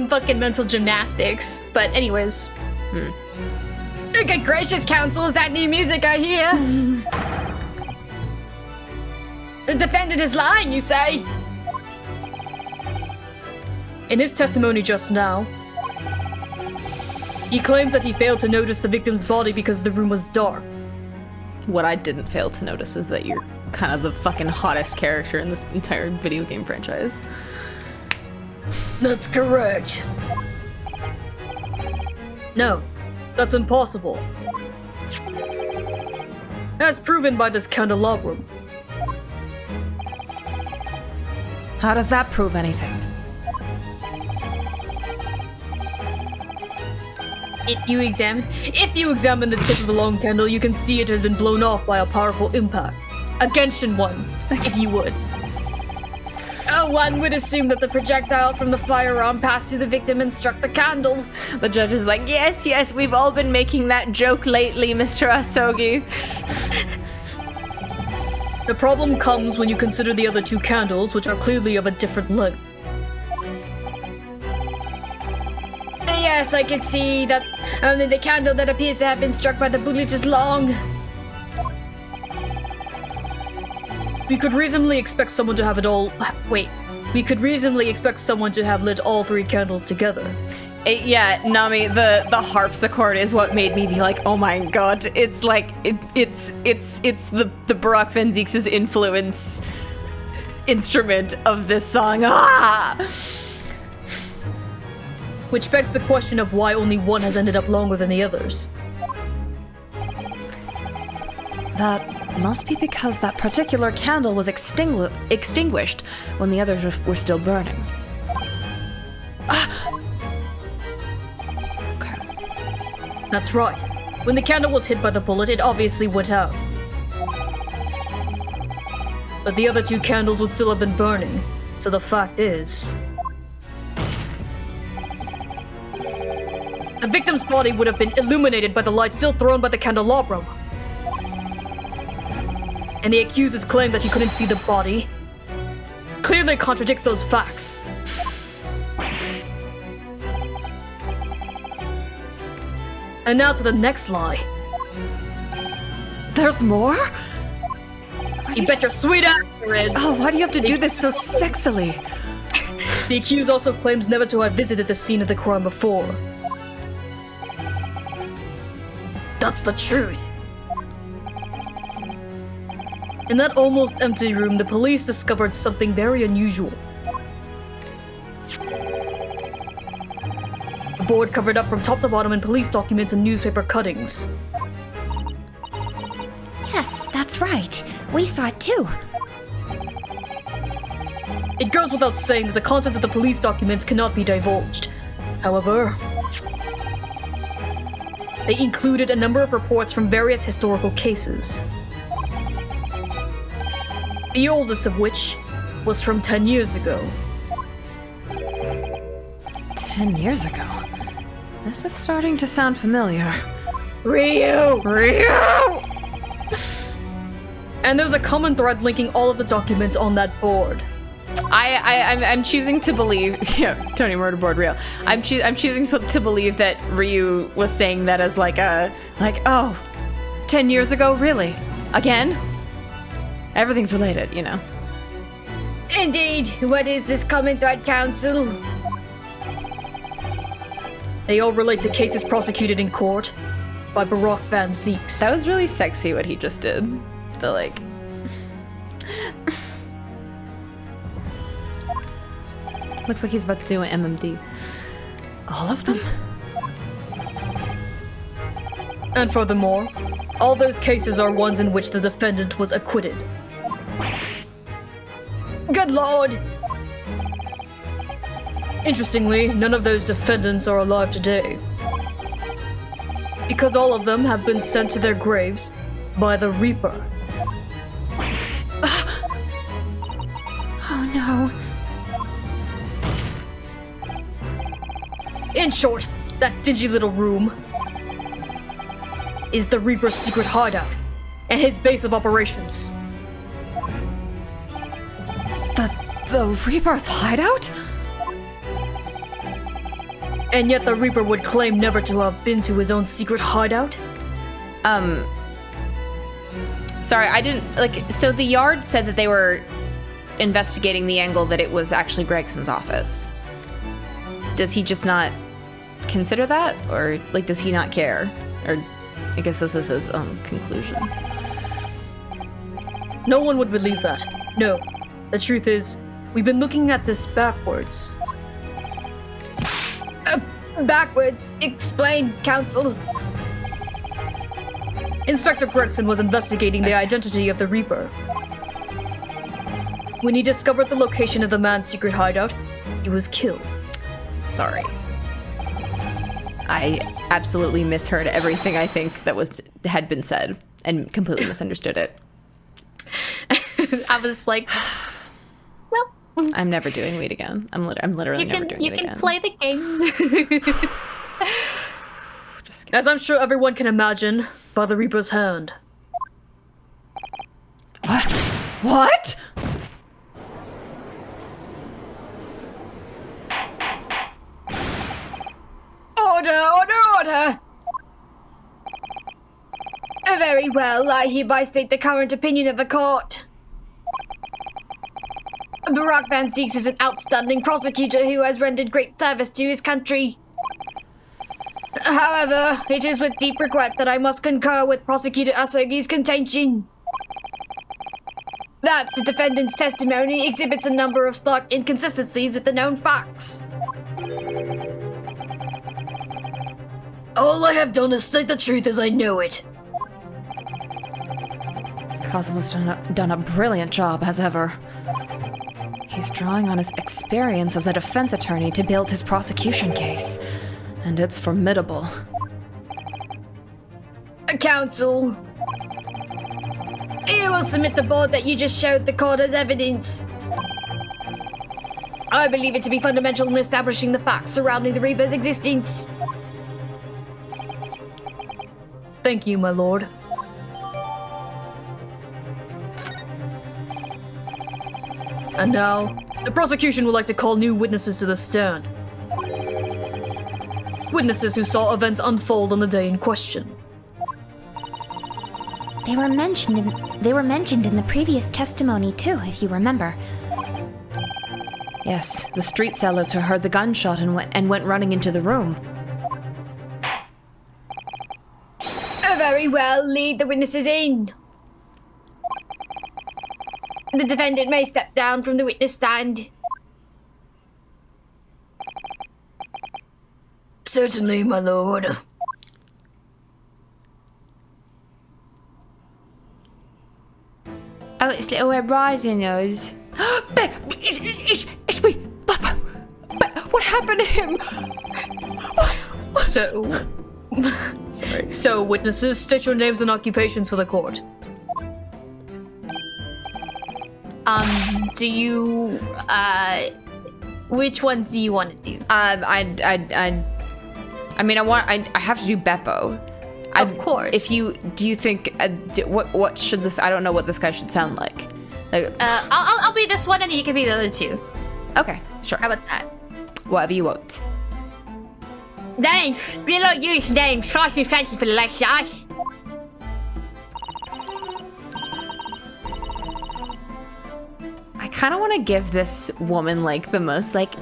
fucking mental gymnastics. But anyways. Good gracious, counsel, is that new music I hear? The defendant is lying, you say? In his testimony just now, he claims that he failed to notice the victim's body because the room was dark. What I didn't fail to notice is that you're kind of the fucking hottest character in this entire video game franchise. That's correct. No, that's impossible. As proven by this candelabrum. How does that prove anything? If you examine the tip of the long candle, you can see it has been blown off by a powerful impact. A Genshin one, if you would. One would assume that the projectile from the firearm passed through the victim and struck the candle. The judge is like, yes, we've all been making that joke lately, Mr. Asogi. The problem comes when you consider the other two candles, which are clearly of a different length. Yes, I can see that only the candle that appears to have been struck by the bullet is long. We could reasonably expect someone to have lit all three candles together. Nami, the harpsichord is what made me be like, oh my god, it's like it's the Barack Van Zieks' influence instrument of this song. Which begs the question of why only one has ended up longer than the others. That must be because that particular candle was extinguished when the others were still burning. Okay. That's right. When the candle was hit by the bullet, it obviously went out. But the other two candles would still have been burning. So the fact is, the victim's body would have been illuminated by the light still thrown by the candelabrum. And the accuser's claim that he couldn't see the body clearly contradicts those facts. And now to the next lie. There's more? You bet your sweet ass there is. Oh, why do you have to do this so sexily? The accused also claims never to have visited the scene of the crime before. That's the truth. In that almost empty room, the police discovered something very unusual. A board covered up from top to bottom in police documents and newspaper cuttings. Yes, that's right. We saw it too. It goes without saying that the contents of the police documents cannot be divulged. However, they included a number of reports from various historical cases. The oldest of which was from 10 years ago. 10 years ago? This is starting to sound familiar. Ryu! Ryu! And there's a common thread linking all of the documents on that board. I'm choosing to believe, yeah, Tony Murderboard real. I'm choosing to believe that Ryu was saying that as oh, 10 years ago, really? Again? Everything's related, you know. Indeed. What is this common thread, Council? They all relate to cases prosecuted in court by Barack Van Zieks. That was really sexy what he just did. The Looks like he's about to do an MMD. All of them? And furthermore, all those cases are ones in which the defendant was acquitted. Good lord. Interestingly, none of those defendants are alive today. Because all of them have been sent to their graves by the Reaper. Oh no. In short, that dingy little room is the Reaper's secret hideout and his base of operations. The Reaper's hideout? And yet the Reaper would claim never to have been to his own secret hideout? Sorry, I didn't, so the Yard said that they were investigating the angle that it was actually Gregson's office. Does he just not consider that? Or, does he not care? Or, I guess this is his own conclusion. No one would believe that. No. The truth is, we've been looking at this backwards. Backwards. Explain, Council. Inspector Gregson was investigating the identity of the Reaper. When he discovered the location of the man's secret hideout, he was killed. Sorry. I absolutely misheard everything I think that had been said and completely misunderstood it. I was like, well, I'm never doing weed again. I'm literally never doing it again. You can play the game. As I'm sure everyone can imagine, by the Reaper's hand. What? Order! Very well, I hereby state the current opinion of the court. Barack Van Zieks is an outstanding prosecutor who has rendered great service to his country. However, it is with deep regret that I must concur with Prosecutor Asogi's contention that the defendant's testimony exhibits a number of stark inconsistencies with the known facts. All I have done is state the truth as I know it. Cosmo's done a brilliant job, as ever. He's drawing on his experience as a defense attorney to build his prosecution case. And it's formidable. Counsel, you will submit the board that you just showed the court as evidence. I believe it to be fundamental in establishing the facts surrounding the Reaper's existence. Thank you, my lord. And now, the prosecution would like to call new witnesses to the stand. Witnesses who saw events unfold on the day in question. They were mentioned in the previous testimony too, if you remember. Yes, the street sellers who heard the gunshot and went running into the room. Very well, lead the witnesses in. The defendant may step down from the witness stand. Certainly, my lord. Oh, it's Little Red Riding Hood. It's me. What happened to him? So, sorry. So, witnesses, state your names and occupations for the court. Do you, which ones do you want to do? I mean, I have to do Beppo. Of course. Do you think, what should this, I don't know what this guy should sound like. I'll be this one and you can be the other two. Okay, sure. How about that? Whatever you want. Names. We don't use names. Saucy fancy for the last sauce. I kind of want to give this woman, like, the most, like,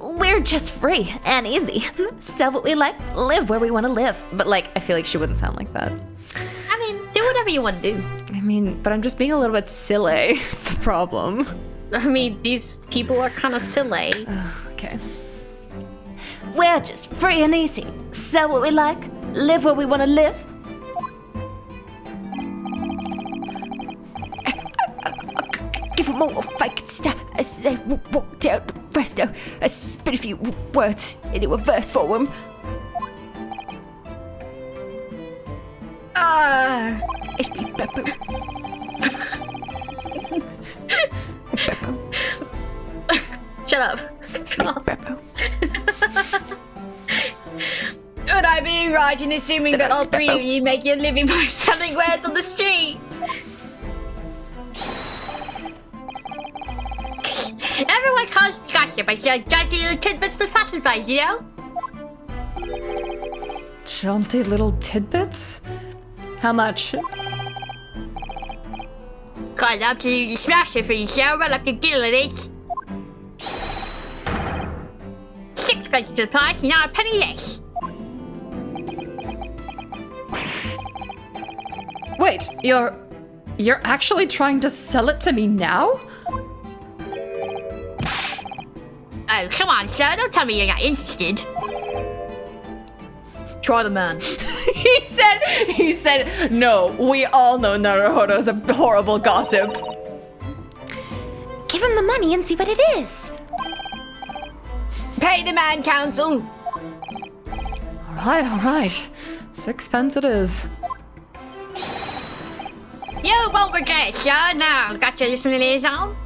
We're just free and easy. Sell what we like, live where we want to live. but, like, I feel like she wouldn't sound like that. I mean, do whatever you want to do. I mean, but I'm just being a little bit silly, is the problem. I mean, these people are kind of silly. Okay. We're just free and easy. Sell what we like, live where we want to live. Give them all a fake stab as they walk down the resto. I spit a few words into a verse for them. It's me, Beppo. Beppo. Shut up. It's me, Beppo. Would I be right in assuming that all three of you make your living by selling words on the street? Everyone calls me gossip. I sell jaunty little tidbits to passersby, you know? Jaunty little tidbits? How much? Call up to you smash it for you, sir. Roll up your deal at it. 6 pence to the price, not a penny less. Wait, you're actually trying to sell it to me now? Oh, come on, sir. Don't tell me you're not interested. Try the man. He said, no, we all know Naruhodo's a horrible gossip. Give him the money and see what it is. Pay the man, counsel. All right. 6 pence it is. You won't regret, sir. Now, got your listening ears on?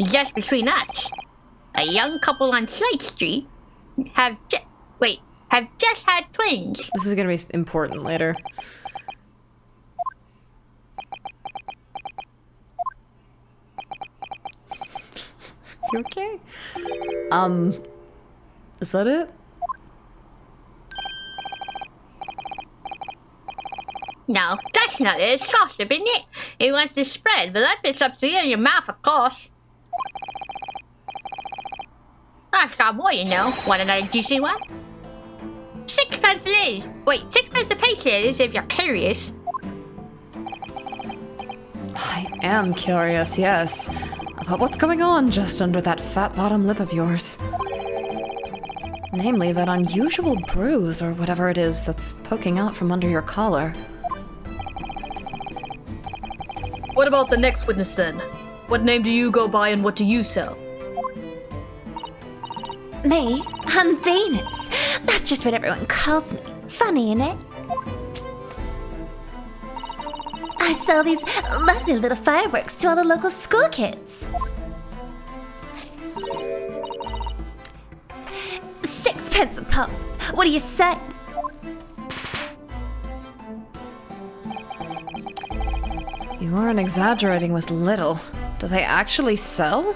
Just between us, a young couple on Slate Street have just had twins. This is gonna be important later. You okay? Is that it? No, that's not it. It's gossip, isn't it? It wants to spread, but that bit's up to you in your mouth, of course. I've got more, you know. Want another juicy one? 6 pence it is. Wait, 6 pence a piece it is if you're curious. I am curious, yes. About what's going on just under that fat bottom lip of yours. Namely, that unusual bruise or whatever it is that's poking out from under your collar. What about the next witness then? What name do you go by and what do you sell? Me? I'm Venus. That's just what everyone calls me. Funny, innit? I sell these lovely little fireworks to all the local school kids. 6 pence a pop. What do you say? You aren't exaggerating with little. Do they actually sell?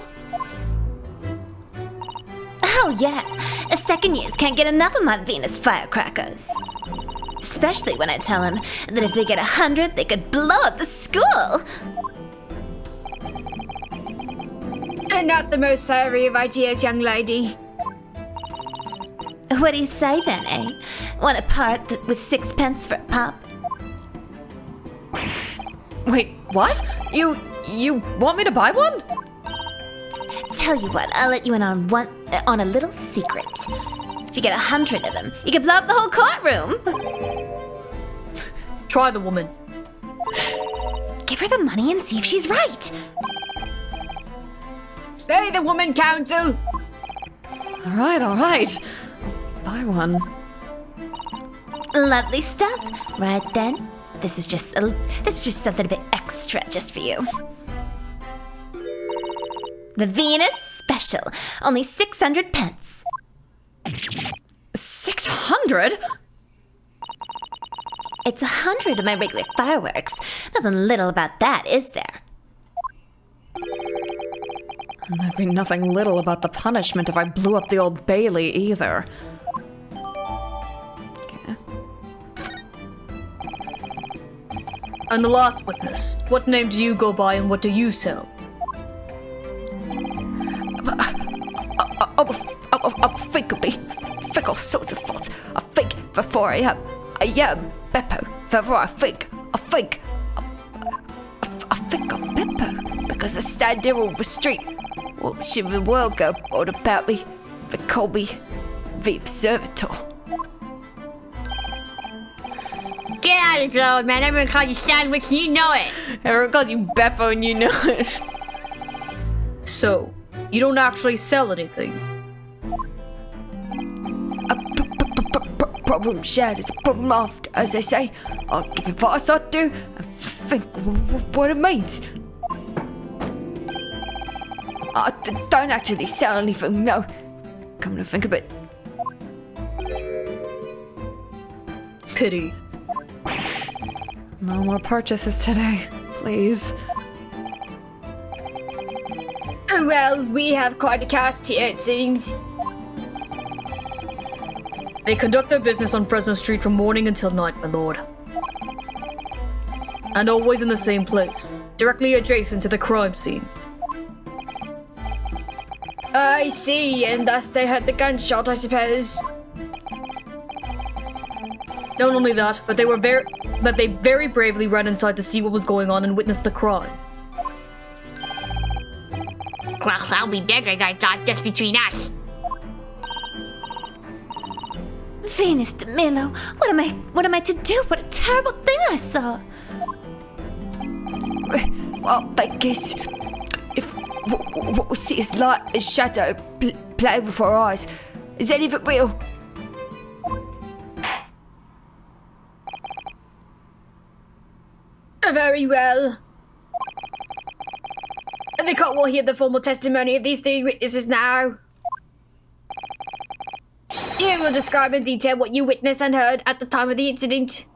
Oh yeah, second years can't get enough of my Venus firecrackers. especially when I tell him that if they get 100, they could blow up the school. And not the most savory of ideas, young lady. What do you say then, eh? Want a part with 6 pence for a pop? Wait, what? You want me to buy one? Tell you what, I'll let you in on a little secret. If you get 100 of them, you can blow up the whole courtroom. Try the woman. Give her the money and see if she's right. Hey, the woman council! All right. Buy one. Lovely stuff. Right then, this is just something a bit extra just for you. The Venus Special, only 600 pence. 600? It's 100 of my regular fireworks. Nothing little about that, is there? And there'd be nothing little about the punishment if I blew up the Old Bailey either. Okay. And the last witness. What name do you go by and what do you sell? I'm think all sorts of thoughts. I think before I am Beppo. Before I think I'm Beppo. Because I stand there on the street, watching the world go all about me. They call me the Observator. Get out of here, old man. Everyone calls you Sandwich, you know it. Everyone calls you Beppo and you know it. So, you don't actually sell anything. Problem shared is a problem after, as they say. I'll give advice I do and think what it means. I don't actually sell anything, no. Come to think of it. Pity. No more purchases today, please. Well, we have quite a cast here, it seems. They conduct their business on Fresno Street from morning until night, my lord. And always in the same place, directly adjacent to the crime scene. I see, and thus they heard the gunshot, I suppose. Not only that, but they very bravely ran inside to see what was going on and witness the crime. Well, I'll be begging, I thought, just between us. Venus de Milo, what am I to do? What a terrible thing I saw. Well, I guess if what we see is light and shadow play before our eyes, is any of it real? Very well. The court will hear the formal testimony of these three witnesses now. You will describe in detail what you witnessed and heard at the time of the incident.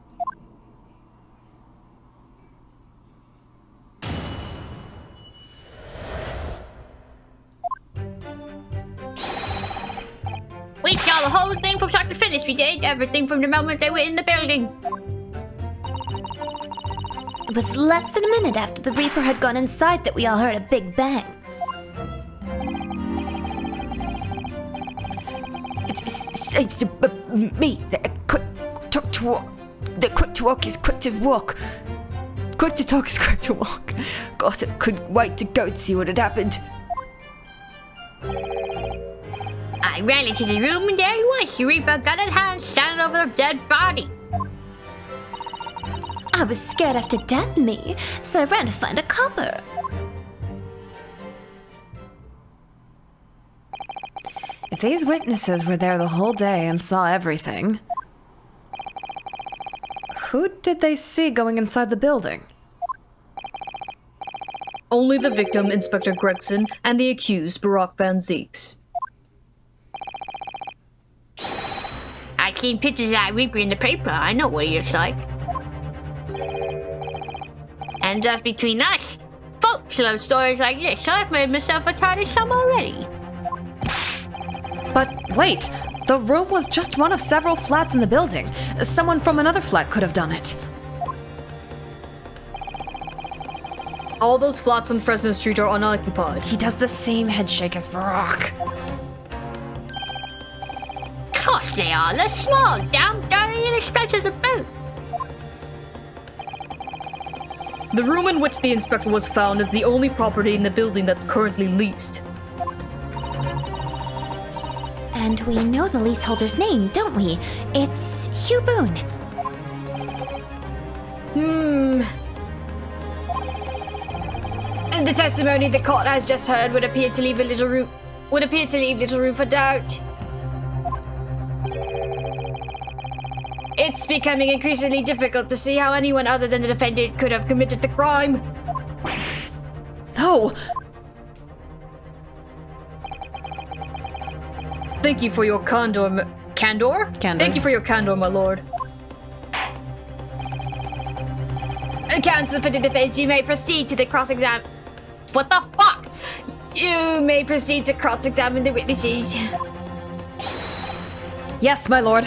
We saw the whole thing from start to finish. We did everything from the moment they were in the building. It was less than a minute after the Reaper had gone inside that we all heard a big bang. It seems to me that quick to walk is quick to walk. Quick to talk is quick to walk. Gossip couldn't wait to go and see what had happened. I ran into the room and there he was, the Reaper gun in hand, standing over the dead body. I was scared after death, me, so I ran to find a copper. If these witnesses were there the whole day and saw everything, who did they see going inside the building? Only the victim, Inspector Gregson, and the accused, Barack Van Zeeks. I seen pictures of that Reaper in the paper. I know what he looks like. And just between us, folks love stories like this, so I've made myself a tidy some already. But wait, The room was just one of several flats in the building. Someone from another flat could have done it. All those flats on Fresno Street are unoccupied. He does the same headshake as Varrock. Of course they are. They're small, damn dirty, and expensive to boot. The room in which the inspector was found is the only property in the building that's currently leased. And we know the leaseholder's name, don't we? It's Hugh Boone. The testimony the court has just heard would appear to leave little room for doubt. It's becoming increasingly difficult to see how anyone other than the defendant could have committed the crime. No! Thank you for your candor, Candor? Candor. Thank you for your candor, my lord. Counsel for the defense, you may proceed to the cross-exam. What the fuck? You may proceed to cross-examine the witnesses. Yes, my lord.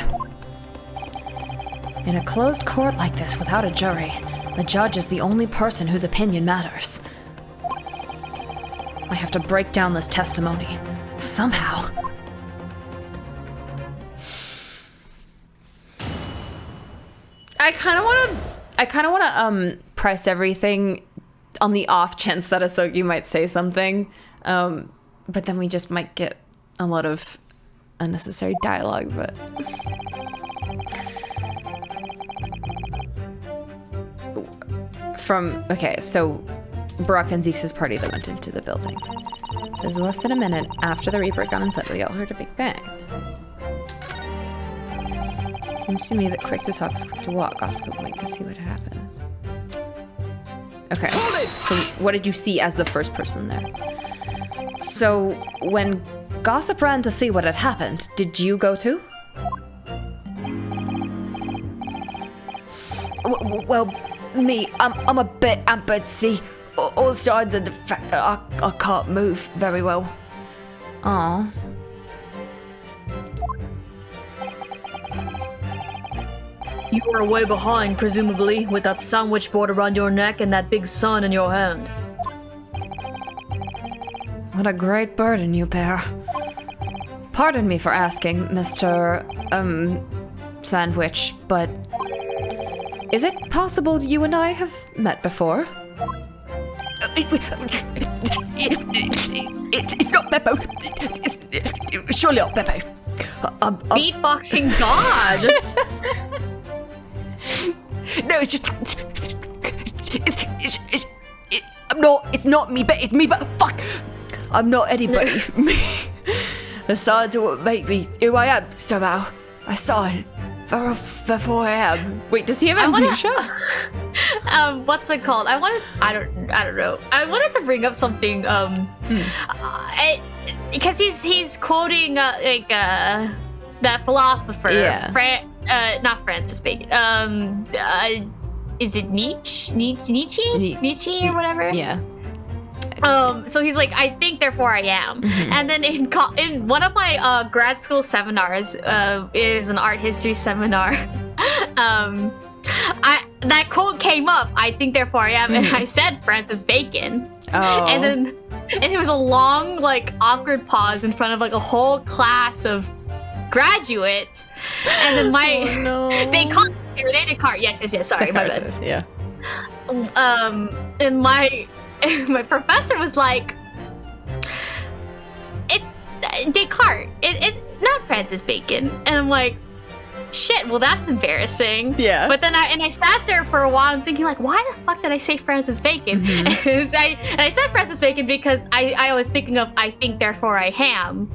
In a closed court like this without a jury, the judge is the only person whose opinion matters. I have to break down this testimony. Somehow. I kind of want to press everything on the off chance that Asogi might say something. But then we just might get a lot of unnecessary dialogue, but... Okay, so Brock and Zeke's party that went into the building. It was less than a minute after the Reaper got inside we all heard a big bang. Seems to me that quick to talk is quick to walk. Gossip could wait to see what happened. Okay, so what did you see as the first person there? So when Gossip ran to see what had happened, did you go too? Well, me, I'm a bit hampered, see. All sides of the fact that I can't move very well. Aw. You were way behind, presumably, with that sandwich board around your neck and that big sun in your hand. What a great burden you bear. Pardon me for asking, Mr. Sandwich, but is it possible you and I have met before? It's not Beppo. It's surely not Beppo. Beatboxing god! No, it's just. It's not me, but it's me, but fuck! I'm not anybody. The signs are what make me who I am somehow. I saw it before I am. Wait, does he have amnesia? What's it called? I don't know. I wanted to bring up something, because he's quoting, that philosopher. Yeah. Not Francis Bacon. Is it Nietzsche? Nietzsche or whatever? Yeah. So he's like, I think, therefore I am. Mm-hmm. And then in one of my grad school seminars, it is an art history seminar. That quote came up. I think, therefore I am, and I said Francis Bacon. Oh. And it was a long, like, awkward pause in front of like a whole class of graduates, and then my Descartes. Yes. Sorry, my bad. Yeah. And my professor was like, "It's Descartes. It not Francis Bacon." And I'm like, "Shit. Well, that's embarrassing." Yeah. But then I sat there for a while and thinking like, "Why the fuck did I say Francis Bacon?" And I said Francis Bacon because I was thinking of I think, therefore I am.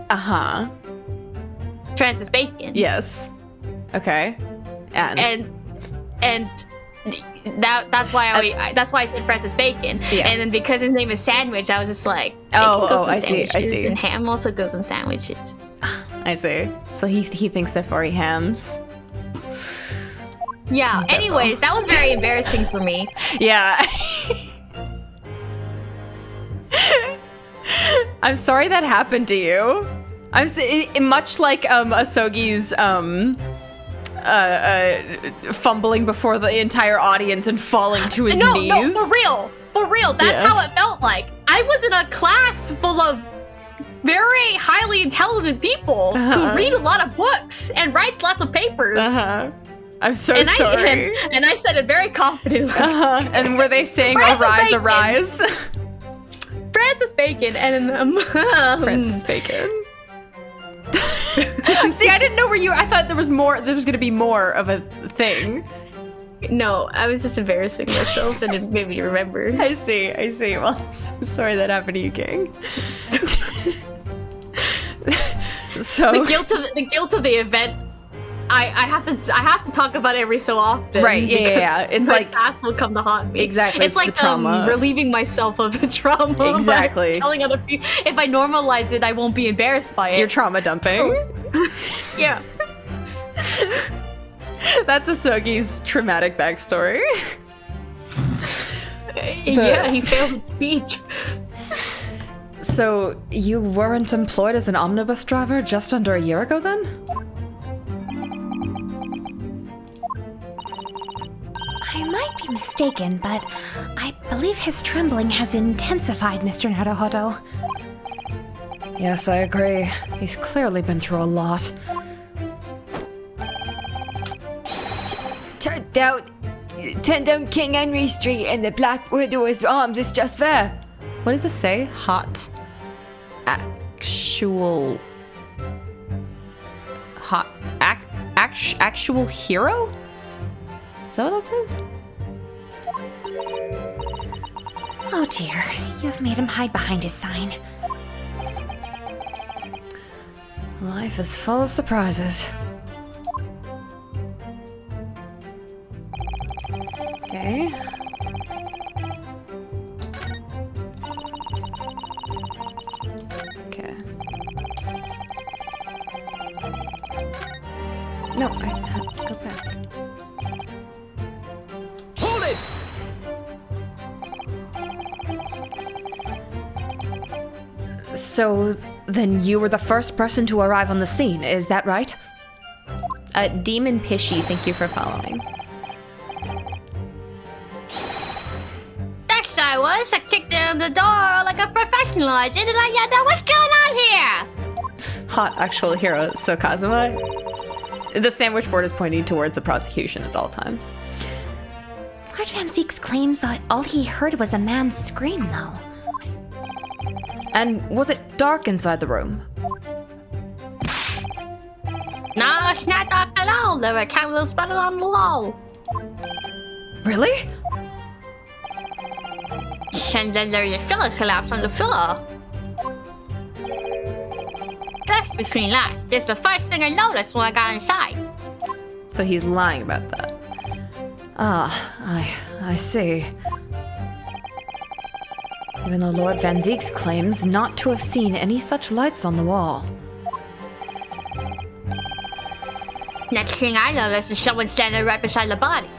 Uh-huh. Francis Bacon. Yes. Okay. And that's why I said Francis Bacon. Yeah. And then because his name is Sandwich, I was just like, I see. And ham also goes in sandwiches. I see. So he thinks therefore he hams. Yeah. Anyways, that was very embarrassing for me. Yeah. I'm sorry that happened to you. Much like Asogi's fumbling before the entire audience and falling to his knees. No, for real. That's how it felt like. I was in a class full of very highly intelligent people who read a lot of books and write lots of papers. I'm so sorry. And I said it very confidently. And were they saying, Francis arise, Bacon. arise? Francis Bacon and Francis Bacon. See, I didn't know I thought there was gonna be more of a thing. No, I was just embarrassing myself and it made me remember. I see. Well, I'm so sorry that happened to you, King. So the guilt of the event, I have to talk about it every so often. Right, yeah. It's like past will come to haunt me. Exactly. It's like the trauma. Relieving myself of the trauma. Exactly. By telling other people. If I normalize it, I won't be embarrassed by it. You're trauma dumping. Yeah. That's Asogi's traumatic backstory. Yeah, he failed speech. So, you weren't employed as an omnibus driver just under a year ago then? I might be mistaken, but I believe his trembling has intensified, Mr. Naruhodo. Yes, I agree. He's clearly been through a lot. Turn down King Henry Street and the Black Widow's arms is just fair. What does this say? Hot. Actual hero? Is that what that says? Oh dear, you've made him hide behind his sign. Life is full of surprises. Okay. Okay. No, I have to go back. Hold it! So, then you were the first person to arrive on the scene, is that right? Demon Pishy, thank you for following. Next I was. I kicked down the door like a professional. I didn't let you know what's going on here. Hot actual hero, so Kazuma. The sandwich board is pointing towards the prosecution at all times. Lord Van Zeek's claims all he heard was a man's scream, though. And was it dark inside the room? No, it's not dark at all. There were candles burning on the wall. Really? And then there's a pillow collapse on the floor. That's between us. This is the first thing I noticed when I got inside. So he's lying about that. I see. Even though Lord Van Zeek's claims not to have seen any such lights on the wall. Next thing I noticed was someone standing right beside the body.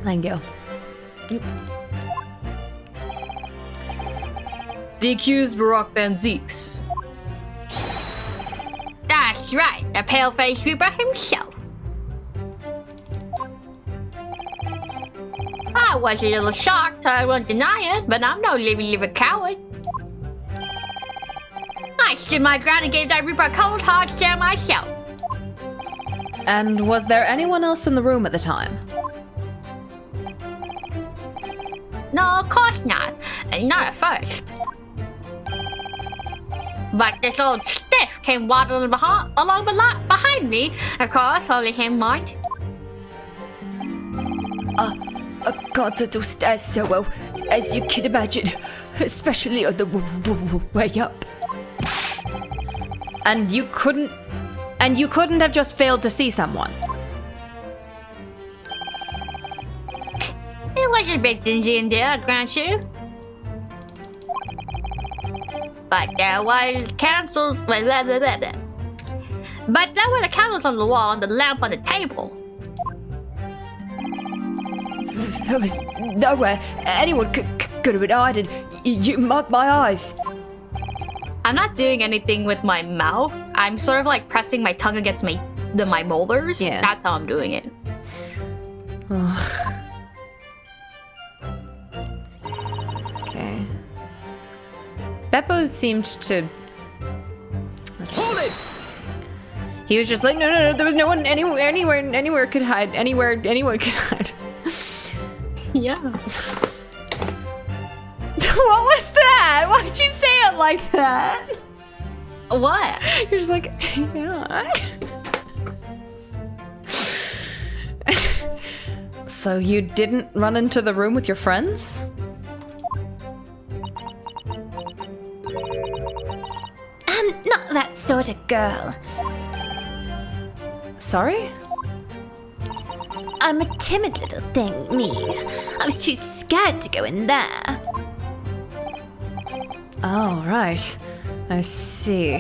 Thank you. The accused Barack Van Zeeks. That's right, the pale-faced Reaper himself. I was a little shocked, I won't deny it, but I'm no living coward. I stood my ground and gave that Reaper a cold hard stare myself. And was there anyone else in the room at the time? No, of course not. Not at first. But this old stiff came waddling along behind me. Of course, only him might. I can't understand so well, as you can imagine, especially on the way up. And you couldn't have just failed to see someone. It was a bit dingy in there, I grant you. But there was candles. But there were the candles on the wall and the lamp on the table. There was nowhere anyone could could have been hiding. You mark my eyes. I'm not doing anything with my mouth. I'm sort of like pressing my tongue against my molars. Yeah. That's how I'm doing it. Okay. Beppo seemed to... Hold it! He was just like, no, there was no one anywhere could hide. Anywhere anyone could hide. Yeah. What was that? Why'd you say it like that? What? You're just like, yeah. So you didn't run into the room with your friends? Not that sort of girl. Sorry? I'm a timid little thing, me. I was too scared to go in there. Oh, right. I see.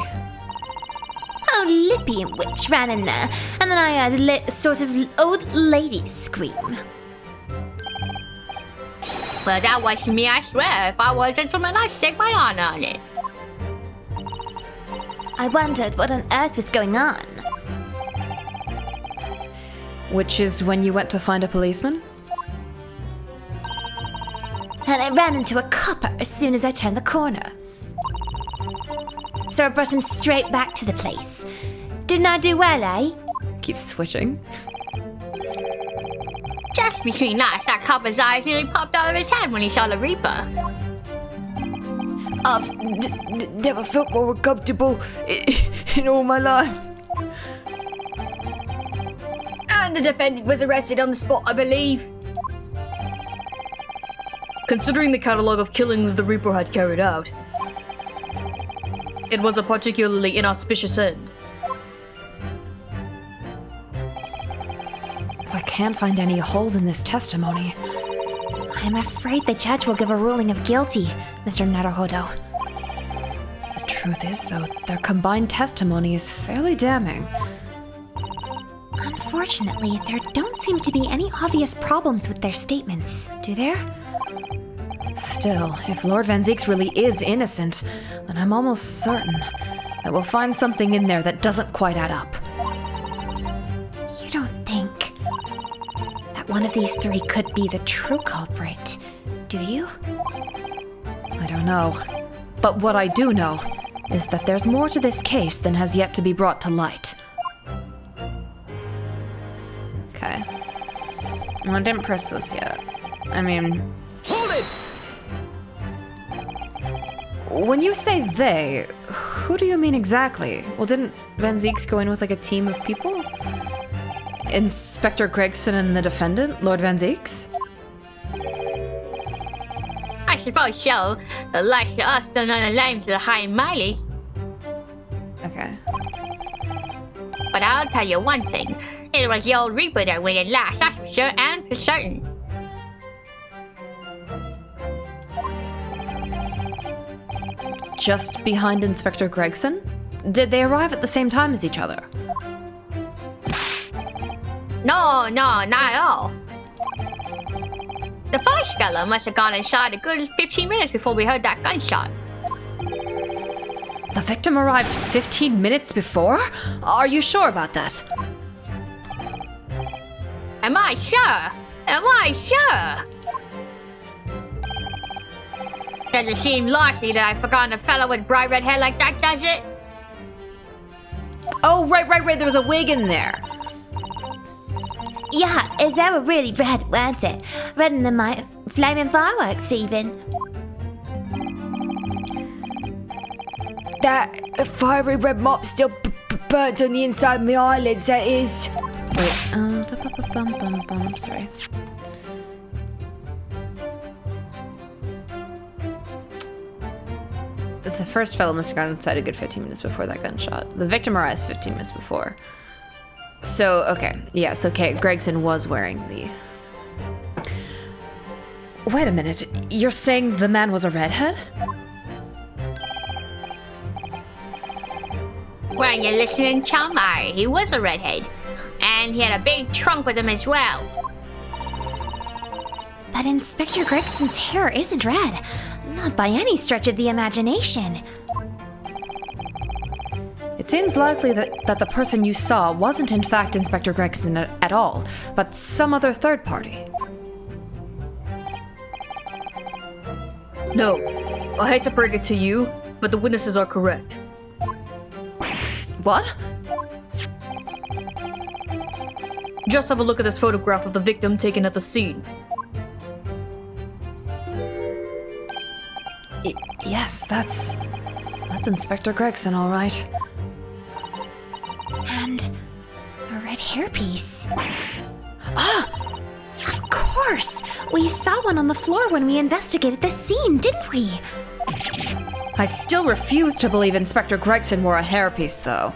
Oh, Lippy and Witch ran in there, and then I heard a sort of old lady scream. Well, that wasn't me, I swear. If I was a gentleman, I'd stake my honor on it. I wondered what on earth was going on. Which is when you went to find a policeman? And I ran into a copper as soon as I turned the corner. So I brought him straight back to the place. Didn't I do well, eh? Keep switching. Just between us, that copper's eyes nearly popped out of his head when he saw the Reaper. I've never felt more uncomfortable in all my life. And the defendant was arrested on the spot, I believe. Considering the catalogue of killings the Reaper had carried out, it was a particularly inauspicious end. If I can't find any holes in this testimony... I'm afraid the judge will give a ruling of guilty, Mr. Naruhodo. The truth is, though, their combined testimony is fairly damning. Unfortunately, there don't seem to be any obvious problems with their statements, do there? Still, if Lord Van Zieks really is innocent, then I'm almost certain that we'll find something in there that doesn't quite add up. You don't think that one of these three could be the true culprit, do you? I don't know. But what I do know is that there's more to this case than has yet to be brought to light. Okay. Well, I didn't press this yet. I mean... Hold it! When you say they, who do you mean exactly? Well, didn't Van Zieks go in with like a team of people? Inspector Gregson and the defendant, Lord Van Zieks? I suppose so. The likes of us don't know the names of the high and mighty. Okay. But I'll tell you one thing. It was the old Reaper that went in last, that's for sure and for certain. Just behind Inspector Gregson? Did they arrive at the same time as each other? No, not at all. The first fella must have gone inside a good 15 minutes before we heard that gunshot. The victim arrived 15 minutes before? Are you sure about that? Am I sure? Am I sure? Doesn't seem likely that I've forgotten a fella with bright red hair like that, does it? Oh, right. There was a wig in there. Yeah, is they were really red, weren't it? Redder than my flaming fireworks, even. That fiery red mop still burnt on the inside of my eyelids, that is. Wait, sorry. The first fellow must have gone inside a good 15 minutes before that gunshot. The victim arrived 15 minutes before. So, okay. Yes, okay. Gregson was wearing the... Wait a minute. You're saying the man was a redhead? Well, you're listening, chum. He was a redhead. And he had a big trunk with him as well. But Inspector Gregson's hair isn't red. Not by any stretch of the imagination. It seems likely that the person you saw wasn't in fact Inspector Gregson at all, but some other third party. No, I hate to break it to you, but the witnesses are correct. What? Just have a look at this photograph of the victim taken at the scene. Yes, that's Inspector Gregson, all right. And a red hairpiece. Ah! Of course! We saw one on the floor when we investigated the scene, didn't we? I still refuse to believe Inspector Gregson wore a hairpiece, though.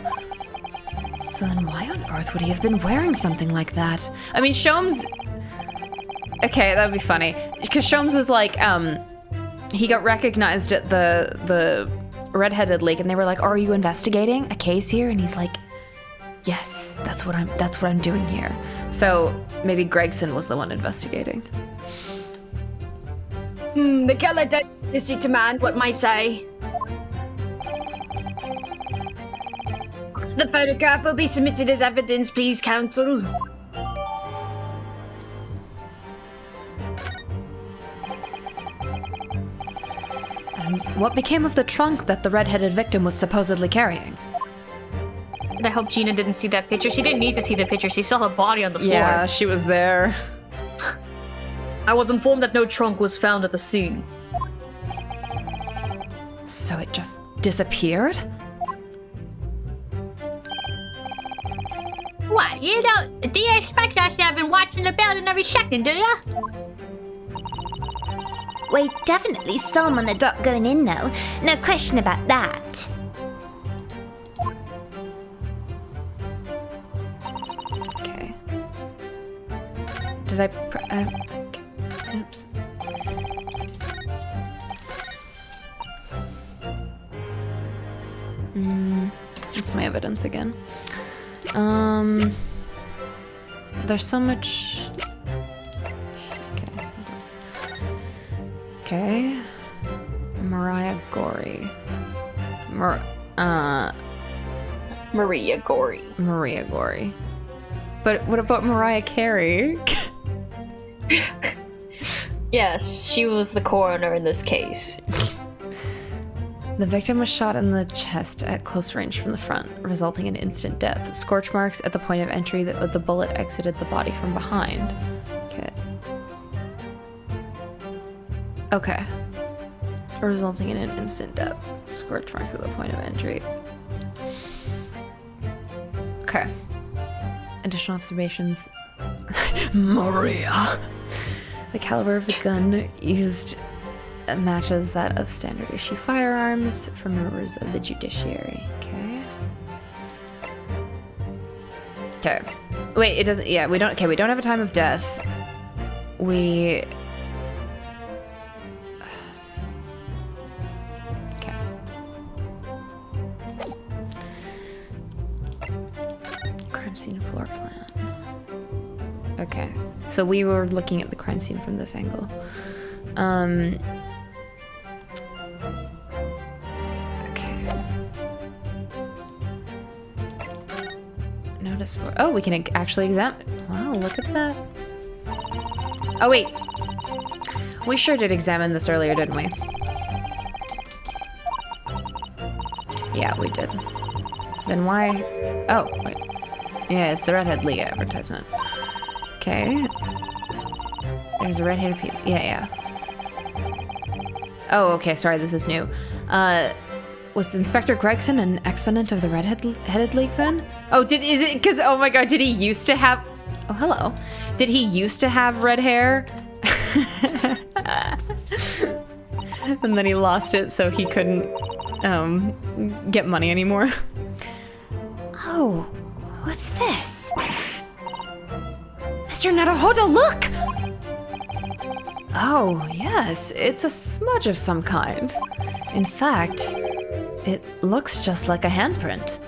So then why on earth would he have been wearing something like that? I mean, Sholmes... Okay, that would be funny. Because Sholmes was like, he got recognized at the Red-Headed League, and they were like, "Are you investigating a case here?" And he's like, "Yes, that's what I'm doing here." So maybe Gregson was the one investigating. The killer doesn't demand what might say. The photograph will be submitted as evidence, please, counsel. And what became of the trunk that the red-headed victim was supposedly carrying? And I hope Gina didn't see that picture. She didn't need to see the picture. She saw her body on the floor. Yeah, she was there. I was informed that no trunk was found at the scene. So it just disappeared? What? You don't... Do you expect us to have been watching the building every second, do you? We definitely saw him on the dock going in, though. No question about that. Okay. Did I... okay. Oops. It's my evidence again. There's so much... Okay. Mariah Gorey. Maria Gorey. Maria Gorey. But what about Mariah Carey? Yes, she was the coroner in this case. The victim was shot in the chest at close range from the front, resulting in instant death. Scorch marks at the point of entry that the bullet exited the body from behind. Okay. Okay. Resulting in an instant death. Scorch marks at the point of entry. Okay. Additional observations. Maria. The caliber of the gun used matches that of standard issue firearms from members of the judiciary. Okay. Okay. Wait, it doesn't. Yeah, we don't. Okay, we don't have a time of death. We. Okay. Crime scene floor plan. Okay. So we were looking at the crime scene from this angle. Notice. Oh, we can actually examine. Wow, look at that. Oh, wait. We sure did examine this earlier, didn't we? Yeah, we did. Then why? Oh, wait. Yeah, it's the Redhead League advertisement. Okay. There's a red-headed piece. Yeah. Oh, okay. Sorry, this is new. Was Inspector Gregson an exponent of the Red-Headed League then? Oh, is it? Because, oh my god, did he used to have... Oh, hello. Did he used to have red hair? And then he lost it, so he couldn't get money anymore. Oh, what's this? Mr. Naruhodo, look! Oh, yes, it's a smudge of some kind. In fact, it looks just like a handprint.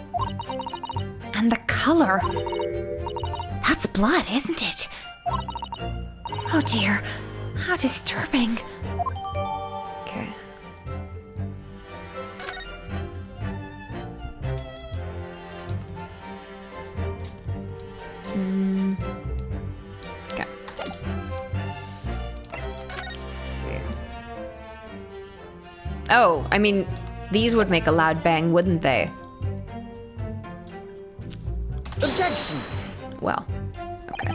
And the color. That's blood, isn't it? Oh dear. How disturbing. Okay. Okay. Let's see. Oh, I mean, these would make a loud bang, wouldn't they? Objection. Well, okay.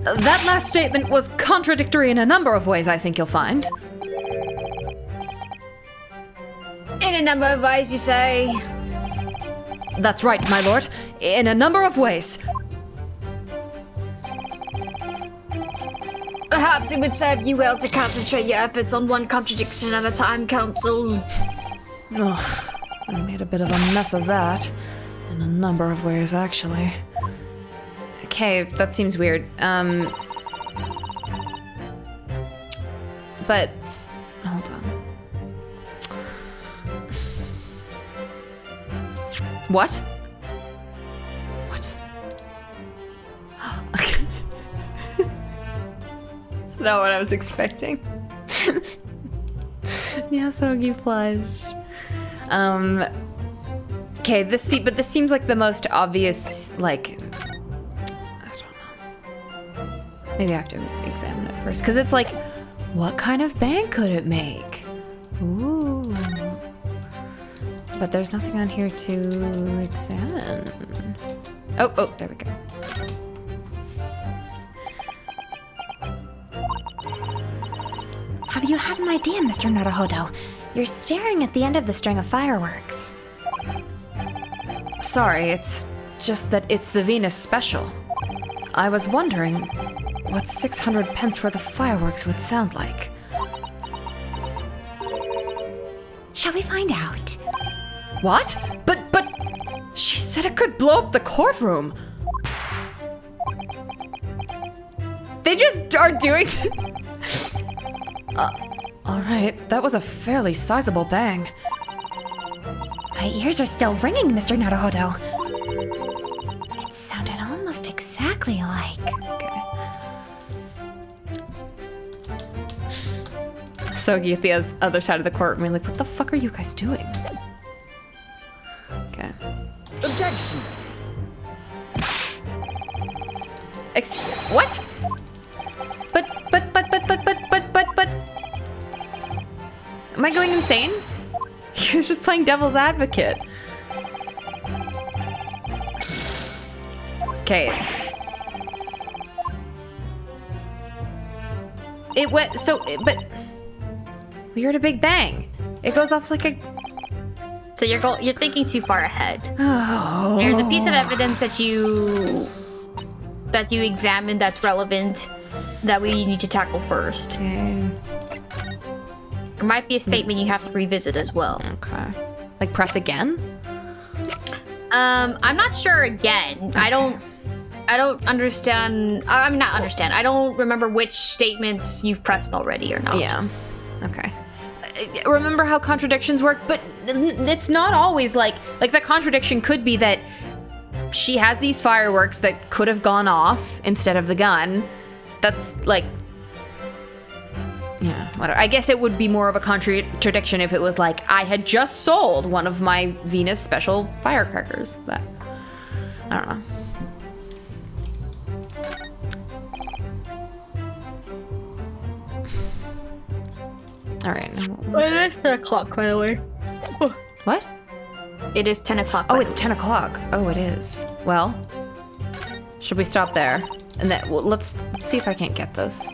That last statement was contradictory in a number of ways, I think you'll find. In a number of ways, you say? That's right, my lord. In a number of ways. Perhaps it would serve you well to concentrate your efforts on one contradiction at a time, Counsel. Ugh, I made a bit of a mess of that. In a number of ways, actually. Okay, that seems weird. But, hold on. What? What? Okay. It's not what I was expecting. Yeah, so you flush. Okay, this seems like the most obvious, like, I don't know. Maybe I have to examine it first, because it's like, what kind of bang could it make? Ooh. But there's nothing on here to examine. Oh, there we go. Have you had an idea, Mr. Naruhodo? You're staring at the end of the string of fireworks. Sorry, it's just that it's the Venus special. I was wondering what 600 pence worth of fireworks would sound like. Shall we find out? What? But she said it could blow up the courtroom. They just are doing. All right, that was a fairly sizable bang. My ears are still ringing, Mr. Naruhodo. It sounded almost exactly like... Okay. Sogi at the other side of the courtroom, like, what the fuck are you guys doing? Okay. Objection. What? But. Am I going insane? He was just playing devil's advocate. Okay. It went but we heard a big bang. It goes off like a. So you're thinking too far ahead. Oh. There's a piece of evidence that you examined that's relevant that we need to tackle first. Okay. There might be a statement you have to revisit as well. Okay. Like press again? I'm not sure again. Okay. I don't understand. I mean, not understand. I don't remember which statements you've pressed already or not. Yeah. Okay. Remember how contradictions work, but it's not always like the contradiction could be that she has these fireworks that could have gone off instead of the gun. That's like, yeah, whatever. I guess it would be more of a contradiction if it was like, I had just sold one of my Venus special firecrackers, but I don't know. All right. It is 10 o'clock, by the way. What? It is 10 o'clock. Oh, it's 10 o'clock. Oh, it is. Well, should we stop there? And then well, let's see if I can't get this.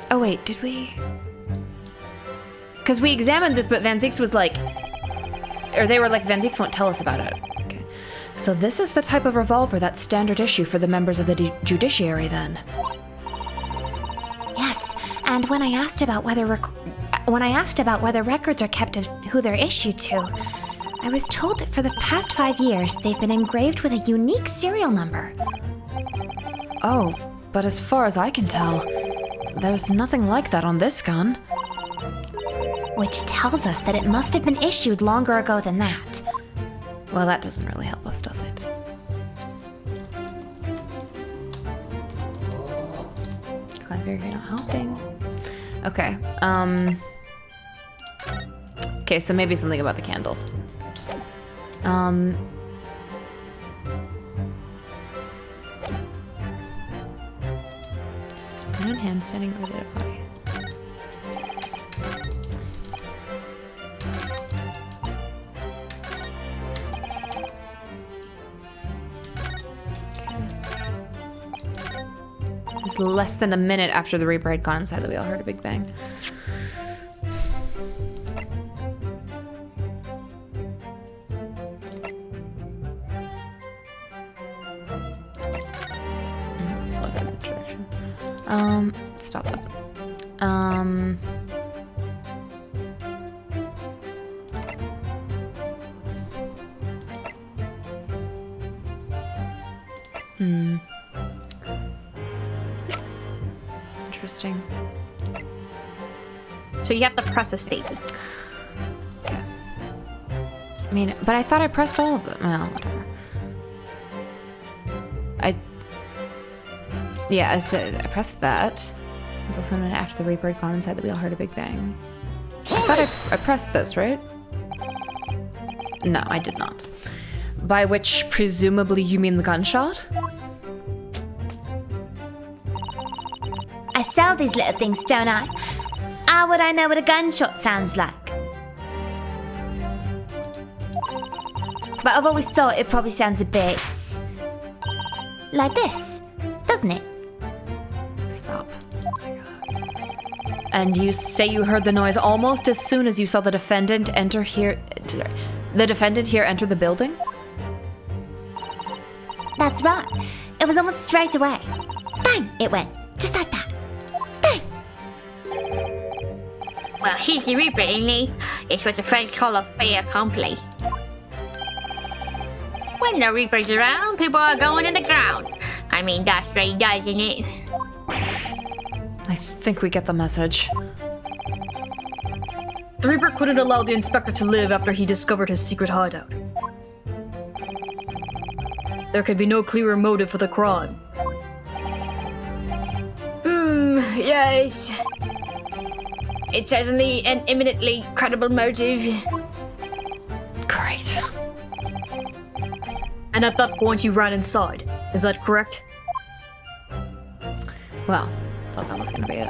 Oh wait, did we? Because we examined this, but Van Zieks was like, or they were like, Van Zieks won't tell us about it. Okay. So this is the type of revolver that's standard issue for the members of the judiciary then. Yes, and when I asked about whether records are kept of who they're issued to, I was told that for the past 5 years, they've been engraved with a unique serial number. Oh, but as far as I can tell, there's nothing like that on this gun. which tells us that it must have been issued longer ago than that. Well, that doesn't really help us, does it? Clever, you're not helping. Okay, okay, so maybe something about the candle. One hand standing over the dead body. It was less than a minute after the Reaper had gone inside that we all heard a big bang. Stop that. Interesting. So you have to press a statement. Okay. I mean, but I thought I pressed all of them. Well, whatever. Yeah, I pressed that. It was also a minute after the Reaper had gone inside that we all heard a big bang. I thought I pressed this, right? No, I did not. By which, presumably, you mean the gunshot? I sell these little things, don't I? How would I know what a gunshot sounds like? But I've always thought it probably sounds a bit... like this, doesn't it? Stop. Oh my God. And you say you heard the noise almost as soon as you saw the defendant enter here... The defendant here enter the building? That's right. It was almost straight away. Bang! It went. Just like that. Bang! Well, he's the Reaper, isn't he? It's what the French call a fait accompli. When the Reaper's around, people are going in the ground. I mean, that's what he does, isn't it? I think we get the message. The Reaper couldn't allow the inspector to live after he discovered his secret hideout. There could be no clearer motive for the crime. Yes. It's certainly an eminently credible motive. Great. And at that point, you ran inside. Is that correct? Well, thought that was gonna be it.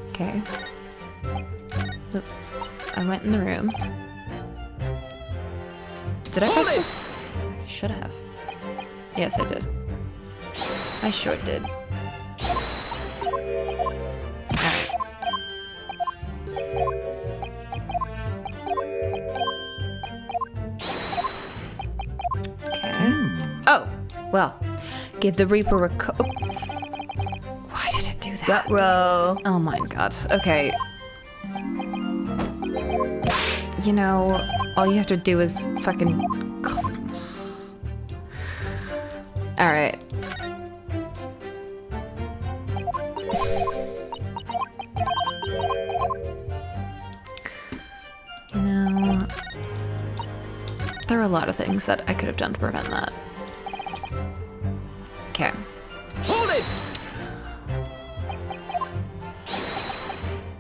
Okay. Oop. I went in the room. Did I press this? I should have. Yes, I did. I sure did. Alright. Okay. Oh, well. Give the Reaper a oops. Why did it do that? Row. Oh my god. Okay. You know, all you have to do is fucking... Alright. You know... There are a lot of things that I could have done to prevent that. Okay. Hold it!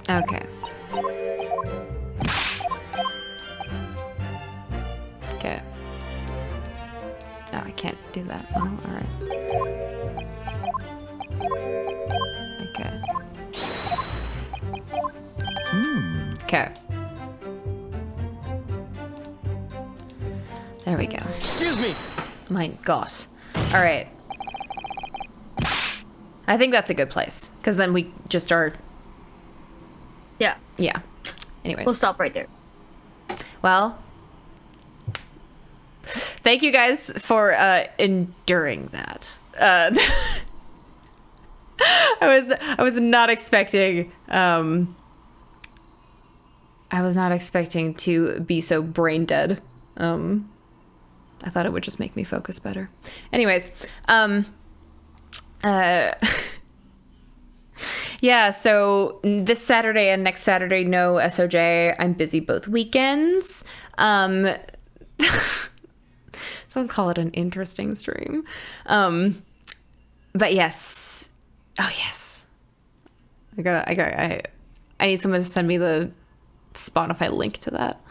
Okay. Okay. Oh, I can't do that. Well, alright. Okay. Okay. There we go. Excuse me. My god. Alright. I think that's a good place. Because then we just are... Yeah. Yeah. Anyways. We'll stop right there. Well, thank you guys for enduring that. I was not expecting I was not expecting to be so brain dead. I thought it would just make me focus better. Anyways, Yeah, so this Saturday and next Saturday, no SOJ. I'm busy both weekends. Someone call it an interesting stream. But yes. Oh, yes. I need someone to send me the Spotify link to that.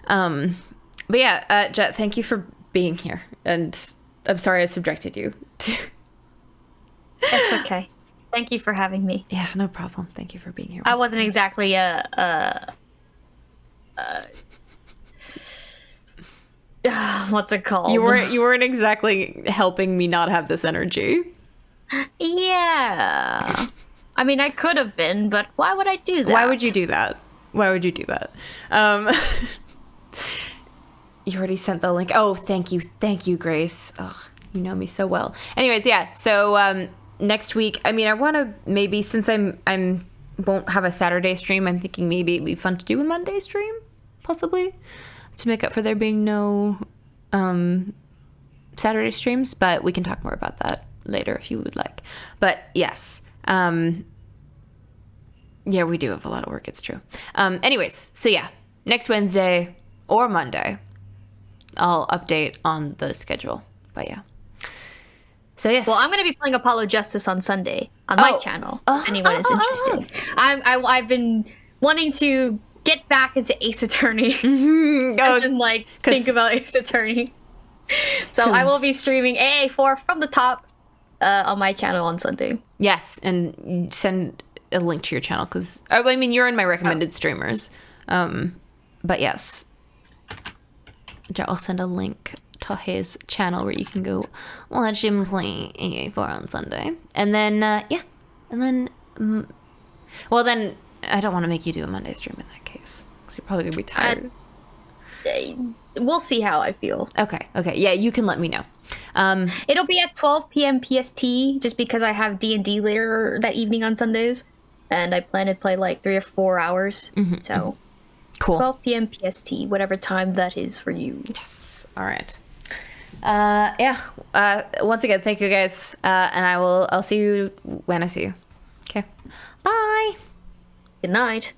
But yeah, Jet, thank you for being here. And I'm sorry I subjected you. That's okay. Thank you for having me. Yeah, no problem. Thank you for being here. I wasn't exactly what's it called? You weren't exactly helping me not have this energy. Yeah. I mean, I could have been, but why would I do that? Why would you do that? You already sent the link. Oh, thank you, Grace. Oh, you know me so well. Anyways, yeah. So next week, I mean, I want to maybe, since I'm won't have a Saturday stream, I'm thinking maybe it'd be fun to do a Monday stream, possibly, to make up for there being no Saturday streams. But we can talk more about that later if you would like. But yes, yeah, we do have a lot of work. It's true. Anyways, so yeah, next Wednesday or Monday, I'll update on the schedule. But yeah. So yes. Well, I'm going to be playing Apollo Justice on Sunday on my channel. If anyone is interested. I've been wanting to get back into Ace Attorney. And like think about Ace Attorney. So I will be streaming AA4 from the top on my channel on Sunday. Yes, and send a link to your channel because I mean you're in my recommended streamers. But yes, I'll send a link to his channel where you can go watch him play AA4 on Sunday. And then well then I don't want to make you do a Monday stream in that case because you're probably gonna be tired. We'll see how I feel. Okay, yeah, you can let me know. It'll be at 12 p.m. PST just because I have D&D later that evening on Sundays and I plan to play like 3 or 4 hours. So Cool. 12 p.m. PST, whatever time that is for you. Yes. All right. Yeah. Once again, thank you guys. And I'll see you when I see you. Okay. Bye. Good night.